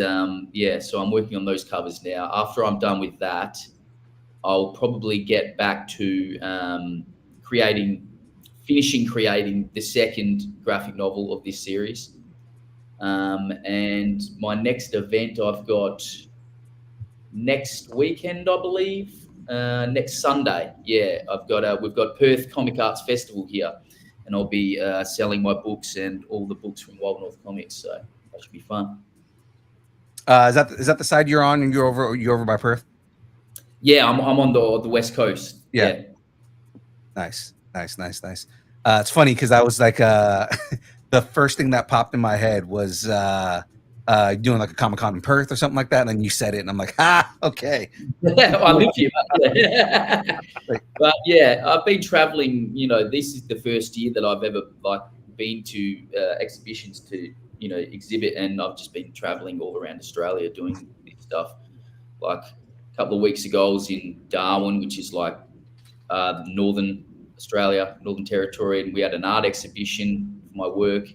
so I'm working on those covers now. After I'm done with that, I'll probably get back to finishing creating the second graphic novel of this series. And my next event I've got next weekend, I believe, next Sunday. Yeah, we've got Perth Comic Arts Festival here, and I'll be selling my books and all the books from Wild North Comics. So that should be fun. Is that the side you're on, and you're over by Perth? Yeah, I'm on the West Coast. Yeah. Nice. It's funny because I was like, the first thing that popped in my head was doing like a Comic-Con in Perth or something like that, and then you said it, and I'm like, okay. I live here. But yeah, I've been traveling. You know, this is the first year that I've ever been to exhibitions to exhibit, and I've just been traveling all around Australia doing this stuff. Like a couple of weeks ago, I was in Darwin, which is like Northern Australia, Northern Territory, and we had an art exhibition for my work.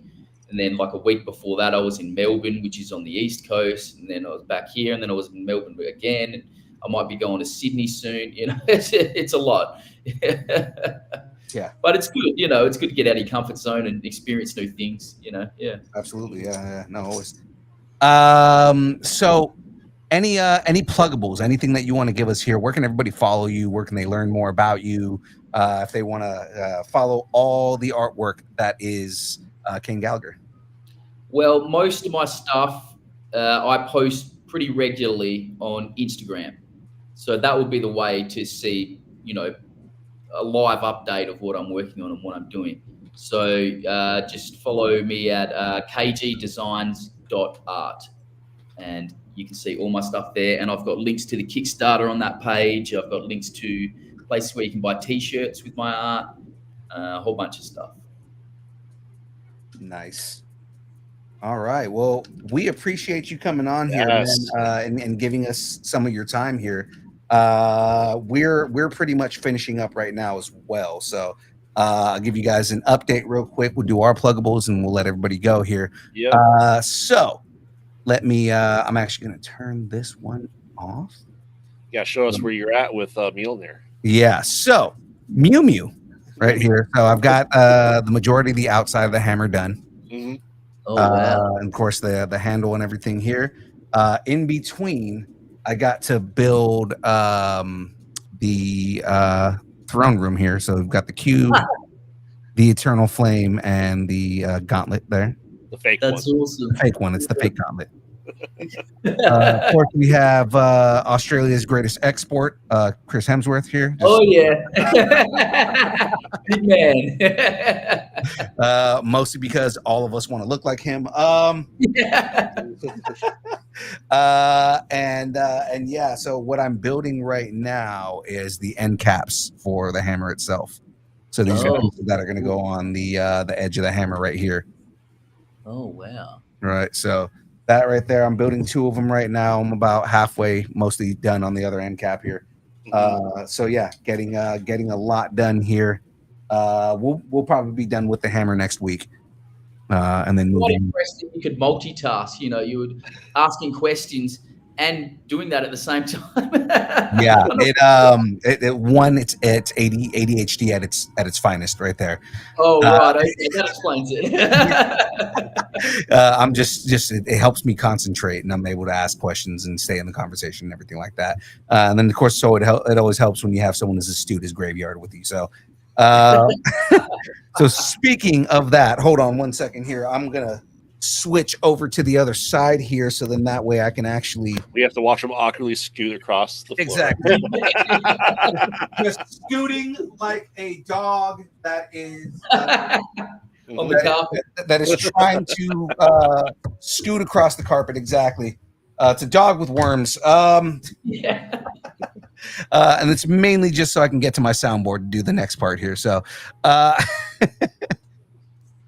And then like a week before that, I was in Melbourne, which is on the East Coast. And then I was back here, and then I was in Melbourne again. And I might be going to Sydney soon. It's a lot. Yeah. But it's good. It's good to get out of your comfort zone and experience new things. Yeah. Absolutely. Yeah. No, always. So any pluggables, anything that you want to give us here? Where can everybody follow you? Where can they learn more about you? If they want to follow all the artwork that is Kane Gallagher. Well, most of my stuff I post pretty regularly on Instagram. So that would be the way to see, a live update of what I'm working on and what I'm doing. So just follow me at kgdesigns.art, and you can see all my stuff there. And I've got links to the Kickstarter on that page. I've got links to places where you can buy T-shirts with my art, a whole bunch of stuff. Nice. All right. Well, we appreciate you coming on here, and giving us some of your time here. We're pretty much finishing up right now as well. So I'll give you guys an update real quick. We'll do our pluggables and we'll let everybody go here. Yeah. So let me, I'm actually going to turn this one off. Yeah. Show us where you're at with Mjolnir. Yeah. So Mew Mew right here. So I've got the majority of the outside of the hammer done. Mm-hmm. Oh, wow. And of course the handle and everything here. In between, I got to build the throne room here. So we've got the cube, the eternal flame, and the gauntlet there. The fake That's one. awesome. The fake one. It's the fake gauntlet. Of course, we have Australia's greatest export, Chris Hemsworth here. Oh, yeah. Big man. Mostly because all of us want to look like him. Yeah. And yeah, so what I'm building right now is the end caps for the hammer itself. So these are pieces that are going to go on the edge of the hammer right here. Oh, wow. Right. So that right there, I'm building 2 of them right now. I'm about halfway, mostly done on the other end cap here. So yeah, getting a lot done here. We'll probably be done with the hammer next week. And then Quite impressed that you could multitask. You would asking questions and doing that at the same time. Yeah, it's ADHD at its finest right there. Oh, right. Okay, that explains it. I'm just it helps me concentrate, and I'm able to ask questions and stay in the conversation and everything like that. And then of course, so it always helps when you have someone as astute as Graveyard with you. So, so speaking of that, hold on one second here. I'm gonna switch over to the other side here, so then that way I can actually. We have to watch them awkwardly scoot across the floor. Exactly. Just scooting like a dog that is on the carpet. That is trying to scoot across the carpet. Exactly. It's a dog with worms. Yeah. And it's mainly just so I can get to my soundboard to do the next part here. So,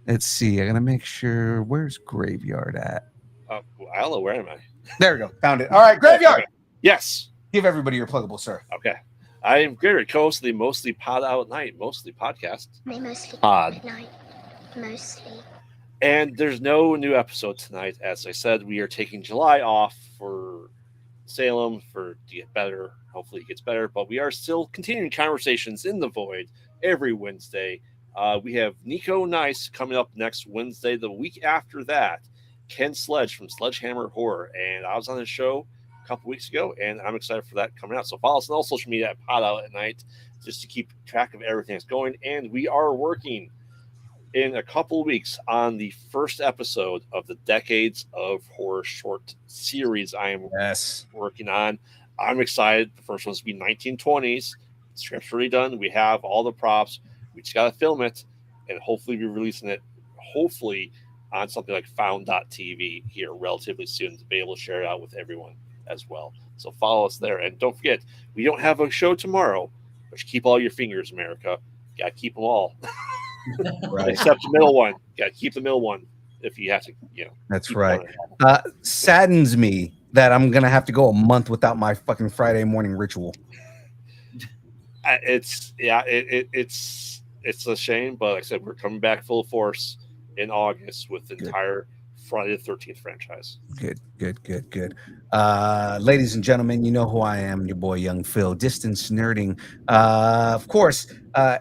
let's see. I gotta make sure. Where's Graveyard at? I don't know. Where am I? There we go. Found it. All right, Graveyard. Okay. Yes. Give everybody your pluggable, sir. Okay. I am Graveyard, co-host of the Mostly Pod Out at Night, Mostly Podcast. Mostly Pod. at night. Mostly. And there's no new episode tonight. As I said, we are taking July off for Salem to get better. Hopefully it gets better. But we are still continuing conversations in the void every Wednesday. We have Nico Nice coming up next Wednesday. The week after that, Ken Sledge from Sledgehammer Horror. And I was on his show a couple weeks ago, and I'm excited for that coming out. So follow us on all social media at Pod Out at Night just to keep track of everything that's going. And we are working in a couple of weeks on the first episode of the Decades of Horror short series I am working on. I'm excited. The first one's to be 1920s. The script's already done. We have all the props. We just got to film it, and hopefully be releasing it, hopefully on something like Found.tv here relatively soon to be able to share it out with everyone as well. So follow us there. And don't forget, we don't have a show tomorrow, but keep all your fingers, America. You got to keep them all. Right. Except the middle one. You got to keep the middle one if you have to, That's right. Saddens me that I'm going to have to go a month without my fucking Friday morning ritual. It's a shame, but like I said, we're coming back full force in August with the entire Friday the 13th franchise. Good. Ladies and gentlemen, you know who I am, your boy Young Phil, Distance Nerding. Of course,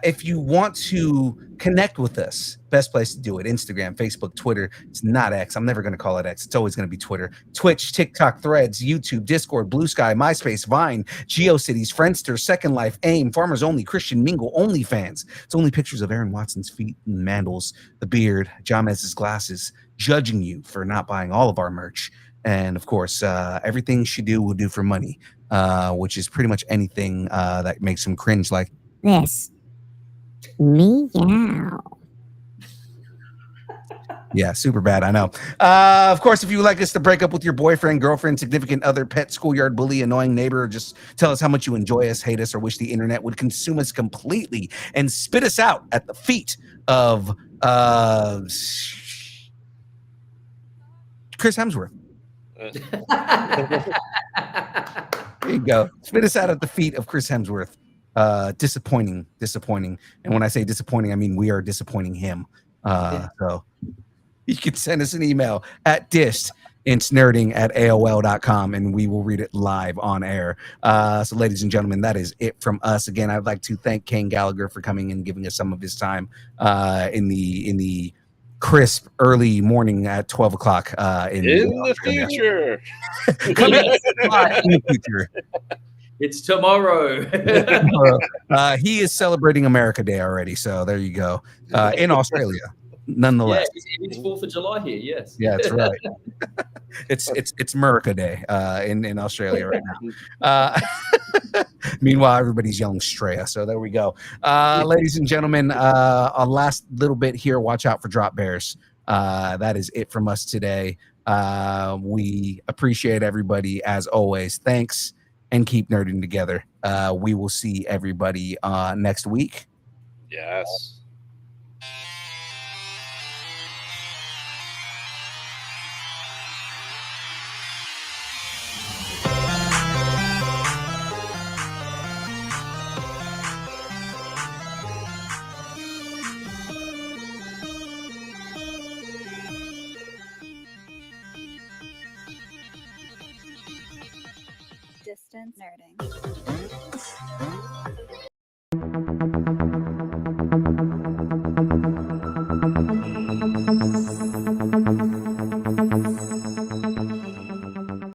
if you want to connect with us, best place to do it, Instagram, Facebook, Twitter. It's not X. I'm never going to call it X. It's always going to be Twitter. Twitch, TikTok, Threads, YouTube, Discord, Blue Sky, MySpace, Vine, GeoCities, Friendster, Second Life, AIM, Farmers Only, Christian Mingle, OnlyFans. It's only pictures of Aaron Watson's feet and mandals, the beard, Jamez's glasses, judging you for not buying all of our merch. And of course, everything she do will do for money, which is pretty much anything that makes him cringe like this. Meow. Yeah, super bad. I know. Of course, if you would like us to break up with your boyfriend, girlfriend, significant other, pet, schoolyard bully, annoying neighbor, or just tell us how much you enjoy us, hate us, or wish the internet would consume us completely and spit us out at the feet of Chris Hemsworth. There you go. Spit us out at the feet of Chris Hemsworth. Disappointing. And when I say disappointing, I mean we are disappointing him. So you can send us an email at distincnerding@aol.com and we will read it live on air. So ladies and gentlemen, that is it from us. Again, I'd like to thank Kane Gallagher for coming and giving us some of his time in the crisp early morning at 12 o'clock in the future. Coming in the future. It's tomorrow. He is celebrating America Day already, so there you go. In Australia, nonetheless. Yeah, it's 4th of July here. Yes. Yeah, that's right. It's America Day in Australia right now. Meanwhile, everybody's yelling Straya. So there we go. Ladies and gentlemen, a last little bit here. Watch out for drop bears. That is it from us today. We appreciate everybody as always. Thanks. And keep nerding together. We will see everybody next week. Yes. Distance Nerding.